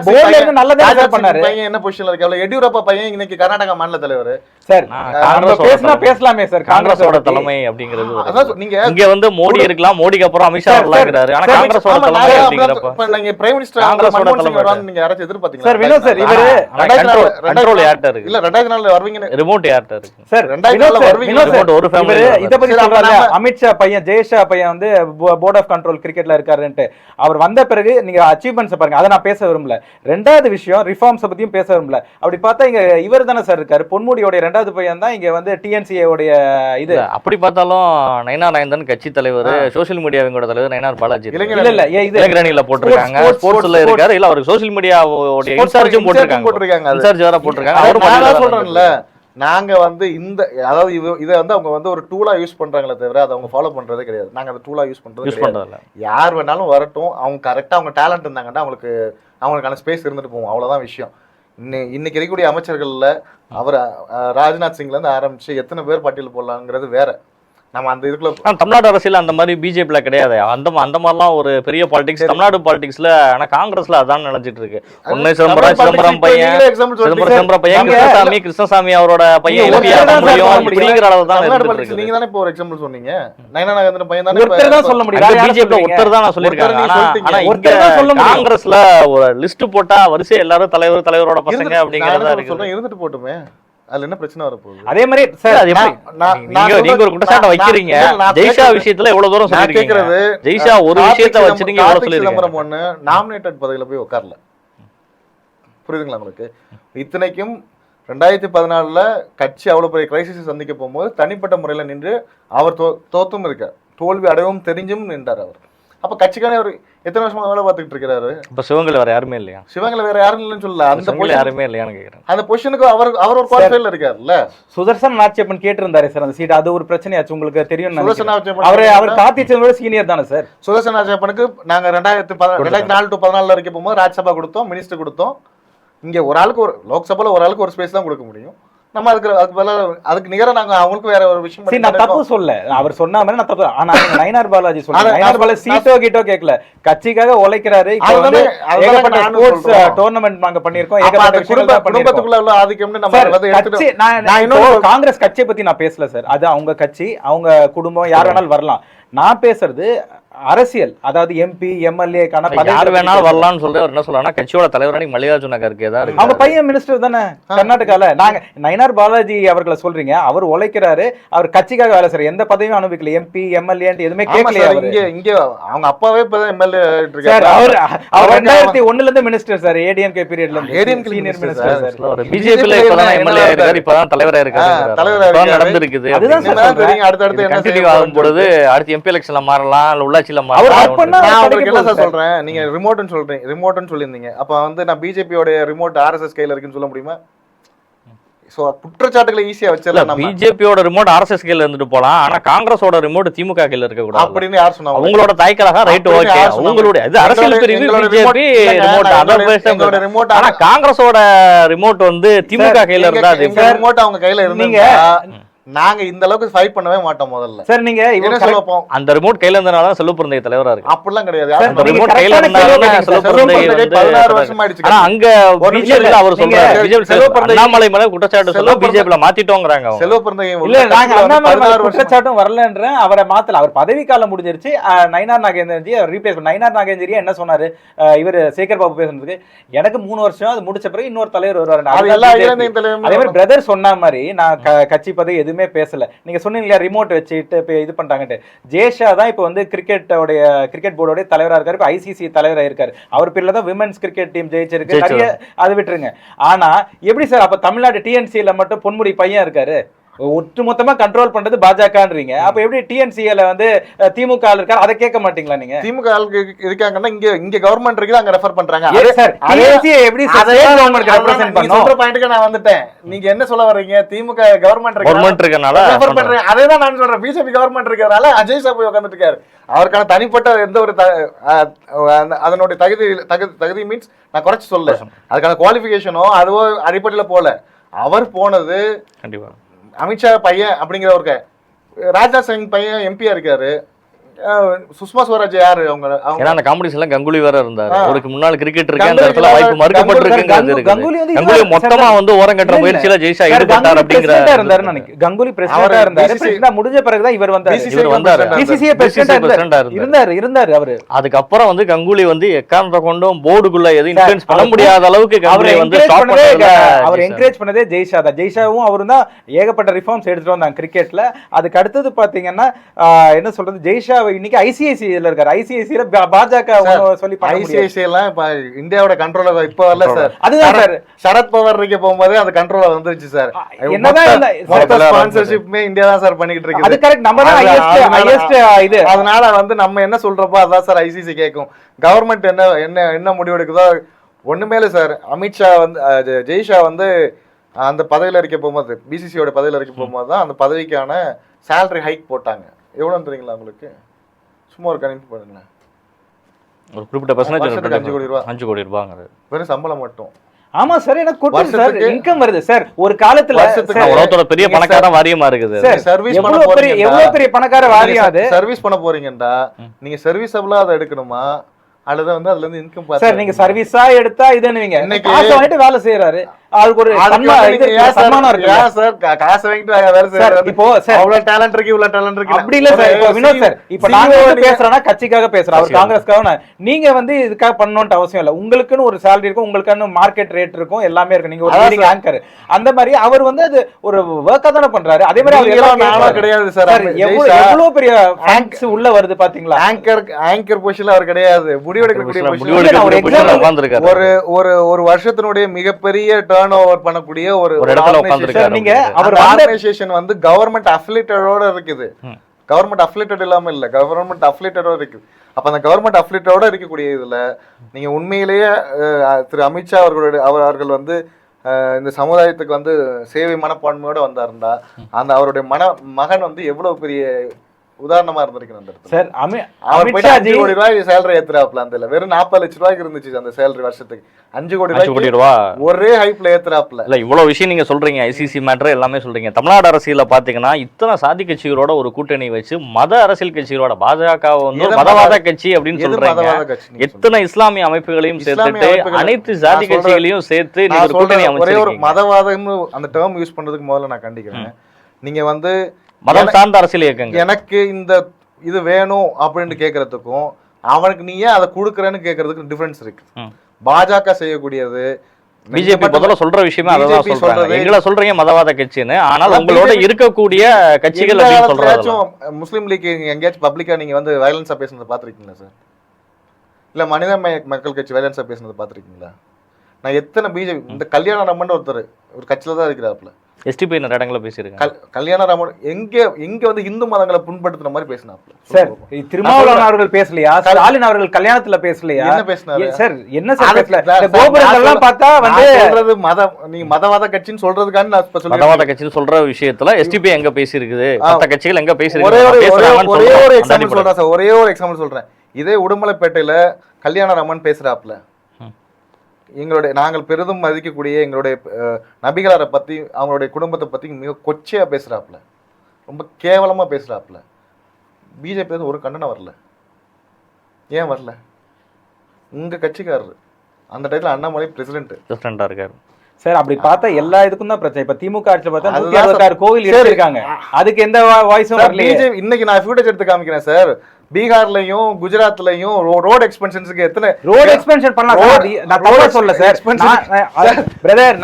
போர்டுல இருந்து நல்லதா சார் பண்ணாரு. பையன் என்ன பொசிஷன்ல இருக்காப்ல? எடியூரப்பா பையன் இன்னைக்கு கர்நாடகா மாநில தலைவர் சார். பேசலாமே சார். காங்கிரஸோட தலைமை அப்படிங்கிறது நீங்க வந்து மோடி இருக்கலாம், மோடிக்கு அப்புறம் அமித்ஷா வரலாம்ங்கறாரு. ஆனா காங்கிரஸோட தலைமை அப்படிங்கறப்ப நீங்க பிரைம் மினிஸ்டர் காங்கிரஸோட தலைமை வரணும் நீங்க யாராச்சும் எதிர்பார்த்தீங்களா? சார் வினோத் சார் இவரு கண்ட்ரோல் யார்ட்ட இருக்கு? இல்ல 2004ல வருவீங்க. ரிமோட் யார்ட்ட இருக்கு? சார் 2004ல வருவீங்க. ரிமோட் ஒரு ஃபேமிலி. இத பத்தி சொல்றாங்க. அமித்ஷா பையன் ஜெய்ஷா பையன் வந்து போர்ட் ஆஃப் கண்ட்ரோல் கிரிக்கெட்ல இருக்காருன்னு அவர் வந்த பிறகு நீங்க அச்சீவ்மென்ட்ஸ் பாருங்க. அத நான் பேச விரும்பல. ரெண்டாவது விஷயம் ரிஃபார்ம்ஸ் பத்தியும் பேச விரும்பல. அப்படி பார்த்தா இங்க இவர் தானே சார் இருக்காரு. பொன்முடியோட ரெண்டாவது பையன் தான் இங்க வந்து டிஎன்சிஏ உடைய இது. அப்படி பார்த்தாலும் நயினார் நாகேந்திரன் கட்சி தலைவர் சோசியல் மீடியா விங்கோட தலைவர் நயினார் பாலாஜி இல்ல இளைஞரணியில போட்டிருக்காங்க, ஸ்போர்ட்ஸ்ல இருக்காரு, இல்ல அவருக்கு சோசியல் மீடியாவோட இன்சார்ஜும் போட்டிருக்காங்க, இன்சார்ஜ் வேற போட்டிருக்காங்க. அவரும் சொல்றேன்ல, நாங்க வந்து இந்த அதாவது இதை வந்து அவங்க வந்து ஒரு டூலா யூஸ் பண்றாங்களே தவிர அதை அவங்க ஃபாலோ பண்றதே கிடையாது. நாங்க அந்த டூலா யூஸ் பண்றது யார் வேணாலும் வரட்டும், அவங்க கரெக்டா அவங்க டேலண்ட் இருந்தாங்கன்னா அவங்களுக்கான ஸ்பேஸ் இருந்துட்டு போவோம், அவ்வளவுதான் விஷயம். இன்னைக்கு இருக்கக்கூடிய அமைச்சர்கள்ல அவர் ராஜ்நாத் சிங்ல இருந்து ஆரம்பிச்சு எத்தனை பேர் பட்டியல் போடலாங்கிறது வேற. நம்ம அந்த இதுக்குள்ள தமிழ்நாடு அரசியல் அந்த மாதிரி பிஜேபியில கிடையாது. அந்த மாதிரிலாம் ஒரு பெரிய பாலிடிக்ஸ் தமிழ்நாடு பாலிடிக்ஸ்ல, ஆனா காங்கிரஸ்ல அதான் நினைச்சிட்டு இருக்கு. ஒண்ணு சிதம்பரம் பையன் கிருஷ்ணசாமி அவரோட பையன் அப்படிங்கிற அளவு தான். நீங்க தானே இப்போ ஒரு எக்ஸாம்பிள் சொன்னீங்க, நயனா நாகேந்திரன் பையன் தானே சொல்ல முடியும். பிஜேபி ஒருத்தர் தான் சொல்லிருக்காங்க. ஆனா காங்கிரஸ்ல ஒரு லிஸ்ட் போட்டா வரிசை எல்லாரும் தலைவரோட பசங்க அப்படிங்கறதா இருக்கு. இருந்துட்டு போட்டுமே, அதுல என்ன பிரச்சனை வரப்போகுது? அதே மாதிரி சார் நீங்க ஒரு குற்றச்சாட்டை வைக்கிறீங்க. ஜெய்ஷா விஷயத்துல எவ்வளவு தூரம் சொல்லிருக்கீங்க. ஜெய்ஷா ஒரு விஷயத்தை வச்சிருக்கீங்க, எவ்வளவு சொல்லிருக்கீங்க. ஒண்ணு நாமினேட்டட் பதவியில போய் உட்காரல, புரியுதுங்களா உங்களுக்கு? இத்தனைக்கும் 2014 கட்சி அவ்வளவு பெரிய கிரைசிஸ் சந்திக்க போகும்போது தனிப்பட்ட முறையில நின்று அவர் தோத்தும் இருக்கார், தோல்வி அடையவும் தெரிஞ்சும் நின்றார் அவர். அப்ப கட்சிக்கான அவர் எத்தனை வருஷமா வேலை பார்த்துட்டு இருக்காரு. இப்ப சிவங்கல் வேற யாருமே இல்லையா? சிவங்கல் வேற யாரும் இல்லைன்னு சொல்லல, அந்த யாருமே இல்லையான்னு கேக்குறேன். அந்த பொசிஷனுக்கு அவர் ஒரு குவாலிஃபைல இருக்காருல்ல. சுதர்சன் நாச்சியப்பன் கேட்டிருந்தாரு சார் அந்த சீட், அது ஒரு பிரச்சனையாச்சு உங்களுக்கு தெரியும். அவர் கார்த்தி சிதம்பரம் சீனியர் தானே சார். சுதர்சன் நாச்சியப்பனுக்கு நாங்க 2004 to 14 வரைக்கும் போகும்போது ராஜ்யசபா கொடுத்தோம், மினிஸ்டர் கொடுத்தோம். இங்க ஒரு ஆளுக்கு ஒரு லோக்சபால ஒரு ஆளுக்கு ஒரு ஸ்பேஸ் தான் கொடுக்க முடியும். நம்ம அதுக்கு நிகர நாங்க அவங்களுக்கு வேற ஒரு விஷயம். நான் தப்பு சொல்ல, அவர் சொன்ன மாதிரி நான் தப்பு. ஆனா நயினார் பாலாஜி சொல்றாரு, நயினார் பாலாஜி சீட்டோ கிட்டோ கேட்கல, கட்சிக்காக உழைக்கிறாரு. ஸ்போர்ட்ஸ் டோர்னமெண்ட் நாங்க பண்ணிருக்கோம், குடும்பத்துக்குள்ள உள்ள ஆதிக்கம்னு நம்ம காங்கிரஸ் கட்சியை பத்தி நான் பேசல சார். அது அவங்க கட்சி, அவங்க குடும்பம், யார் வேணாலும் வரலாம். நான் பேசுறது அரசியல், அதாவது எம்பி எம்எல்ஏ யார் வேணாலும் வரலாம்னு சொல்லிட்டு அவர் என்ன சொல்றாருன்னா, கட்சியோட தலைவரான மல்லிகார்ஜுன கார்கே தான், அவங்க பையன் மினிஸ்டர் தானே கர்நாடகால. நாங்க நயினார் பாலாஜி அவர்களை சொல்றீங்க, அவர் உழைக்கிறாரு, அவர் கட்சிக்காக வேலை செய்யறாரு, எந்த பதவியும் அனுபவிக்கல, எம்பி எம்எல்ஏ எதுவுமே கேட்கலையா? இங்க அவங்க அப்பாவே இப்பதான் எம்எல்ஏ சார். அவர் 2001 இருந்து மினிஸ்டர் சார், ஏடிஎம்கே பீரியட்ல இருந்து ஏடிஎம்கே சீனியர் மினிஸ்டர் சார். பிஜேபில இப்பதான் எம்எல்ஏ இருக்காரு, இப்பதான் தலைவரா இருக்காரு, நடந்திருக்குது. அதுதான் தெரியும். அடுத்து என்ன கண்டினியூ ஆகும் பொழுது அடுத்து எம்பி எலெக்ஷன்ல மாறலாம், இல்ல உள்ளாட்சியில மாறலாம். சொல்றேன், நீங்க ரிமோட்னு சொல்றீங்க, ரிமோட்னு சொல்லியிருந்தீங்க. அப்ப வந்து நான் பிஜேபியோட ரிமோட் ஆர்எஸ்எஸ் கையில இருக்குன்னு சொல்ல முடியுமா? சோ குற்றச்சாட்டுகளை ஈஸியா வச்சிடலாம். பிஜேபியோட ரிமோட் ஆர்எஸ்எஸ் கையில இருந்துட்டு போலாம், ஆனா காங்கிரஸோட ரிமோட் திமுக கையில இருக்க கூடாது அப்படின்னு யார் சொன்னா? உங்களோட தாய்க்கலாக ரைட், ஓகே, உங்களுடைய இது அரசியல் பிரிவு பிஜேபி ரிமோட், ஆனா காங்கிரஸோட ரிமோட் வந்து திமுக கையில இருந்தா ரிமோட் அவங்க கையில இருந்தீங்க. நாங்க இந்த அளவுக்கு ஃபைட் பண்ணவே மாட்டோம் முதல்ல சார். நீங்க என்ன சொல்லப்போம், அந்த ரிமோட் கையில இருந்தனால தான் செல்வப்பிரந்தை தலைவரா இருக்கு. அப்படிலாம் கிடையாது. அந்த ரிமோட் கையில இருந்தனால செல்வப்பிரந்தை 16 வருஷம் ஆயிடுச்சு. ஆனா அங்க பிஜேபில அவர் சொல்றாரு, பிஜேபி செல்வப்பிரந்தை அண்ணாமலை மேல குற்றச்சாட்டு சொல்ல பிஜேபில மாத்திட்டோங்கறாங்க. செல்வப்பிரந்தை இல்ல, நாங்க அண்ணாமலை குற்றச்சாட்டும் வரலன்றேன், அவரை மாத்தல. அவர் பதவி காலம் முடிஞ்சிருச்சு. நயினார் நாகேந்திரன்ஜி அவர் ரீப்ளேஸ் பண்ண. நயினார் நாகேந்திரி என்ன சொன்னாரு, இவர் சேகர் பாபு பேசுறதுக்கு எனக்கு 3 வருஷம், அது முடிச்ச பிறகு இன்னொரு தலைவர் வருவாரு. அதே மாதிரி பிரதர் சொன்ன மாதிரி நான் கட்சி பதவி எதுவுமே பேசல. நீங்க சொன்னீங்க ரிமோட் வச்சுட்டு இது பண்றாங்கட்டு. ஜெய்ஷா தான் இப்போ வந்து கிரிக்கெட் போர்டோட தலைவரா இருக்காரு, இப்போ ஐசிசி தலைவரா இருக்காரு. அவர் பேர்ல தான் விமென்ஸ் கிரிக்கெட் டீம் ஜெயிச்சிருக்கு. நிறைய அதை விட்டுருங்க. ஆனா எப்படி சார் அப்ப தமிழ்நாடு டிஎன்சில மட்டும் பொன்முடி பையன் இருக்காரு, ஒட்டுமொத்தமா கண்ட்ரோல் பண்றது பாஜகன்றீங்க. அப்ப எப்படி டிஎன்சில வந்து திமுக இருக்காரு, அதை கேட்க மாட்டீங்களா? நீங்க திமுக இருக்காங்கன்னா இங்க கவர்மெண்ட் இருக்கு, அங்க ரெஃபர் பண்றாங்க. சார் டிஎன்சி எப்படி கவர்மெண்ட் ரெப்ரசன்ட் பண்ணும்? சொல்ற பாயிண்ட்க்கு நான் வந்துட்டேன். நீங்க என்ன சொல்ல வர்றீங்க? திமுக கவர்மெண்ட் இருக்கனால ரெஃபர் பண்றேன். அதே தான் நான் சொல்றேன். பிஜேபி கவர்மெண்ட் இருக்கறனால அஜய் சார் போய் உட்கார்ந்துட்டு இருக்காரு. அவருக்கான தனிப்பட்ட எந்த ஒரு அதனுடைய தகுதி மீன்ஸ் நான் குறைச்சு சொல்ல, அதுக்கான குவாலிஃபிகேஷனோ அதுவோ அடிப்படையில போல. அவர் போனது கண்டிப்பா அமித்ஷா பையன் அப்படிங்கிற ஒரு ராஜ்நாத் சிங் பையன் எம்பியா இருக்காரு. சுஷ்மா ஸ்வராஜ் யாரு? அவங்க அந்த காம்படிஷன்ல கங்குலி வேற இருந்தாரு. அவருக்கு முன்னாள் கிரிக்கெட் இருக்கு, அந்த இடத்துல வாய்ப்பு மறுக்கப்பட்டிருக்கு. கங்குலி மொத்தமா வந்து ஓரம் கட்டுற முயற்சியில ஜெய்ஷா ஈடுபட்டார் அப்படிங்கிற இருந்தாரு. கங்குலி பிரசிடண்டா இருந்தாரு. பிரசிடண்டா முடிஞ்ச பிறகு தான் இவர் வந்தாரு. பிசிசிஐ பிரசிடண்டா இருந்தாரு அவரு. அதுக்கப்புறம் வந்து கங்குலி வந்து எக்காரணத்தை கொண்டும் போர்டுக்குள்ள எதுவும் இன்ஃப்ளூயன்ஸ் பண்ண முடியாத அளவுக்கு கங்குலி வந்து ஸ்டாப் பண்ணதே, அவர் என்கரேஜ் பண்ணதே ஜெய்ஷா தான். ஜெய்ஷாவும் அவரும் தான் ஏகப்பட்ட ரிஃபார்ம்ஸ் எடுத்துட்டு வந்தாங்க கிரிக்கெட்ல. அதுக்கு அடுத்தது பாத்தீங்கன்னா என்ன சொல்றது, ஜெய்ஷாவை இன்னைக்கு ஐசிஐசிஐல இருக்காரு. ஐசிஐசிஐல பாஜக சொல்லி ஐசிஐசிஐ எல்லாம் இப்ப இந்தியாவோட கண்ட்ரோல இப்ப வரல சார். அதுதான் சார், சரத்பவார் இருக்க போகும்போது அந்த கண்ட்ரோல வந்துருச்சு சார். என்னதான் ஸ்பான்சர்ஷிப்மே இந்தியா தான் சார் பண்ணிக்கிட்டு இருக்கு. அது கரெக்ட், நம்ம தான் ஹையஸ்ட் இது. அதனால வந்து நம்ம என்ன சொல்றப்போ அதான் சார் ஐசிசி கேட்கும். கவர்மெண்ட் என்ன முடிவு எடுக்குதோ ஒண்ணுமே இல்லை சார். அமித்ஷா வந்து ஜெய்ஷா வந்து அந்த பதவியில் இருக்க போகும்போது, பிசிசியோட பதவியில் இருக்க போகும்போது தான் அந்த பதவிக்கான சேலரி ஹைக் போட்டாங்க. எவ்வளோன்னு தெரியுங்களா உங்களுக்கு? சும்மா ஒரு கணிப்பு பண்ணுங்களேன். ஒரு குறிப்பிட்ட பர்சன்டேஜ் 5 கோடி ரூபாய். 5 கோடி ரூபாங்க வெறும் சம்பளம் மட்டும். ஆமா சார், எனக்கு கொடுத்து சார் இன்கம் வருது சார். ஒரு காலத்துல உலகத்தோட பெரிய பணக்கார வாரியமா இருக்குது. சர்வீஸ் எவ்வளவு பெரிய பணக்கார வாரியம் அது. சர்வீஸ் பண்ண போறீங்கடா, நீங்க சர்வீஸபிளா அதை எடுக்கணுமா அல்லது வந்து அதுல இருந்து இன்கம் பாத்து சார் நீங்க சர்வீஸா எடுத்தா இதுன்னுவீங்க. காசு வாங்கிட்டு வேலை செய்யறாரு, அதுக்கு ஒரு சன்மானம் இருக்கு. ஏன் சார் காசு வாங்கிட்டு வேலை செய்யறாரு? இப்போ சார் அவ்வளவு டேலண்ட் இருக்கு, இவ்வளவு டேலண்ட் இருக்கு அப்படி இல்ல சார். இப்போ வினோத் சார், இப்போ நாங்க வந்து பேசுறோம்னா கட்சிக்காக பேசுறோம், அவர் காங்கிரஸ்க்காக. நீங்க வந்து இதுக்காக பண்ணணும்னு அவசியம் இல்ல. உங்களுக்குன்னு ஒரு சேலரி இருக்கும், உங்களுக்கான மார்க்கெட் ரேட் இருக்கும், எல்லாமே இருக்கு. நீங்க ஒரு லீடிங் ஆங்கர் அந்த மாதிரி அவர் வந்து அது ஒரு வர்க்கா தானே பண்றாரு. அதே மாதிரி அவர் எல்லாம் கிடையாது சார். எவ்வளவு பெரிய ஃபேன்ஸ் உள்ள வருது பாத்தீங்களா? ஆங்கர் பொசிஷன்ல அவர் கிடையாது. ஒரு வருஷத்தினுடைய மிகப்பெரிய டர்ன் ஓவர் பண்ணக்கூடிய ஒரு ஆர்கனைசேஷன் வந்து கவர்மெண்ட் அஃபிலியேட்டடோட இருக்குது. கவர்மெண்ட் அஃபிலியேட்டட் இல்லாம இல்ல, கவர்மெண்ட் அஃபிலியேட்டடோட இருக்குது. அப்ப அந்த கவர்மெண்ட் அஃபிலியேட்டடோட இருக்கக்கூடிய இதுல நீங்க உண்மையிலேயே திரு அமித்ஷா அவர்கள் வந்து இந்த சமுதாயத்துக்கு வந்து சேவை மனப்பான்மையோட வந்தாருந்தா அந்த அவருடைய மகன் வந்து எவ்வளவு பெரிய உதாரணமா இருந்திருக்கணும் சார். அவர் போயிட்டு 5 கோடி ரூபாய் சேலரி ஏத்துறாப்ல. அந்த வெறும் 40 லட்சம் ரூபாய்க்கு இருந்துச்சு அந்த சேலரி வருஷத்துக்கு. 5 கோடி ரூபாய் ஒரே ஹைப்ல ஏத்துறாப்ல. இல்ல இவ்வளவு விஷயம் நீங்க சொல்றீங்க, ஐசிசி மேட்டர் எல்லாமே சொல்றீங்க. தமிழ்நாடு அரசியல பாத்தீங்கன்னா இத்தனை சாதி கட்சிகளோட ஒரு கூட்டணி வச்சு மத அரசியல் கட்சிகளோட பாஜக வந்து மதவாத கட்சி அப்படின்னு சொல்றாங்க. எத்தனை இஸ்லாமிய அமைப்புகளையும் சேர்த்துட்டு அனைத்து சாதி கட்சிகளையும் சேர்த்து நீங்க ஒரு கூட்டணி ஒரே ஒரு மதவாதம்னு அந்த டேர்ம் யூஸ் பண்றதுக்கு முதல்ல நான் கண்டிக்கிறேன். நீங்க வந்து மதம் சார்ந்த அரசியல் இயக்கங்க எனக்கு இந்த இது வேணும் அப்படின்னு கேட்கறதுக்கும் அவனுக்கு நீ ஏன் அதை கொடுக்குறேன்னு கேட்கறதுக்கு டிஃபரன்ஸ் இருக்கு. பாஜக செய்யக்கூடியது பிஜேபி முதல்ல சொல்ற விஷயமே அதான் சொல்றாங்க. எங்களை சொல்றீங்க மதவாத கட்சின்னு, ஆனால் உங்களோட இருக்கக்கூடிய கட்சிகள் அப்படின்னு சொல்றாங்க. முஸ்லீம் லீக் எங்கேயாச்சும் பப்ளிக்கா நீங்க வந்து வயலன்ஸா பேசுனதை பாத்திருக்கீங்களா சார்? இல்ல மனித மக்கள் கட்சி வயலன்ஸா பேசுனதை பாத்திருக்கீங்களா? நான் எத்தனை பிஜேபி இந்த கல்யாண ரமன் ஒருத்தர் ஒரு கட்சியில தான் இருக்கிறாப்புல. எஸ்டிபி நிறைய இடங்களை பேசியிருக்காங்க. கல்யாண ராமன் எங்க வந்து இந்து மதங்களை புண்படுத்துற மாதிரி பேசினாப்ல சார். திருமாவளவன் அவர்கள் பேசலையா? ஸ்டாலின் அவர்கள் கல்யாணத்துல பேசலையா? என்ன பேசினாரு சார்? என்ன சார் பேசல? கோபுரங்கள்லாம் பார்த்தா வந்து சொல்றது நீங்க மதவாத கட்சின்னு சொல்றதுக்கான நான் இப்ப சொல்றேன். மதவாத கட்சின்னு சொல்ற விஷயத்துல எஸ்டிபி எங்க பேசியிருக்குது, மத்த கட்சிகள் எங்க பேசியிருக்கு? ஒரே ஒரு எக்ஸாம்பிள் சொல்றேன் சார், ஒரே ஒரு எக்ஸாம்பிள் சொல்றேன். இதே உடுமலைப்பேட்டையில கல்யாண ராமன் பேசுறாப்ல. நாங்கள் பெரிதும் மதிக்கக்கூடிய எங்களுடைய நபிகளாரை பத்தி அவங்களுடைய குடும்பத்தை பத்தி மிக கொச்சையா பேசுறாப்ல, ரொம்ப கேவலமா பேசுறாப்ல. பிஜேபி ஒரு கண்டனம் வரல. ஏன் வரல? உங்க கட்சிக்காரரு அந்த டைத்துல அண்ணாமலை பிரசிடென்டா இருக்காரு சார். அப்படி பார்த்தா எல்லா இதுக்கும் தான் பிரச்சனை. இப்ப திமுக ஆட்சியில் பார்த்தா 166 கோவில் இருக்காங்க, அதுக்கு எந்த வாய்ஸும் வரல. இன்னைக்கு நான் ஃபுட்டேஜ் எடுத்து காமிக்கிறேன் சார். பீகார்லயும் குஜராத்லயும் ரோட் எக்ஸ்பென்ஷன்ஸ்க்கு எத்தனை ரோட் எக்ஸ்பென்ஷன் பண்ணலாம். நான் தப்பா சொல்ல சார் பிரதர்.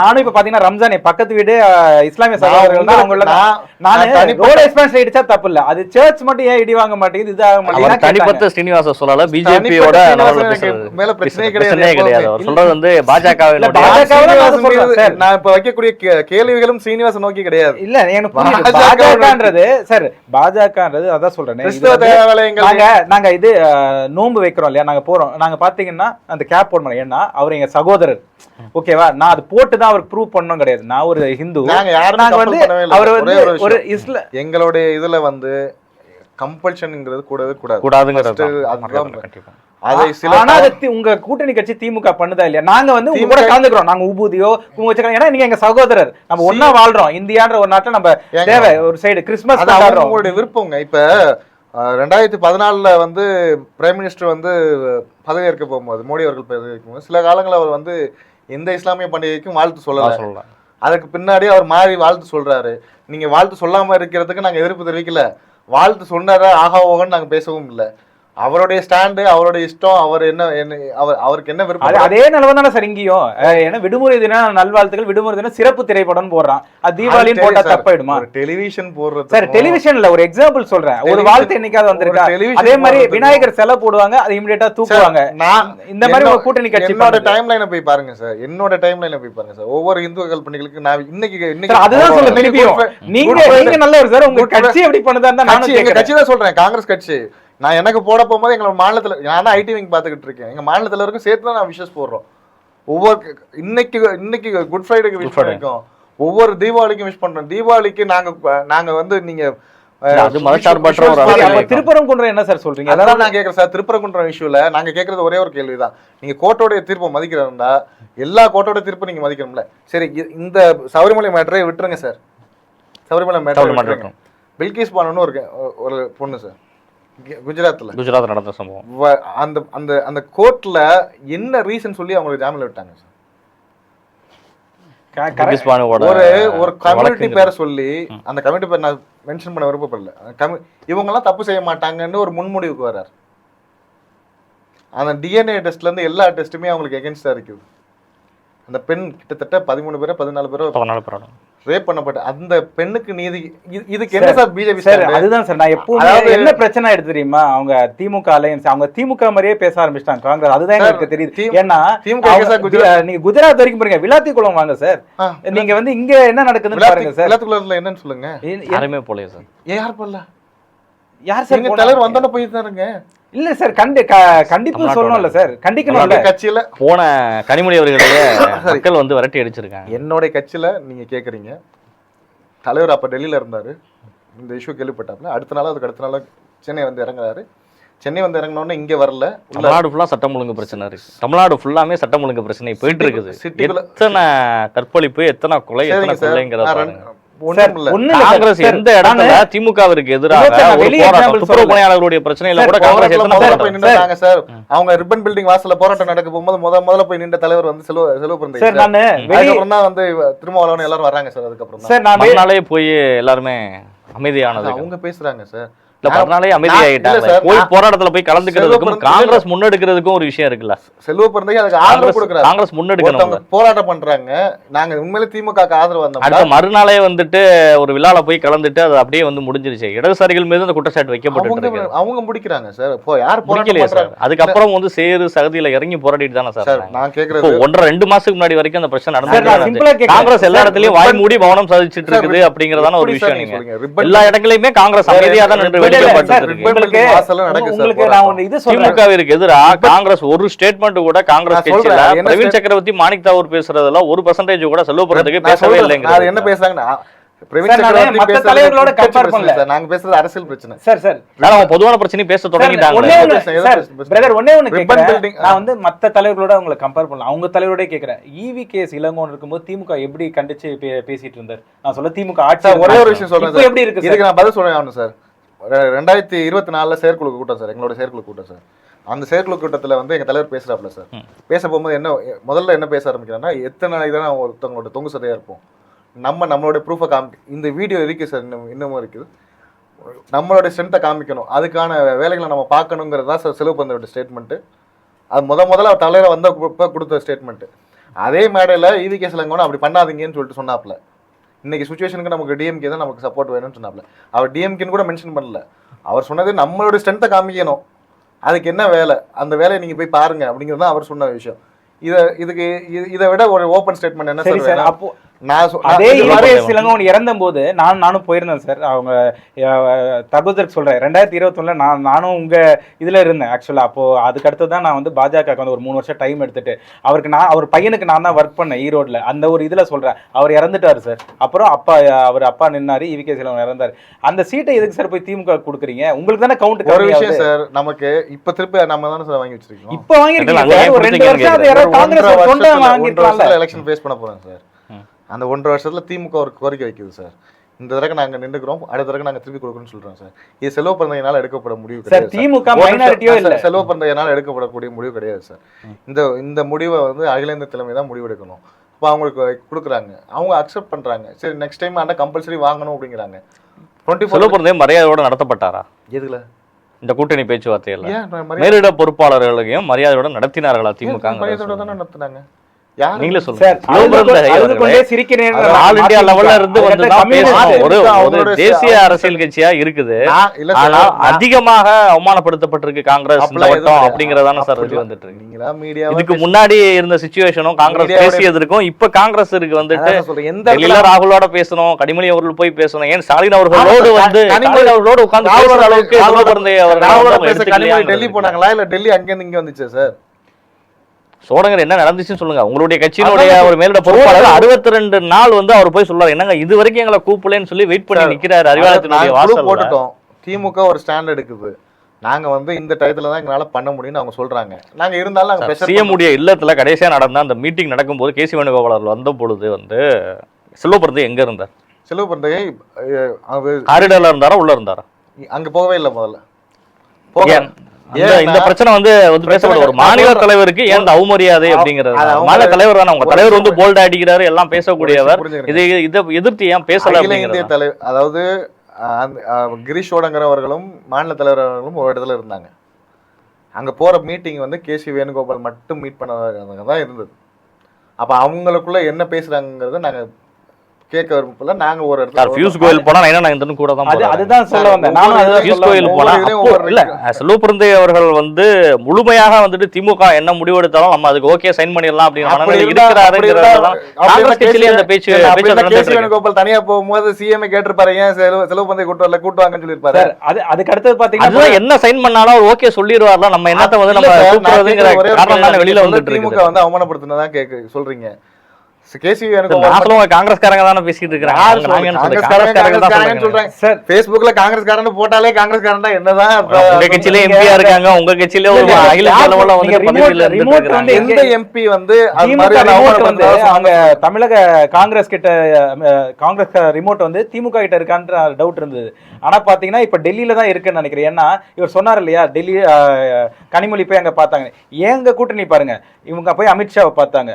நானும் இப்ப பாத்தீங்கன்னா ரம்ஜான் பக்கத்து வீடு இஸ்லாமிய சகோதரர்கள் தான். அவங்கள நான் ரோட் எக்ஸ்பென்ஷன் இடிச்சா தப்பு இல்ல, அது சர்ச் மட்டும் ஏன் இடி வாங்க மாட்டேங்குது? இது ஆக மாட்டேங்குது. தனிப்பட்ட ஸ்ரீனிவாச சொல்லல, பிஜேபியோட மேல பிரச்சனையே கிடையாது. அவர் சொல்றது வந்து பாஜக. நான் இப்ப வைக்கக்கூடிய கேள்விகளும் சீனிவாசன் நோக்கி கிடையாது. இல்ல எனக்கு பாஜகன்றது சார், பாஜகன்றது அதான் சொல்றேன். நாங்க இது நோன்பு வைக்கிறோம் இல்லையா, நாங்க போறோம், நாங்க பாத்தீங்கன்னா அந்த கேப் போட மாட்டோம். ஏன்னா அவர் எங்க சகோதரர், ஓகேவா? நான் அது போட்டுதான் அவருக்கு ப்ரூவ் பண்ணணும் கிடையாது. நான் ஒரு ஹிந்து. நாங்க வந்து அவர் வந்து ஒரு எங்களுடைய இதுல வந்து கம்பல்ஷன்ங்கிறது கூடவே கூடாதுங்கிறது. உங்க கூட்டணி கட்சி திமுக பண்ணுதா இல்லையா? நாங்க வந்து உங்க கூட கலந்துக்கிறோம். நாங்க உபூதியோ ஏன்னா நீங்க எங்க சகோதரர், நம்ம ஒன்னா வாழ்றோம். இந்தியான்ற ஒரு நாட்டுல நம்ம தேவை ஒரு சைடு கிறிஸ்துமஸ் உங்களுடைய விருப்பங்க. இப்ப 2014 வந்து பிரைம் மினிஸ்டர் வந்து பதவியேற்க போகும்போது, மோடி அவர்கள் பதவியேற்கும் போது சில காலங்கள் அவர் வந்து எந்த இஸ்லாமிய பண்டிகைக்கும் வாழ்த்து சொல்லலாம். அதுக்கு பின்னாடி அவர் மாறி வாழ்த்து சொல்றாரு. நீங்க வாழ்த்து சொல்லாம இருக்கிறதுக்கு நாங்க எதிர்ப்பு தெரிவிக்கல, வாழ்த்து சொன்னாரா ஆகா ஓகன்னு நாங்க பேசவும் இல்லை. அவருடைய ஸ்டாண்டு, அவருடைய இஷ்டம், அவர் என்ன அவருக்கு என்ன விருப்பம். அதே நிலவ தானே சார் இங்கேயும். ஏன்னா விடுமுறை தினம் நல்வாழ்த்துக்கள், விடுமுறை தினம் சிறப்பு திரைப்படம் போடுறான். அது தீபாவளின்னு போட்டா தப்பாயிடுமா? டெலிவிஷன் போடுறது சார், டெலிவிஷன்ல ஒரு எக்ஸாம்பிள் சொல்றேன். ஒரு வாழ்த்து என்னைக்காவது வந்திருக்கா? அதே மாதிரி விநாயகர் செலை போடுவாங்க, அது இமிடியேட்டா தூக்குவாங்க. இந்த மாதிரி ஒரு கூட்டணி கட்சி என்னோட டைம் லைனை போய் பாருங்க சார், என்னோட டைம் லைனை போய் பாருங்க சார். ஒவ்வொரு இந்துக்கள் பண்டிகைகளுக்கு நான் இன்னைக்கு அதுதான் சொல்ல திருப்பியும் நீங்க நல்லவர் சார். உங்க கட்சி எப்படி பண்ணுதான்னு நான் கட்சி தான் சொல்றேன், காங்கிரஸ் கட்சி. நான் எனக்கு போட போகும்போது எங்களோட மாநிலத்தில் நான் தான் ஐடி விங் பார்த்துக்கிட்டு இருக்கேன். எங்கள் மாநிலத்தில் வரைக்கும் சேர்த்து தான் நான் விஷஸ் போடுறோம். ஒவ்வொரு இன்னைக்கு குட் ஃப்ரைடேக்கு விஷ் பண்ணிருக்கோம், ஒவ்வொரு தீபாவளிக்கும் விஷ் பண்றோம். தீபாவளிக்கு நாங்க வந்து நீங்க திருப்பரங்குன்றம் என்ன சார் சொல்றீங்க? அதான் நான் கேட்கறேன் சார். திருப்பரங்குன்றம் இஷ்யூல நாங்க கேட்கறது ஒரே ஒரு கேள்விதான். நீங்க கோர்ட்டோடைய தீர்ப்பை மதிக்கிறதா, எல்லா கோர்ட்டோட தீர்ப்பு நீங்க மதிக்கணும்ல. சரி, இந்த சபரிமலை மேட்டரை விட்டுருங்க சார். சபரிமலை மேட்டர் பில்கிஸ் பானுன்னு ஒரு பொண்ணு சார், குஜராத் நடந்த சம்பவம். அந்த அந்த அந்த கோர்ட்ல என்ன ரீசன் சொல்லி அவங்களுக்கு ஜாமீன்ல விட்டாங்க சார்? ஒரு கம்யூனிட்டி பேரை சொல்லி, அந்த கம்யூனிட்டி பேர் நான் மென்ஷன் பண்ண விருப்பப்படல, இவங்க எல்லாம் தப்பு செய்ய மாட்டாங்கன்னு ஒரு முன்முடிவுக்கு வர்றாரு. அந்த டிஎன்ஏ டெஸ்ட்ல இருந்து எல்லா டெஸ்ட்டுமே அவங்களுக்கு எகென்ஸ்டா இருக்குது. அந்த பெண் கிட்டத்தட்ட 13 பேரோ 14 பேரோ ரேப் பண்ணப்பட்ட அந்த பெண்ணுக்கு நீதி. இதுக்கு என்ன சார் பிஜேபி சார்? அதுதான் சார் நான் எப்போ என்ன பிரச்சனை எடுத்து தெரியுமா, அவங்க திமுக அலையன்ஸ், அவங்க திமுக மாதிரியே பேச ஆரம்பிச்சிட்டாங்க காங்கிரஸ். அதுதான் எனக்கு தெரியுது. ஏன்னா நீங்க குஜராத் வரைக்கும் பாருங்க, விளாத்திக்குளம் வாங்க சார், நீங்க வந்து இங்க என்ன நடக்குதுன்னு பாருங்க சார். விளாத்திக்குளத்துல என்னன்னு சொல்லுங்க. யாருமே போலையே சார். யார் போல? யார் சார்? தலைவர் வந்தானே போயிருந்தாருங்க. இல்ல சார், கண்டிப்பா சொல்லணும்ல சார், கண்டிக்கணும். கட்சியில போன கனிமொழி அவர்களே மக்கள் வந்து விரட்டி அடிச்சிருக்காங்க. என்னோட கட்சியில நீங்க கேக்குறீங்க, தலைவர் அப்ப டெல்லியில இருந்தாரு, இந்த இஷ்யூ கேள்விப்பட்டாப்ல. அடுத்த நாள் சென்னை வந்து இறங்குறாரு. சென்னை வந்து இறங்கினோன்னு இங்க வரல. தமிழ்நாடு ஃபுல்லா சட்டம் ஒழுங்கு பிரச்சனை இருக்கு. தமிழ்நாடு ஃபுல்லாமே சட்டம் ஒழுங்கு பிரச்சனை போயிட்டு இருக்குது. எத்தனை கற்பழிப்பு, எத்தனை கொலை, எத்தனை கொலைங்கிறத காங்கிரஸ் எந்த இடத்துல திமுகவிற்கு எதிராக துப்புரவு பணியாளர்களுடைய பிரச்சனையில கூட காங்கிரஸ் சார் அவங்க ரிப்பன் பில்டிங் வாசல்ல போராட்டம் நடக்க போகும்போது முதல்ல போய் நின்ற தலைவர் வந்து செலவு பிறந்த வந்து திருமாவளவன் எல்லாரும் வர்றாங்க சார். அதுக்கப்புறம் போய் எல்லாருமே அமைதியானது அவங்க பேசுறாங்க சார். மறுநாளே அமைதியாயிட்டாங்க. போய் போராட்டத்துல போய் கலந்துக்கிறதுக்கும் காங்கிரஸ் முன்னெடுக்கிறதுக்கும் ஒரு விஷயம் இருக்குல்ல. செல்வ பிறந்தகை அதுக்கு ஆதரவு கொடுக்குறாங்க. காங்கிரஸ் முன்னெடுக்கணும், போராட்டம் பண்றாங்க. நாங்க உண்மையிலே திமுக ஆதரவு வந்தோம். அடுத்த மறுநாளே வந்துட்டு ஒரு விழால போய் கலந்துட்டு அது அப்படியே வந்து முடிஞ்சிருச்சு. இடதுசாரிகள் மீது அந்த குற்றச்சாட்டு வைக்கப்பட்டு அவங்க முடிக்கிறாங்க சார். யார் முடிக்கலையே சார். அதுக்கப்புறம் வந்து சேரு சகதியில இறங்கி போராடிட்டு தானே சார். நான் கேக்குறது 1.5-2 மாசத்துக்கு முன்னாடி வரைக்கும் அந்த பிரச்சனை நடந்துச்சு. காங்கிரஸ் எல்லா இடத்துலயும் வாய் மூடி மௌனம் சாதிச்சுட்டு இருக்குது அப்படிங்கறதான ஒரு விஷயம். நீங்க எல்லா இடங்களையுமே காங்கிரஸ் அமைதியா தான் நின்று திமுகவிற்கு எதிராக காங்கிரஸ் ஒரு ஸ்டேட்மெண்ட் கூட காங்கிரஸ் கட்சியில பிரவீன் சக்கரவர்த்தி, மாணிக் தாகூர் பேசுறதுல 1% கூட செல்வ பிறந்தகை பேசவே இல்லைங்க. என்ன பேசுறாங்கன்னா நாங்க பேசுறது அரசியல் பிரச்சனை சார். பொதுவான பிரச்சனை பேச தொடங்கிட்டாங்க. நான் வந்து மத்த தலைவர்களோட அவங்களை கம்பேர் பண்ணலாம். அவங்க தலைவரோட கேக்குறேன், EVKS இளங்கோன்னு இருக்கும்போது திமுக எப்படி கண்டிச்சு பேசிட்டு இருந்தார்? நான் சொல்ல திமுக ஆட்சி ஒரே ஒரு விஷயம் சொல்றேன், எப்படி இருக்கு இதுக்கு நான் பதில் சொல்றேன் சார். 2024 செயற்குழு கூட்டம் சார், எங்களோட செயற்குழு கூட்டம் சார். அந்த செயற்குழு கூட்டத்தில் வந்து எங்கள் தலைவர் பேசுகிறாப்புல சார். பேச போகும்போது முதல்ல என்ன பேச ஆரம்பிக்கிறாங்கன்னா, எத்தனை நாளைக்கு தானே ஒருத்தவங்களோட தொங்கு சதையாக இருப்போம், நம்மளோட ப்ரூஃபை இந்த வீடியோ இருக்குது சார், இன்னமும் இருக்குது, நம்மளோட ஸ்ட்ரென்த்தை காமிக்கணும், அதுக்கான வேலைகளை நம்ம பார்க்கணுங்கிறது தான் சார் செலவு பண்ண ஸ்டேட்மெண்ட்டு. அது முதல்ல அவர் தலைவர் வந்த கொடுத்த ஸ்டேட்மெண்ட்டு. அதே மேடையில் EVKS இளங்கோவன் அப்படி பண்ணாதீங்கன்னு சொல்லிட்டு சொன்னாப்புல. இன்னைக்கு சுச்சுவேஷனுக்கு நமக்கு டிஎம்கே தான் நமக்கு சப்போர்ட் வேணும்னு சொன்னாப்ல. அவர் டிஎம்கேன்னு கூட மென்ஷன் பண்ணல. அவர் சொன்னது நம்மளோட ஸ்ட்ரென்த்தை காமிக்கணும், அதுக்கு என்ன வேலை, அந்த வேலையை நீங்க போய் பாருங்க அப்படிங்கிறது தான் அவர் சொன்ன விஷயம். இதை விட ஒரு ஓப்பன் ஸ்டேட்மெண்ட் என்ன சார்? அப்போ அதே இளங்கோவன் இறந்த போது நானும் போயிருந்தேன் சார். அவங்க தகுதற்கு சொல்றேன், 2021 நானும் உங்க இதுல இருந்தேன் ஆக்சுவலா. அப்போ அதுக்கு அடுத்து தான் நான் வந்து பாஜக வந்து ஒரு 3 வருஷம் டைம் எடுத்துட்டு அவர் பையனுக்கு நான் தான் ஒர்க் பண்ணேன் ஈரோட்ல. அந்த ஒரு இதுல சொல்றேன், அவர் இறந்துட்டாரு சார். அப்புறம் அப்பா நின்னாரு, EVKS இளங்கோவன் இறந்தாரு. அந்த சீட்டை எதுக்கு சார் போய் திமுக கொடுக்குறீங்க? உங்களுக்கு தானே கவுண்ட். ஒரு விஷயம் சார், நமக்கு இப்ப திருப்பி நம்ம தானே சார் வாங்கி வச்சிருக்கோம். இப்ப வாங்கிருக்கீங்க ஒரு 2 வருஷம் காங்கிரஸ் எலெக்ஷன் ஃபேஸ் பண்ண போறோம் சார். அந்த 1.5 வருஷத்துல திமுக ஒரு கோரிக்கை வைக்குது சார், இந்த தடவை நாங்க நின்றுக்கிறோம், அடுத்த தடவை நாங்க திருப்பி கொடுக்கணும்னு சொல்றோம் சார். இது செலவு பிறந்ததுனால எடுக்கப்பட முடிவு கிடையாது. திமுக மைனாரிட்டியோ இல்ல, செலவு பிறந்ததுனால எடுக்கப்படக்கூடிய முடிவு கிடையாது சார். இந்த முடிவை வந்து அகில இந்திய தலைமை தான் முடிவு எடுக்கணும். இப்போ அவங்களுக்கு கொடுக்குறாங்க, அவங்க அக்செப்ட் பண்றாங்க. சரி, நெக்ஸ்ட் டைம் ஆனால் கம்பல்சரி வாங்கணும் அப்படிங்கிறாங்க. 24 மரியாதையோட நடத்தப்பட்டாரா? எதுல இந்த கூட்டணி பேச்சுவார்த்தையில ஏன் மேலிட பொறுப்பாளர்களையும் மரியாதையோட நடத்தினார்களா திமுக? மரியாதையோட தானே நடத்துனாங்க. நீங்களே சார், சொல்லுங்க. சிரிக்கிறேன் ஆல் இந்தியா லெவல்ல இருந்து வந்து தான் பேசணும். ஒரு தேசிய அரசியல் கட்சியா இருக்குது, ஆனா அதிகமாக அவமானப்படுத்தப்பட்டிருக்கு காங்கிரஸ் இந்த வட்டம் அப்படிங்கறதான சார் வந்துட்டு இருக்கு. நீங்களா மீடியா இதுக்கு முன்னாடி இருந்த சிச்சுவேஷனும் காங்கிரஸ் பேசியதற்கும் இப்ப காங்கிரஸ் இருக்கு வந்துட்டு டெல்லியில ராகுலோட பேசணும், கனிமொழி அவர்கள் போய் பேசணும், ஏன் ஸ்டாலின் அவர்களோடு வந்து ஸ்டாலின் அவர்களோடு உட்கார்ந்து பேசுற அளவுக்கு டெல்லி போனாங்களா இல்ல டெல்லி அங்க இருந்து இங்க வந்துச்சு சார்? சோடங்கர் என்ன நடந்துச்சுன்னு சொல்லுங்க. உங்களுடைய கட்சியினுடைய ஒரு மேலிட பொறுப்பாளர் 62 நாள் வந்து அவர் போய் சொல்றாரு, என்னங்க இது வரைக்கும் எங்களை கூப்பிடலன்னு சொல்லி வெயிட் பண்ணி நிக்கிறாரு அறிவாலயத்தினுடைய வாசல்ல. போட்டுட்டோம், திமுக ஒரு ஸ்டாண்ட் எடுக்குது, நாங்க வந்து இந்த டயத்துல தான் எங்களால பண்ண முடியும்னு அவங்க சொல்றாங்க. நாங்க இருந்தாலும் நாங்க சிஎம் உடைய இல்லத்துல கடைசியா நடந்த அந்த மீட்டிங் நடக்கும்போது கேசி வேணுகோபால் அவர்கள் வந்த பொழுது வந்து செல்வபிரந்தை எங்க இருந்தார்? செல்வபிரந்தை காரிடர்ல இருந்தாரா உள்ள இருந்தாரா? அங்க போகவே இல்லை முதல்ல. இந்த பிரச்சனை வந்து பேசப்படும் ஒரு மாநில தலைவருக்கு ஏன் இந்த அவமரியாதை அப்படிங்கிறது. மாநில தலைவர் தானே, உங்க தலைவர் வந்து போல்டா அடிக்கிறாரு, எல்லாம் பேசக்கூடியவர், இதை எதிர்த்து ஏன் பேசல? இந்திய தலைவர் அதாவது கிரீஷ் சோடங்கரவர்களும் மாநில தலைவர்களும் ஒரு இடத்துல இருந்தாங்க. அங்க போற மீட்டிங் வந்து கேசி வேணுகோபால் மட்டும் மீட் பண்ண தான் இருந்தது. அப்ப அவங்களுக்குள்ள என்ன பேசுறாங்கிறத நாங்க கேட்க விரும்பல. நாங்க ஒரு இடத்துல ஃபியூஸ் கோயில் போனா நான் இந்த கூட தான் அதுதான் சொல்ல வந்தேன். நானும் அதுதான் ஃபியூஸ் கோயில் போனா இல்ல செல்வபிரந்தை அவர்கள் வந்து முழுமையாக வந்துட்டு திமுக என்ன முடிவு எடுத்தாலும் நம்ம அதுக்கு ஓகே சைன் பண்ணிடலாம் அப்படின்னு மனநிலை இருக்கிறாருங்கிறதால காங்கிரஸ் கட்சியிலே அந்த பேச்சு வேணுகோபால் தனியா போகும்போது சிஎம் கேட்டிருப்பாரு, ஏன் செல்வபிரந்தை கூட்டுவாங்கன்னு சொல்லியிருப்பாரு. அதுக்கு அடுத்தது பாத்தீங்கன்னா என்ன சைன் பண்ணாலும் அவர் ஓகே சொல்லிடுவார்ல, நம்ம என்னத்த வந்து நம்ம கூப்பிடுறதுங்கிற காரணம் தானே வெளியில வந்துட்டு திமுக வந்து அவமானப்படுத்தினதான் சொல்றீங்க. காங்கிரஸ்காரங்க தானே பேசிட்டு இருக்காங்க. காங்கிரஸ்காரன் போட்டாலே காங்கிரஸ்காரன் என்னதான் உங்க கட்சியில எம்பியா இருக்காங்க, உங்க கட்சியில ஒரு அகில எந்த எம்பி வந்து அவங்க தமிழக காங்கிரஸ் கிட்ட காங்கிரஸ் ரிமோட் வந்து திமுக கிட்ட இருக்கான்ற டவுட் இருந்தது. ஆனா பாத்தீங்கன்னா இப்ப டெல்லியில தான் இருக்குன்னு நினைக்கிறேன். ஏன்னா இவர் சொன்னார் இல்லையா, டெல்லி கனிமொழி போய் அங்க பார்த்தாங்க. ஏங்க கூட்டணி பாருங்க, இவங்க போய் அமித்ஷாவை பார்த்தாங்க.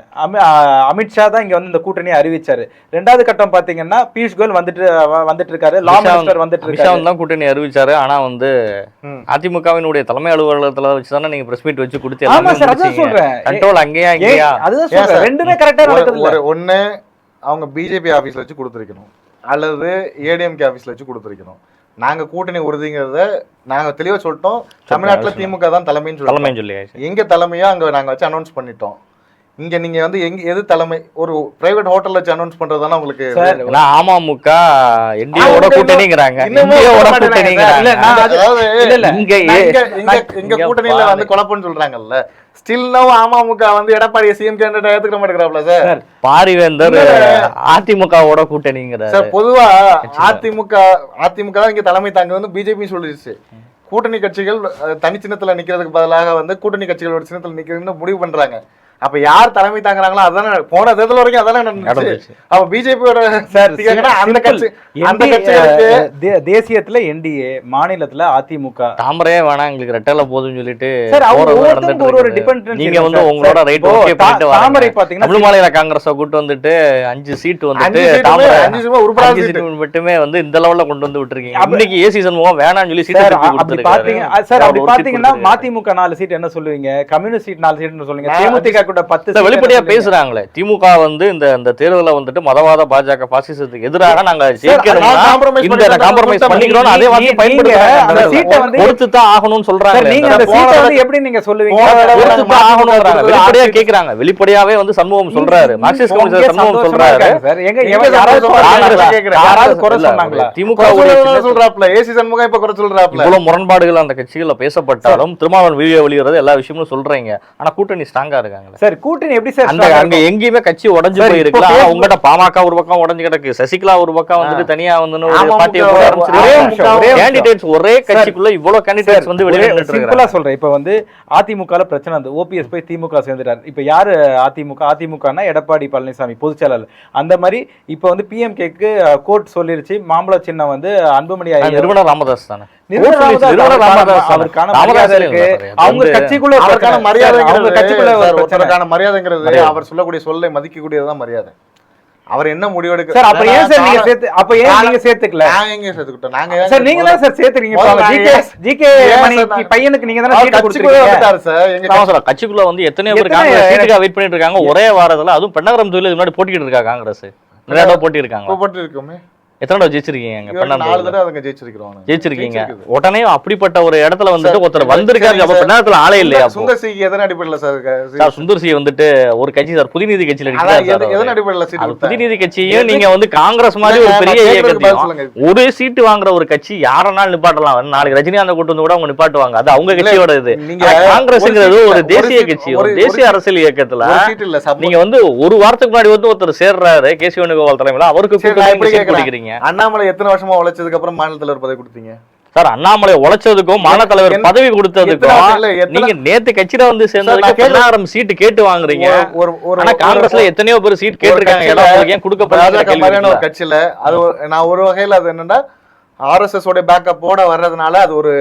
அமித்ஷா தான் இங்க வந்து இந்த கூட்டணியை அறிவிச்சாரு. ரெண்டாவது கட்டம் பாத்தீங்கன்னா பியூஷ் கோயல் வந்துட்டு இருக்காரு, லா மினிஸ்டர் வந்துட்டு இருக்காரு தான் கூட்டணி அறிவிச்சாரு. ஆனா வந்து அதிமுகவினுடைய தலைமை அலுவலகத்துல வச்சுதானே நீங்க பிரஸ் மீட் வச்சு கொடுத்து கண்ட்ரோல் அங்கேயா அதுதான் சொல்றேன். ரெண்டுமே கரெக்டா நடக்குது. ஒண்ணு அவங்க பிஜேபி ஆபீஸ்ல வச்சு கொடுத்துருக்கணும், அல்லது ஏடிஎம்கே ஆபீஸ்ல வச்சு கொடுத்துருக்கணும். நாங்க கூட்டணி உறுதிங்கிறத நாங்க தெளிவா சொல்லிட்டோம். தமிழ்நாட்டுல திமுக தான் தலைமைன்னு சொல்லி எங்க தலைமையோ அங்க நாங்க வச்சு அனௌன்ஸ் பண்ணிட்டோம். இங்க நீங்க வந்து எது தலைமை ஒரு பிரைவேட் ஹோட்டல்ல வச்சு அனௌன்ஸ் பண்றதுதானே உங்களுக்கு. அமமுக என்டிஏவோட கூட்டணிங்கறாங்க, என்டிஏவோட கூட்டணிங்கறாங்க. இங்க கூட்டணியில வந்து குழப்பம்னு சொல்றாங்கல்ல. ஸ்டில் நவ அமமுக வந்து எடப்பாடி சிஎம் கேண்டிடேட் ஏத்துக்க மாட்டேங்கிறாப்ல சார். பாரிவேந்தர் அதிமுகவோட கூட்டணிங்கறாரு. சார் பொதுவா அதிமுக தான் இங்க தலைமை தாங்க வந்து பிஜேபி சொல்லிடுச்சு. கூட்டணி கட்சிகள் தனி சின்னத்துல நிக்கிறதுக்கு பதிலாக வந்து கூட்டணி கட்சிகளோட சின்னத்துல நிக்கிறதுன்னு முடிவு பண்றாங்க. அப்ப யார் தலைமை தாங்குறாங்களோ அதானே போன தேர்தல் வரைக்கும் அதானே நடந்துச்சு. அப்ப பிஜேபியோட அந்த கட்சி தேசியத்துல என்டிஏ, மாநிலத்துல அதிமுக. தாமரையே வேணாம் எங்களுக்கு ரெட்டல போதும்னு சொல்லிட்டு நீங்க வந்து உங்களோட ரைட் ஓகே பண்ணிட்டு தாமரை பாத்தீங்கன்னா தமிழ்மாநில காங்கிரஸ் கூட்டு வந்துட்டு 5 சீட் வந்துட்டு மட்டுமே வந்து இந்த லெவல்ல கொண்டு வந்து விட்டுருக்கீங்க. இன்னைக்கு ஏசி சண்முகம் வேணாம்னு சொல்லி சீட் பாத்தீங்க சார். அப்படி பாத்தீங்கன்னா மதிமுக 4 சீட் என்ன சொல்லுவீங்க, கம்யூனிஸ்ட் சீட் 4 சீட்னு சொல்லுங்க, தேமுதிக வெளிப்படையா பேசுறாங்களே. திமுக வந்து இந்த தேர்தல வந்துட்டு மதவாத பாஜக பாசிசத்துக்கு எதிராக நாங்க காம்ப்ரமைஸ் பண்ணிக்கிறோம், அதே வார்த்தை பயன்படுத்துறாங்க. கொடுத்து தான் ஆகணும்னு சொல்றாங்க. நீங்க அந்த சீட்டை வந்து எப்படி நீங்க சொல்லுவீங்க, கொடுத்து தான் ஆகணும்ங்கறாங்க. வெளிப்படையா கேக்குறாங்க. வெளிப்படையாவே வந்து சண்முகம் சொல்றாரு, மார்க்சிஸ்ட் கம்யூனிஸ்ட் சண்முகம் சொல்றாரு. எங்க யாராவது குறை சொன்னாங்களா? திமுக சொல்றாப்ல, ஏசி சண்முகம் இப்ப குறை சொல்றாப்ல. இவ்வளவு முரண்பாடுகள் அந்த கட்சிகள்ல பேசப்பட்டாலும் திருமாவளவன் வீடியோ வெளியிறது எல்லா விஷயமும் சொல்றீங்க. ஆனா கூட்டணி ஸ்ட்ராங்கா இருக்காங்க. சரி, கூட்டணி எப்படி சார் அங்க எங்கேயுமே கட்சி உடைஞ்சு போயிருக்கலாம். உங்ககிட்ட பாமக ஒரு பக்கம் உடைஞ்சு கிடக்கு, சசிகலா ஒரு பக்கம் வந்துட்டு தனியா வந்து கேண்டிடேட்ஸ் ஒரே கட்சிக்குள்ள இவ்வளவு கேண்டிடேட்ஸ் வந்து வெளியே சிம்பிளா சொல்றேன். இப்ப வந்து அதிமுகல பிரச்சனை வந்து ஓபிஎஸ் போய் திமுக சேர்ந்துட்டாரு. இப்ப யாரு அதிமுகனா எடப்பாடி பழனிசாமி பொதுச் செயலாளர். அந்த மாதிரி இப்ப வந்து பிஎம்கேக்கு கோர்ட் சொல்லிருச்சு, மாம்பழ சின்னம் வந்து அன்புமணி நிறுவனர் ராமதாஸ் தானே. அவருக்கான மரியாதை இருக்கு, அவங்க கட்சிக்குள்ள மரியாதைங்கிறது அவர் சொல்லக்கூடிய சொல்லை மதிக்கக்கூடியதுதான் மரியாதை. அவர் என்ன முடிவெடுக்க சார் அப்ப ஏன் சார் நீங்க சேர்த்துக்கல? நாங்க எங்க சேர்த்துக்கிட்டோம்? நாங்க சார் நீங்க தான் சார் சேர்த்துறீங்க. ஜிகே மணி பையனுக்கு நீங்க தான சீட் கொடுத்துருக்கீங்க சார். எங்க கட்சிக்குள்ள வந்து எத்தனையோ பேர் காங்கிரஸ் சீட்டுக்காக வெயிட் பண்ணிட்டு இருக்காங்க. ஒரே வாரத்துல அதுவும் பெண்ணகரம் தொகுதியில் முன்னாடி போட்டிட்டு இருக்கா காங்கிரஸ். நிறைய தடவை போட்டி இருக்காங்க. போட்டி இருக்கோமே. எத்தனை தடவை ஜெயிச்சிருக்கீங்க? 4 தடவை அவங்க ஜெயிச்சிருக்கீங்க. உடனே அப்படிப்பட்ட ஒரு இடத்துல வந்துட்டு ஒருத்தர் வந்திருக்காரு. அப்ப பெண்ணகரத்துல ஆளே இல்லையா? சுந்தர் சிக்கு எதன் அடிப்படையில சார் சுந்தர் சி வந்துட்டு ஒரு கட்சி சார் புதிநீதி கட்சியில எதன் அடிப்படையில சீட்? புதிநீதி கட்சியும் நீங்க வந்து காங்கிரஸ் மாதிரி ஒரு பெரிய இயக்கத்தையும் ஒரு சீட்டு வாங்குற ஒரு கட்சி யாரனாலும் நிப்பாட்டலாம். நாளைக்கு ரஜினிகாந்த் கூட்டு வந்து கூட அவங்க நிப்பாட்டுவாங்க. அது அவங்க கட்சியோட இது. காங்கிரஸ்ங்கிறது ஒரு தேசிய கட்சி, ஒரு தேசிய அரசியல் இயக்கத்துல நீங்க வந்து ஒரு வாரத்துக்கு முன்னாடி வந்து ஒருத்தர் சேர்றாரு கேசி வேணுகோபால் தலைமையில, அவருக்கு கொடுக்குறீங்க. அண்ணாமலை எத்தனை வருஷமா உழைச்சதுக்கு அப்புறம் மாநில தலைவர் பதவி கொடுத்தீங்க சார்? அண்ணாமலை உழைச்சதுக்கும் மாநில தலைவர் பதவி கொடுத்ததுக்கும் நீங்க நேத்து கட்சியில வந்து சேர்ந்ததுக்கு சீட்டு கேட்டு வாங்குறீங்க. ஆனா காங்கிரஸ்ல எத்தனையோ பேர் சீட் கேட்டிருக்காங்க. கொடுக்கப்பட்ட ஒரு கட்சியில அது நான் ஒரு வகையில அது என்னன்னா RSS உடைய பேக்கப்போட வர்றதுனால அது ஒரு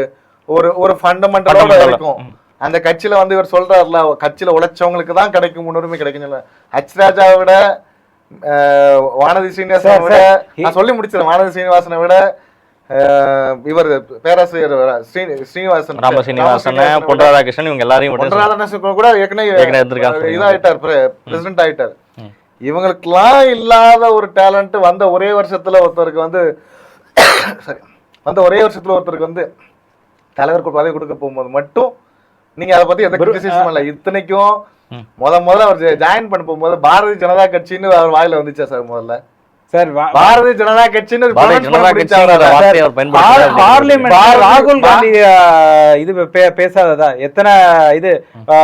ஒரு ஃபண்டமெண்டலோட இருக்கும். அந்த கட்சியில வந்து இவர் சொல்றாருல, கட்சியில உழைச்சவங்களுக்கு தான் கிடைக்கும் முன்னுரிமை கிடைக்கும். ராஜாவை விட வானதி சீனிவாசனை விட நான் சொல்லி முடிச்சிருக்கேன். வானதி சீனிவாசனை விட இவர் பேராசிரியர் ஸ்ரீனிவாசன், ராமசீனிவாசன், பொன் ராதாகிருஷ்ணன் இவங்க எல்லாரையும் கூட ஏற்கனவே இதாயிட்டார், பிரசிடென்ட் ஆயிட்டார். இவங்களுக்கெல்லாம் இல்லாத ஒரு டேலண்ட் வந்த ஒரே வருஷத்துல ஒருத்தருக்கு வந்து வந்து தலைவர் பதவி கொடுக்க போகும்போது மட்டும் நீங்க அதை பத்தி எந்த கிரிட்டிசிசமும் இல்லை. இத்தனைக்கும் முதல்ல அவர் ஜாயின் பண்ண போகும்போது பாரதிய ஜனதா கட்சின்னு அவர் வாயில வந்துச்சா சார்? முதல்ல சார் பாரதிய ஜனதா கட்சின்னு ராகுல் காந்தி இது பேசாததா? எத்தனை இது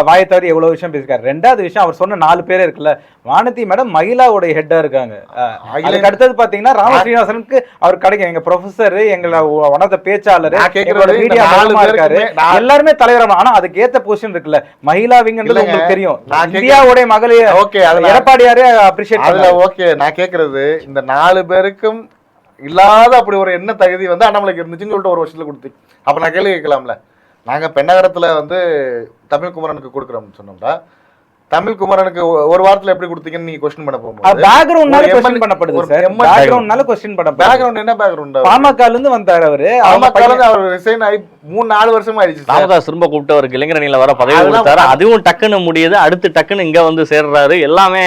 வாயை தவிர எவ்வளவு விஷயம் பேசிருக்காரு. ரெண்டாவது விஷயம், அவர் சொன்ன 4 பேர் இருக்குல்ல, வானதி மேடம் மகிழாவுடைய ஹெட்டா இருக்காங்க. அதுக்கு அடுத்தது பாத்தீங்கன்னா ராமஸ்ரீனிவாசனுக்கு அவர் கிடைக்கும். எங்க ப்ரொஃபசர், எங்களை உணர்ந்த பேச்சாளர், இருக்காரு, எல்லாருமே தலைவர். ஆனா அதுக்கு ஏத்த பொசிஷன் இருக்குல்ல, மகிழாவிங்கிறது உங்களுக்கு தெரியும். இந்தியாவுடைய மகளிர் எடப்பாடியாரே அப்ரிஷியேட். ஓகே, நான் கேக்குறது இந்த 4 பேருக்கும் இல்லாத அப்படி ஒரு என்ன தகுதி வந்து அண்ணாமலைக்கு இருந்துச்சுன்னு சொல்லிட்டு ஒரு வருஷத்துல கொடுத்து, அப்ப நான் கேள்வி கேட்கலாம்ல. நாங்க பெண்ணகரத்துல வந்து தமிழ் குமரனுக்கு கொடுக்குறோம்னு சொன்னோம்டா, தமிழ் குமரனுக்கு ஒரு வாரத்துல எப்படி கொடுத்தீங்கன்னு நீங்க क्वेश्चन பண்ண போகும்போது பேக்ரவுண்ட்னால क्वेश्चन பண்ணப்படுது சார். பேக்ரவுண்ட்னால क्वेश्चन பண்ணப்படுது. பேக்ரவுண்ட் என்ன பேக்ரவுண்ட்? பாமகல இருந்து வந்தாரு அவரு. பாமகல இருந்து அவர் ரிசைன் ஆகி 3-4 வருஷம் ஆயிடுச்சு. ராமதாஸ் திரும்ப கூப்பிட்டு அவருக்கு இளைஞரணியில வர பதவி கொடுத்தாரு. அதுவும் டக்குன்னு முடியுது. அடுத்து டக்குன்னு இங்க வந்து சேர்றாரு. எல்லாமே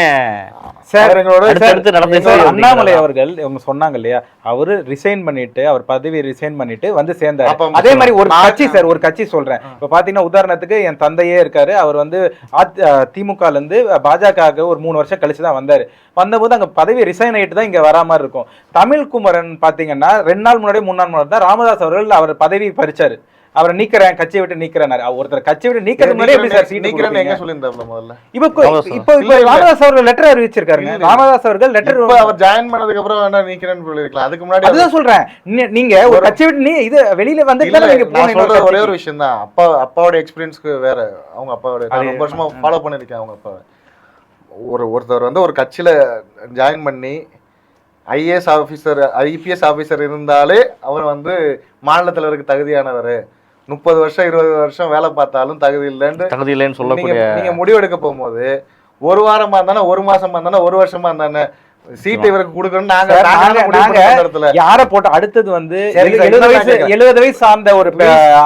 அண்ணாமலை அவர்கள் இவங்க சொன்னாங்க இல்லையா, அவரு ரிசைன் பண்ணிட்டு, அவர் பதவி ரிசைன் பண்ணிட்டு வந்து சேர்ந்தாரு. அதே மாதிரி ஒரு கட்சி சார், ஒரு கட்சி சொல்றேன். இப்ப பாத்தீங்கன்னா உதாரணத்துக்கு என் தந்தையே இருக்காரு. அவர் வந்து திமுகல இருந்து பாஜக ஒரு 3 வருஷம் கழிச்சுதான் வந்தாரு. வந்தபோது அங்க பதவி ரிசைன் ஆயிட்டு தான் இங்க வரா மாதிரி இருக்கும். தமிழ் குமரன் பாத்தீங்கன்னா 2 நாள் முன்னாடி 3 நாள் முன்னாடி தான் ராமதாஸ் அவர்கள் அவர் பதவி பறிச்சாரு. அவரை நீக்கிறேன், கட்சியை விட்டு நீக்கிறேன். ஒருத்தர் கட்சியை விட்டு நீக்கிறது முன்னாடி எப்படி சார் சீட் நீக்கிறேன்னு எங்க சொல்லியிருந்தாப்ல முதல்ல? இப்போ ராமதாஸ் அவர்கள் லெட்டர் அறிவிச்சிருக்காருங்க. ராமதாஸ் அவர்கள் லெட்டர் அவர் ஜாயின் பண்ணதுக்கு அப்புறம் வேணா நீக்கிறேன்னு சொல்லிருக்கலாம். அதுக்கு முன்னாடி அதுதான் சொல்றேன். நீங்க ஒரு கட்சியை விட்டு இது வெளியில வந்துட்டு நீங்க சொல்ற ஒரே ஒரு விஷயம் தான். அப்பாவோட எக்ஸ்பீரியன்ஸ்க்கு வேற, அவங்க அப்பாவோட ரொம்ப வருஷமா ஃபாலோ பண்ணிருக்கேன். அவங்க அப்பாவை ஒருத்தர் வந்து ஒரு கட்சியில ஜாயின் பண்ணி IAS ஆஃபீஸர் IPS ஆஃபீஸர் இருந்தாலே அவர் வந்து மாநில தலைவருக்கு தகுதியானவர். 30 வருஷம் 20 வருஷம் வேலை பார்த்தாலும் தகுதி இல்லைன்னு சொல்லக்கூடிய நீங்க முடிவெடுக்க போகும்போது ஒரு வாரமா இருந்தானே, ஒரு மாசமா இருந்தானே, ஒரு வருஷமா இருந்தானே சீட் இவருக்கு கொடுக்கணும். நாங்க யார போட்ட அடுத்தது வந்து 70 வயசு சார்ந்த ஒரு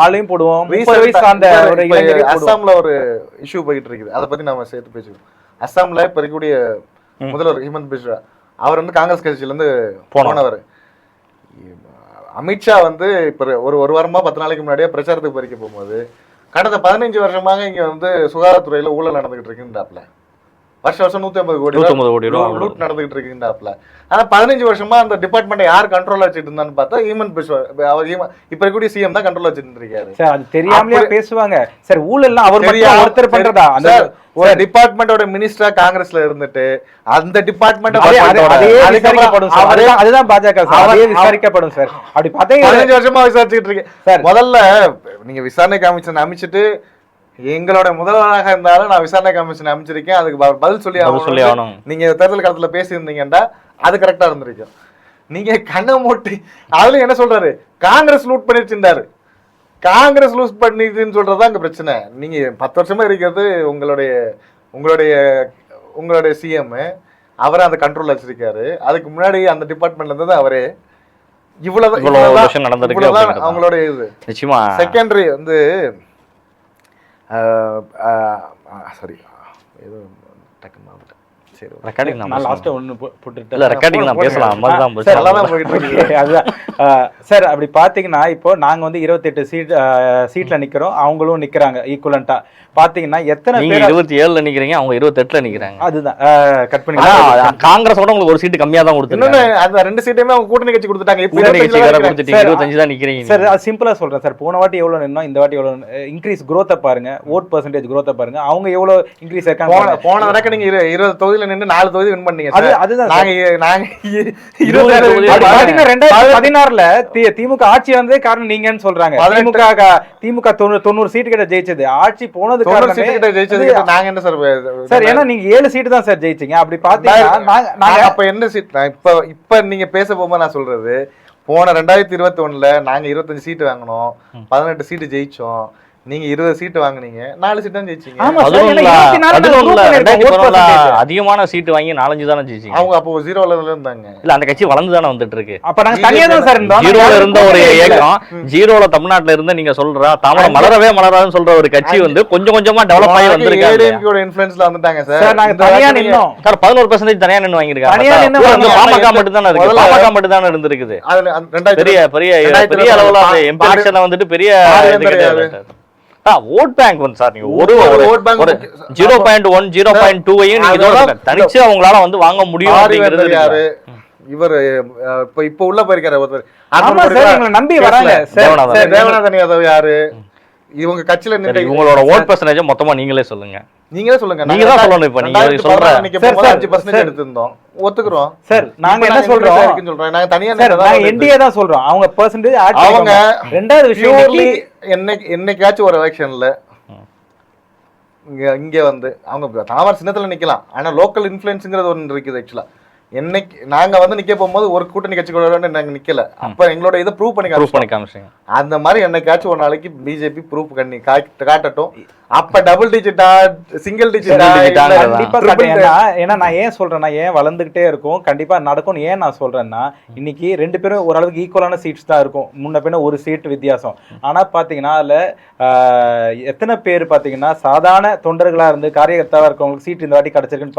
ஆளையும் போடுவோம். 30 வயசு சார்ந்த ஒரு இளைஞரையும். அஸ்ஸாம்ல ஒரு இஷ்யூ போயிட்டு இருக்குது, அதை பத்தி நாம சேர்த்து பேசுவோம். அஸ்ஸாம்ல இப்ப இருக்கக்கூடிய முதல்வர் ஹிமந்த் பிஸ்ரா அவர் வந்து காங்கிரஸ் கட்சியில இருந்து போனவர். அமித்ஷா வந்து இப்ப ஒரு வாரமா 10 நாளைக்கு முன்னாடியே பிரச்சாரத்துக்கு பறிக்க போகும்போது கடந்த 15 வருஷமாக இங்க வந்து சுகாதாரத்துறையில ஊழல் நடந்துகிட்டு இருக்குன்றாப்ல. வருஷம் 150 கோடி லூட் நடந்துகிட்டு இருக்குன்றாப்ல. ஆனா 15 வருஷமா அந்த டிபார்ட்மெண்ட் யார் கண்ட்ரோல் வச்சுட்டு இருந்தான்னு பார்த்தா ஹிமந்த் பிஸ்வா, அவர் இப்ப இருக்கக்கூடிய சிஎம் தான் கண்ட்ரோல் வச்சுட்டு இருக்காரு. சார் அது தெரியாமலே பேசுவாங்க சார். ஊழல்லாம் அவர் மட்டும் ஒருத்தர் பண்றதா? ஒரு டிபார்ட்மெண்டோட மினிஸ்டரா காங்கிரஸ்ல இருந்துட்டு அந்த டிபார்ட்மெண்ட் அதுதான் பாஜக விசாரிக்கப்படும் சார். அப்படி 15 வருஷமா விசாரிச்சுட்டு இருக்கேன். முதல்ல நீங்க விசாரணை கமிஷன் அமைச்சிட்டு எங்களோட முதல்வராக இருந்தாலும் நான் விசாரணை கமிஷன் அமைச்சிருக்கேன், அதுக்கு பதில் சொல்லி ஆகணும். நீங்க தேர்தல் காலத்துல பேசியிருந்தீங்கன்னா அது கரெக்டா இருந்திருக்கும். நீங்க கண்ணை மூட்டி அதுல என்ன சொல்றாரு, காங்கிரஸ் லூட் பண்ணிருச்சுட்டாரு. காங்கிரஸ் லூஸ் பண்ணிட்டுன்னு சொல்றதுதான் இங்க பிரச்சனை. நீங்க 10 வருஷமா இருக்கிறது உங்களுடைய சிஎம். அவரை அந்த கண்ட்ரோல் வச்சிருக்காரு. அதுக்கு முன்னாடி அந்த டிபார்ட்மெண்ட்ல இருந்தது அவரே. இவ்வளவு விஷயம் நடந்திருக்கு இவ்வளவுதான் அப்படிங்கிறது. அவங்களோட இது. நிச்சயமா செகண்டரி வந்து சாரி ஏதோ டக்குன்னு மறந்துட்டேன். சரி ரெக்கார்டிங் நான் லாஸ்ட்டாக ஒன்று போட்டுட்டேன். இல்ல ரெக்கார்டிங் நான் பேசலாம் அதுதான் சார் நல்லா தான் போயிட்டு இருக்கு. அதுதான் சார். அப்படி பார்த்தீங்கன்னா இப்போ நாங்கள் வந்து 28 சீட்டில் நிற்கிறோம், அவங்களும் நிற்கிறாங்க ஈக்குவலண்ட்டாக. பார்த்தீங்கன்னா எத்தனை நீங்க பேர் 27ல நிக்கிறீங்க, அவங்க 28ல நிக்கிறாங்க. அதுதான் கட் பண்ணி காங்கிரஸோட உங்களுக்கு ஒரு சீட்டு கம்மியா தான் கொடுத்துருக்காங்க. இன்னொன்னு அந்த 2 சீட்டையுமே அவங்க கூட்டணி கட்சி கொடுத்துட்டாங்க. இப்போ கூட்டணி 25 கட்சி வேற தான் கொடுத்துட்டீங்க, 25 தான் நிக்கிறீங்க. சார் அது சிம்பிளா சொல்றேன் சார். போன வாட்டி எவ்வளவு நின்னோம், இந்த வாட்டி எவ்வளவு இன்க்ரீஸ் growth பாருங்க, ஓட் பர்சன்டேஜ் growth பாருங்க, அவங்க எவ்வளவு இன்க்ரீஸ் இருக்காங்க. போன தடவை நீங்க 20 தொகுதியில நின்று 4 தொகுதி வின் பண்ணீங்க. அதுதான் நாங்க 2016ல திமுக ஆட்சி வந்ததே காரணம் நீங்கன்னு சொல்றாங்க. திமுக 90 சீட்டு கிட்ட ஜெயிச்சது, ஆட்சி போனது நாங்க என்ன சார் சார்? ஏன்னா நீங்க 7 சீட்டு தான் சார் ஜெயிச்சீங்க. அப்படி பாத்தீங்கன்னா நாங்க அப்ப என்ன சீட் இப்ப நீங்க பேச போகும்போது நான் சொல்றது, போன 2021ல நாங்க 25 சீட்டு வாங்கினோம், 18 சீட்டு ஜெயிச்சோம். நீங்க 20 சீட்டு வாங்குனீங்க, 4 சீட் தான் ஜெயிச்சீங்க. அதிகமான சீட்டு வாங்கி 4-5 தானே ஜெயிச்சீங்க. அவங்க அப்போ 0ல இருந்தாங்க. இல்ல அந்த கட்சி வளர்ந்து தானே வந்துட்டு இருக்கு. அப்ப நாங்க தனியா தான் சார் இருந்தோம். 0ல இருந்த ஒரு இயக்கம் 0ல தமிழ்நாட்டுல இருந்து நீங்க சொல்ற தாமரை மலராதுன்னு சொல்ற ஒரு கட்சி வந்து கொஞ்சம் கொஞ்சமா டெவலப் ஆகி வந்திருக்காங்க. ஏடிஎம்கேயோட இன்ஃப்ளூயன்ஸ்ல வந்துட்டாங்க சார். நாங்க தனியா நின்னோம் சார். 11% தனியா நின்னு வாங்கிருக்காங்க. பாமக மட்டும் தானே இருக்கு, பாமக மட்டும் தானே இருந்திருக்குது. பெரிய பெரிய அளவுல எம்பி எலெக்ஷன்ல வந்துட்டு பெரிய ஓட் பேங்க் வந்து சார் நீங்க ஒரு 0.1 0.2 நீங்க தனிச்சு அவங்களால வந்து வாங்க முடியும் அப்படிங்கிறது யாரு? இவர் இப்ப உள்ள போயிருக்காரு ஒருத்தர் நம்பி வராங்க. தேவநாதன் யாதவ் யாரு? இவங்க கட்சியில உங்களோட ஓட் பர்சன்டேஜ் மொத்தமா நீங்களே சொல்லுங்க. நீங்களே சொல்லுங்க. நீங்க தான் சொல்லணும். இப்ப நீங்க சொல்ற 5% எடுத்துறோம், ஒத்துக்குறோம் சார். நாங்க என்ன சொல்றோம் சொல்றேன், நாங்க தனியா நாங்க என்டிஏ தான் சொல்றோம். அவங்க பெர்சன்டேஜ் அவங்க ரெண்டாவது விஷயம் என்னைக்காச்சும் ஒரு எலெக்ஷன்ல இங்க வந்து அவங்க தாமரை சின்னத்துல நிக்கலாம். ஆனா லோக்கல் இன்ஃப்ளூயன்ஸ்ங்கிறது ஒன்று இருக்குது. ஆக்சுவலா என்னைக்கு நாங்க வந்து நிக்க போகும்போது ஒரு கூட்டணி கட்சி கூட நாங்க நிக்கல. அப்ப எங்களோட இதை ப்ரூவ் பண்ணி காமிச்சிங்க. அந்த மாதிரி என்னைக்காச்சும் ஒரு நாளைக்கு பிஜேபி ப்ரூவ் பண்ணி காட்டட்டும். அப்ப டபுள் டிஜிட்டா சிங்கிள் டிஜிட்டா கண்டிப்பா. ஏன்னா நான் ஏன் சொல்றேன்னா, ஏன் வளர்ந்துகிட்டே இருக்கும், கண்டிப்பா நடக்கும். ஏன் நான் சொல்றேன்னா, இன்னைக்கு 2 பேரும் ஓரளவுக்கு ஈக்குவலான சீட்ஸ் தான் இருக்கும். முன்ன பின்ன ஒரு சீட் வித்தியாசம். ஆனா பாத்தீங்கன்னா அதுல எத்தனை பேர் பாத்தீங்கன்னா சாதாரண தொண்டர்களா இருந்து காரியகர்த்தாவா இருக்கவங்களுக்கு சீட் இந்த வாட்டி கிடைச்சிருக்குன்னு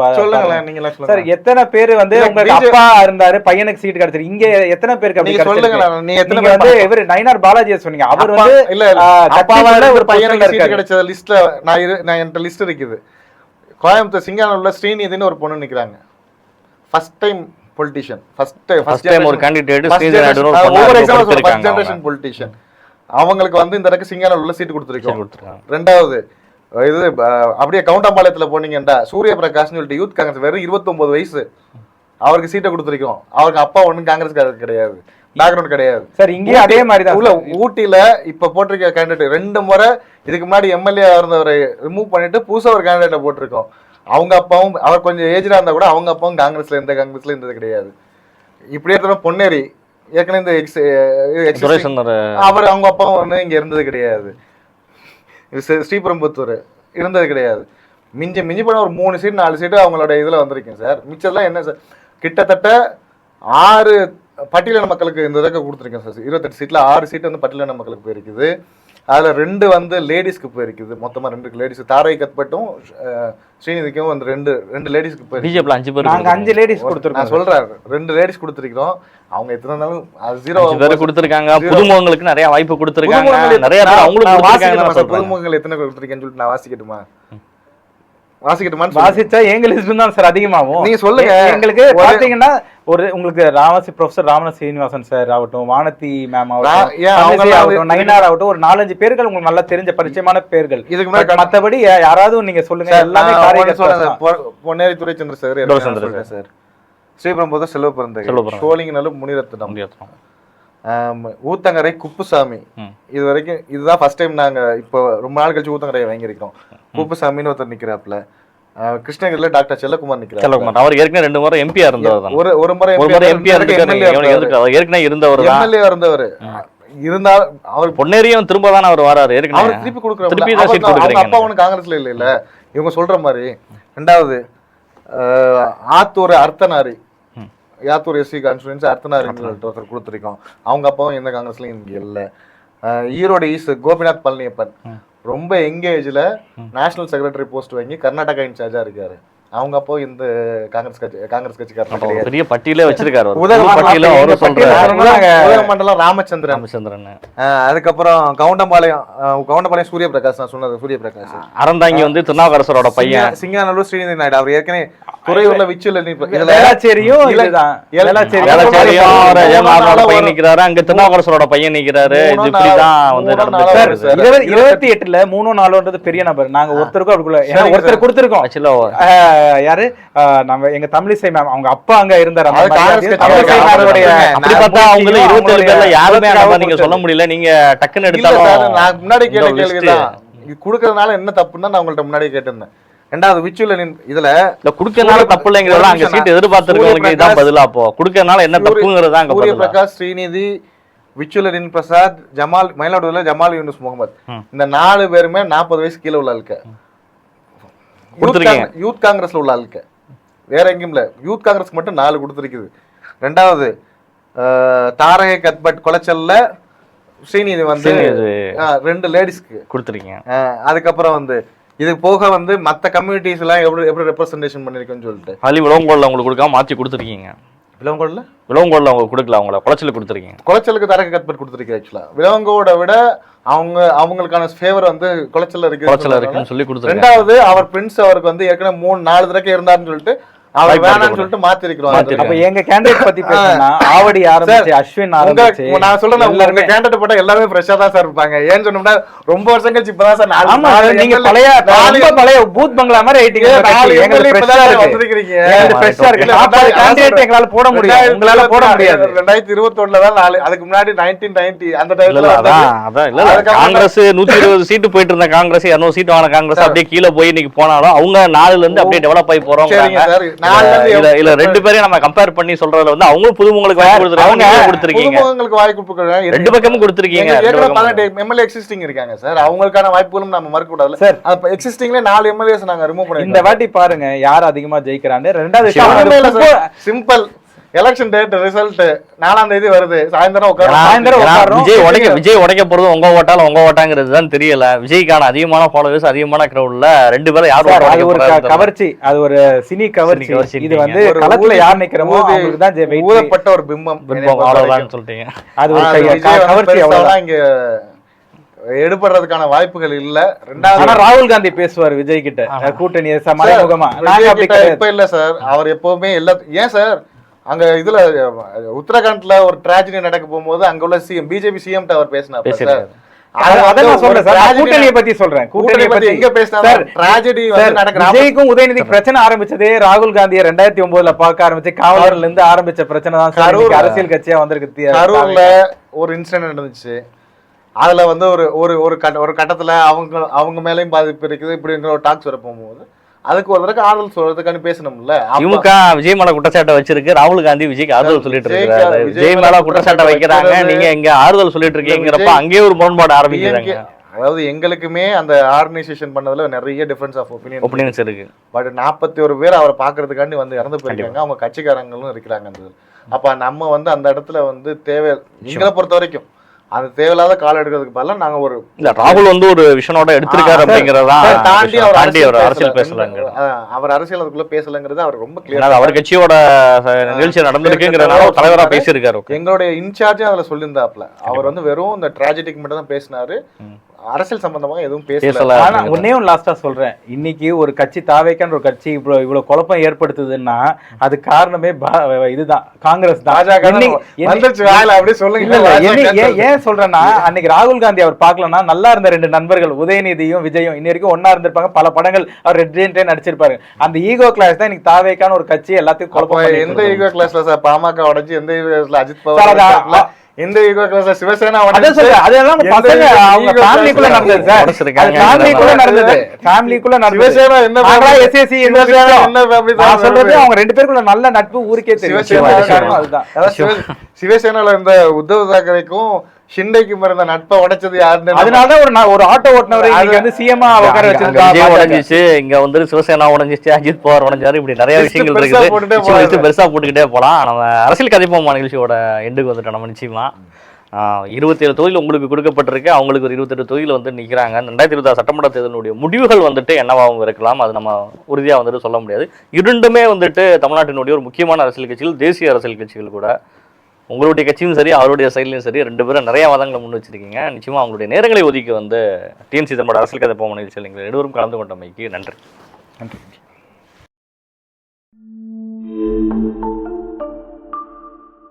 சார். எத்தனை பேர் வந்து உங்களுக்கு அப்பா இருந்தாரு, பையனுக்கு சீட் கிடைச்சிருக்கு. இங்க எத்தனை பேருக்கு அப்படி கிடைச்சிருக்கு? இவர் நயினார் பாலாஜியை சொன்னீங்க. அவர் வந்து ஒரு பையனுக்கு சீட் கிடைச்ச லிஸ்ட்ல நான் என்கிட்ட லிஸ்ட் இருக்குது. கோயம்புத்தூர் சிங்கானூர்ல ஸ்ரீநிதின்னு ஒரு பொண்ணு நிக்கிறாங்க. First time politician, first time ஒரு கேண்டிடேட், ஃபர்ஸ்ட் ஜெனரேஷன் பொலிட்டிஷியன். அவங்களுக்கு வந்து இந்த தடவை சிங்கானூர்ல சீட் கொடுத்துருக்கோம். ரெண்டாவது இது அப்படியே கவுண்டம்பாளையத்துல போனீங்கடா, சூரிய பிரகாஷ்னு சொல்லிட்டு யூத் காங்கிரஸ், வெறும் 29 வயசு, அவருக்கு சீட்டை கொடுத்துருக்கோம். அவருக்கு அப்பா ஒன்றும் காங்கிரஸ்காரர் கிடையாது, பேக்ரவுண்ட் கிடையாது சார். இங்கேயும் அதே மாதிரி தான். ஊட்டியில இப்ப போட்டிருக்க கேண்டிடேட் 2 முறை இதுக்கு முன்னாடி எம்எல்ஏ இருந்தவரை ரிமூவ் பண்ணிட்டு புதுசா ஒரு கேண்டிடேட்டை போட்டிருக்கோம். அவங்க அப்பாவும், அவர் கொஞ்சம் ஏஜ்டா இருந்தா கூட அவங்க அப்பாவும் காங்கிரஸ்ல இருந்தது கிடையாது. இப்படியே பொன்னேரி ஏற்கனவே இந்த அவர் அவங்க அப்பாவும் வந்து இங்க இருந்தது கிடையாது. ஸ்ரீபெரும்புத்தூர் இருந்தது கிடையாது. மிஞ்சி போன ஒரு 3 சீட் 4 சீட்டு அவங்களோட இதுல வந்திருக்கேன் சார். மிச்சம்லாம் என்ன சார், கிட்டத்தட்ட 6 பட்டியலின மக்களுக்கு இந்த தடவை கொடுத்துருக்கேன் சார். 28 சீட்ல 6 சீட் வந்து பட்டியலின மக்களுக்கு போயிருக்குது. அதுல 2 வந்து லேடிஸ்க்கு போயிருக்குது. மொத்தமா 2 லேடிஸ், தாரை கத்பட்டும் ஸ்ரீநிதிக்கும் வந்து 2 லேடிஸ்க்கு போயிருக்கு. 5 பேர், நாங்க 5 லேடிஸ் கொடுத்துருக்கோம். நான் சொல்றேன் 2 லேடிஸ் கொடுத்துருக்கோம். அவங்க எத்தனை இருந்தாலும் 0 பேர் கொடுத்துருக்காங்க. புதுமுகங்களுக்கு நிறைய வாய்ப்பு கொடுத்துருக்காங்க. நிறைய பேர் அவங்களுக்கு புதுமுகங்கள் எத்தனை கொடுத்துருக்கேன்னு சொல்லிட்டு நான் வாசிக்கட்டுமா? வாசிச்சா எங்க லிஸ்ட் தான் சார் அதிகமாகும். நீங்க சொல்லுங்க. எங்களுக்கு பாத்தீங்கன்னா ஒரு உங்களுக்கு ப்ரொஃபசர் ராமன சீனிவாசன் சார் ஆகட்டும், வானதி மேம் ஆகட்டும், நயினார் ஆகட்டும், ஒரு 4-5 பேர்கள் உங்களுக்கு நல்லா தெரிஞ்ச பரிச்சயமான பேர்கள். இதுக்கு முன்னாடி மத்தபடி யாராவது நீங்க சொல்லுங்க. எல்லாமே பொன்னேரி துரைச்சந்திர சார், ஸ்ரீபெரும்புதூர் செல்வ பிறந்தகை, சோழிங்கநல்லூர் முனிரத்னம், ஊத்தங்கரை குப்புசாமி. இது வரைக்கும் இதுதான் ஃபர்ஸ்ட் டைம் நாங்க இப்போ ரொம்ப நாள் கழிச்சு ஊத்தங்கரை வாங்கியிருக்கோம். குப்புசாமின்னு ஒருத்தர் நிக்கிறாப்ல. கிருஷ்ணகிரியில டாக்டர் செல்லகுமார் நிக்கிறார். அவர் ஏற்கனவே 2 முறை எம்பியா இருந்தவர். ஒரு முறை எம்பியா ஏற்கனவே இருந்தவர், எம்எல்ஏ இருந்தவர். இருந்தாலும் அவர் பொன்னேரியும் திரும்ப தான் அவர் வராரு. அவர் திருப்பி கொடுக்குறாரு. அப்பா ஒண்ணு காங்கிரஸ்ல இல்ல இவங்க சொல்ற மாதிரி. ரெண்டாவது ஆத்தூர் அர்த்தனாரி, யாத்தூர் எஸ்சி கான்ஸ்டியூன்சி அர்த்தனாரின்னு ஒருத்தர் கொடுத்துருக்கோம். அவங்க அப்பாவும் எந்த காங்கிரஸ்லயும் இங்க இல்லை. ஈரோடு ஈஸ்ட் கோபிநாத் பழனியப்பன் ரொம்ப எங்கேஜ்ல நேஷனல் செக்ரட்டரி போஸ்ட் வாங்கி கர்நாடகா இன்சார்ஜா இருக்காரு. அவங்க அப்போ இந்த காங்கிரஸ் கட்சிக்காரன் கிடையாது. பெரிய பட்டியலே வச்சிருக்காரு. உதகமண்டலம் ராமச்சந்திரன். அதுக்கப்புறம் கவுண்டம்பாளையம் சூரியபிரகாஷ். நான் சொன்னது சூரியபிரகாஷ். அறந்தாங்கி வந்து திருநாவுக்கரசரோட பையன். சிங்காநல்லூர் ஸ்ரீநிதி நாயுடு. அவர் ஏற்கனவே துறையூர்ல விச்சுல நிக்கிறாரு. அங்க திருநாவுக்கரசரோட பையன் நிக்கிறாரு. இப்படிதான் வந்து 28ல 3-4 பெரிய நபர். நாங்க ஒருத்தருக்கும் அதுக்குள்ள ஒருத்தர் கொடுத்திருக்கோம். யாரு நம்ம எங்க தமிழிசை மேம், அவங்க அப்பா அங்க இருந்தாரு. அப்படி பார்த்தா அவங்களும் 27 பேர்ல யாருமே நீங்க சொல்ல முடியல. நீங்க டக்குன்னு எடுத்தாலும் நான் முன்னாடி கேட்ட கேள்விதான். குடுக்கறதுனால என்ன தப்புன்னா நான் உங்கள்ட்ட முன்னாடி கேட்டிருந்தேன். ரெண்டாவது விச்சுல இதுல குடுக்கறதுனால தப்பு இல்லைங்கிறதா அங்க சீட் எதிர்பார்த்திருக்கவங்களுக்கு இதான் பதிலா. அப்போ குடுக்கறதுனால என்ன தப்புங்கிறதா அங்க சூரியபிரகாஷ், ஸ்ரீநிதி, விச்சுலரின் பிரசாத், ஜமால், மயிலாடுதுறையில ஜமால் யூனுஸ் முகமது, இந்த 4 பேருமே 40 வயசு கீழே உள்ள ஆளுக்க. யூத் காங்கிரஸ்ல உள்ள ஆளுக்க, வேற எங்கேயும் இல்ல. யூத் காங்கிரஸ்க்கு மட்டும் 4 கொடுத்துருக்குது. ரெண்டாவது தாரகை கத்பட் கொலைச்சல்ல ஸ்ரீநிதி வந்து 2 லேடிஸ்க்கு கொடுத்துருக்கீங்க. அதுக்கப்புறம் வந்து இது போக வந்து மற்ற கம்யூனிட்டிஸ் எல்லாம் எப்படி ரெப்ரசன்டேஷன் பண்ணிருக்கேன்னு சொல்லிட்டு அது விளவங்கோல்ல உங்களுக்கு கொடுக்காம மாற்றி கொடுத்துருக்கீங்க. விளவங்கோல்ல அவங்க கொடுக்கல, அவங்கள குளச்சல் கொடுத்துருக்கீங்க. குளச்சலுக்கு தரக கத்பட் கொடுத்துருக்கீங்க. ஆக்சுவலா விளவங்கோட விட அவங்களுக்கான ஃபேவர் வந்து குளச்சல்ல இருக்குன்னு சொல்லி கொடுத்துருக்காங்க. ரெண்டாவது அவர் பிரின்ஸ் அவருக்கு வந்து ஏற்கனவே 3-4 தடவை இருந்தாருன்னு சொல்லிட்டு அவர் வேணாம்னு சொல்லிட்டு மாத்திருக்கிறோம். அப்ப எங்க கேண்டிடேட் பத்தி பேசணும்னா ஆவடி ஆரம்பிச்சு அஸ்வின் ஆரம்பிச்சு நான் சொல்றேன் உங்க கேண்டிடேட் போட்டா எல்லாமே ஃப்ரெஷ்ஷா தான் சார் இருப்பாங்க. ஏன்னு சொன்னோம்னா ரொம்ப வருஷம் கழிச்சு இப்பதான் சார் நீங்க பழைய பூத் பங்களா மாதிரி ஆயிட்டீங்க. எங்களால போட முடியும், உங்களால போட முடியாது. 2021 தான் 4. அதுக்கு முன்னாடி 1990 அந்த டைம்ல காங்கிரஸ் 120 சீட்டு போயிட்டு இருந்த காங்கிரஸ் 200 சீட் வாங்கின காங்கிரஸ் அப்படியே கீழே போய் இன்னைக்கு போனாலும் அவங்க 4ல இருந்து அப்படியே டெவலப் ஆகி போறோம். இல்ல 2 பேரையும் நம்ம கம்பேர் பண்ணி சொல்றதுல வந்து அவங்களும் புதுமுகங்களுக்கு வாய்ப்பு கொடுத்துருக்கீங்க. புதுமுகங்களுக்கு வாய்ப்பு கொடுக்குறாங்க. 2 பக்கமும் கொடுத்துருக்கீங்க. எம்எல்ஏ எக்ஸிஸ்டிங் இருக்காங்க சார். அவங்களுக்கான வாய்ப்புகளும் நம்ம மறக்க கூடாது சார். அப்ப எக்ஸிஸ்டிங்ல 4 எம்எல்ஏஸ் நாங்க ரிமூவ் பண்ணி இந்த வாட்டி பாருங்க யார் அதிகமா ஜெயிக்கிறாங்க. ரெண்டாவது சிம்பிள் எலெக்ஷன் டேட் ரிசல்ட் 4ஆம் தேதி வருது. சாயந்தரம் விஜய் உடைக்க போறது உங்க ஓட்டால உங்க ஓட்டாங்கிறது தான் தெரியல. விஜய்க்கான அதிகமான ஃபாலோவர்ஸ் அதிகமான கிரவுட்ல 2 பேரும் யாரும் ஒரு கவர்ச்சி, அது ஒரு சினி கவர்ச்சி. இது வந்து களத்துல யார் நிக்கிறோமோ அவங்களுக்கு தான் ஊதப்பட்ட ஒரு பிம்பம் அவ்வளவுதான் சொல்லிட்டீங்க. அது ஒரு கவர்ச்சி. அவ்வளவுதான் இங்க எடுபடுறதுக்கான வாய்ப்புகள் இல்ல. ரெண்டாவது ராகுல் காந்தி பேசுவார் விஜய் கிட்ட கூட்டணி மறைமுகமா. இப்ப இல்ல சார், அவர் எப்பவுமே எல்லா ஏன் சார் அங்க இதுல உத்தரகாண்ட்ல ஒரு டிராஜடி நடக்க போகும்போது அங்க உள்ள சிஎம் பிஜேபி சிஎம் அவர் பேசினார் சார். கூட்டணியை பத்தி சொல்றேன். கூட்டணியை பத்தி எங்க பேசினாரு? டிராஜடி நடக்குது. விஜய்க்கும் உதயநிதி பிரச்சனை ஆரம்பிச்சதே ராகுல் காந்தியை 2009ல பார்க்க ஆரம்பிச்சு காவலர்ல இருந்து ஆரம்பிச்ச பிரச்சனை தான் அரசியல் கட்சியா வந்திருக்கு. கரூர்ல ஒரு இன்சிடென்ட் நடந்துச்சு. அதுல வந்து ஒரு கட்டத்துல அவங்க மேலயும் பாதிப்பு இருக்குது. இப்படிங்கிற ஒரு டாக்ஸ் வர போகும்போது அதுக்கு ஒரு தடவை ஆறுதல் சொல்றதுக்கான பேசணும்ல. திமுக விஜய் மேல குற்றச்சாட்டை வச்சிருக்கு. ராகுல் காந்தி விஜய்க்கு ஆறுதல் சொல்லிட்டு இருக்காரு. விஜய் மேல குற்றச்சாட்டை வைக்கிறாங்க, நீங்க இங்க ஆறுதல் சொல்லிட்டு இருக்கீங்கிறப்ப அங்கேயே ஒரு முரண்பாடு ஆரம்பிக்கிறாங்க. அதாவது எங்களுக்குமே அந்த ஆர்கனைசேஷன் பண்ணதுல நிறைய டிஃபரன்ஸ் ஆஃப் ஒப்பீனியன்ஸ் இருக்கு. பட் 41 பேர் அவரை பாக்குறதுக்காண்டி வந்து இறந்து போயிருக்காங்க. அவங்க கட்சிக்காரங்களும் இருக்கிறாங்க. அப்ப நம்ம வந்து அந்த இடத்துல வந்து தேவை எங்களை பொறுத்த வரைக்கும் அது தேவையில்லாத காலம் எடுக்கிறதுக்கு பதிலா நாங்க ஒரு ராகுல் வந்து ஒரு விஷனோட எடுத்திருக்காரு அப்படிங்கறதா தாண்டி அவர் அரசியல் பேசலங்க. அவர் அரசியல் அதுக்குள்ள பேசலங்கிறது அவர் ரொம்ப கிளியர். அவர் கட்சியோட நிகழ்ச்சி நடந்திருக்குங்கிறதுனால தலைவரா பேசியிருக்காரு. எங்களுடைய இன்சார்ஜும் அதுல சொல்லியிருந்தாப்ல. அவர் வந்து வெறும் இந்த டிராஜடிக்கு மட்டும் தான் பேசினாரு. அரசியல் சம்பந்தமாக எதுவும் பேசல. ஆனா ஒன்னையும் லாஸ்டா சொல்றேன், இன்னைக்கு ஒரு கட்சி தாவேக்கான ஒரு கட்சி இவ்வளவு குழப்பம் ஏற்படுத்துதுன்னா அது காரணமே இதுதான், காங்கிரஸ் தான். ஏன் சொல்றேன்னா அன்னைக்கு ராகுல் காந்தி அவர் பார்க்கலன்னா நல்லா இருந்த 2 நண்பர்கள் உதயநிதியும் விஜயும் இன்ன வரைக்கும் ஒன்னா இருந்திருப்பாங்க. பல படங்கள் அவர் ரெட் நடிச்சிருப்பாரு. அந்த ஈகோ கிளாஸ் தான் இன்னைக்கு தாவேக்கான ஒரு கட்சி எல்லாத்தையும் குழப்பம். எந்த ஈகோ கிளாஸ்ல சார் பாமக உடைச்சு, எந்த ஈகோ கிளாஸ்ல அஜித் பவார், எந்த ஈகோ கிளாஸ்ல சிவசேனா உடைச்சு, அதெல்லாம் பசங்க அவங்க ஃபேமிலிக்குள்ள நடந்தது சார். ஃபேமிலிக்குள்ள நடந்தது. ஃபேமிலிக்குள்ள நடந்தது. சிவசேனா என்ன எஸ்எஸ்சி என்ன ஃபேமிலி தான் சொல்றது. அவங்க 2 பேருக்குள்ள நல்ல நட்பு ஊருக்கே தெரியும். அதுதான் சிவசேனால இருந்த உத்தவ் தாக்கரேக்கும் ஷிண்டைக்கு இருந்த நட்பை உடைச்சது யாருன்னு அதனாலதான் ஒரு ஆட்டோ ஓட்டுனவரை இன்னைக்கு வந்து சிஎம்ஆ உட்கார விஜய் வச்சிருக்காங்க. உடஞ்சிச்சு, இங்க வந்து சிவசேனா உடஞ்சிச்சு, அஜித் பவார் உடஞ்சாரு, இப்படி நிறைய விஷயங்கள் பெருசா இருக்குது. போட்டுட்டே நிச்சயமா list பெருசா போட்டுக்கிட்டே போலாம். நம்ம அரசியல் கதைப்போமா நிகழ்ச்சியோட எண்டுக்கு வந்துட்டோம் நம்ம நிச்சயமா. 27 தொகுதியில் உங்களுக்கு கொடுக்கப்பட்டிருக்கு, அவங்களுக்கு ஒரு 28 தொகுதியில் வந்து நிற்கிறாங்க. 2026 சட்டமன்ற தேர்தலுடைய முடிவுகள் வந்துட்டு என்னவாகவும் இருக்கலாம், அது நம்ம உறுதியாக வந்துட்டு சொல்ல முடியாது. இரண்டுமே வந்துட்டு தமிழ்நாட்டினுடைய ஒரு முக்கியமான அரசியல் கட்சிகள், தேசிய அரசியல் கட்சிகள் கூட. உங்களுடைய கட்சியும் சரி, அவருடைய சைட்லையும் சரி, ரெண்டு பேரும் நிறைய வாதங்களை முன் வச்சிருக்கீங்க. நிச்சயமா அவங்களுடைய நேரங்களை ஒதுக்கி வந்து டிஎன்சி தமிழோட அரசியல் கதை போக நிகழ்ச்சியில் நீங்கள் இருவரும் கலந்து கொண்டமைக்கு நன்றி. நன்றி.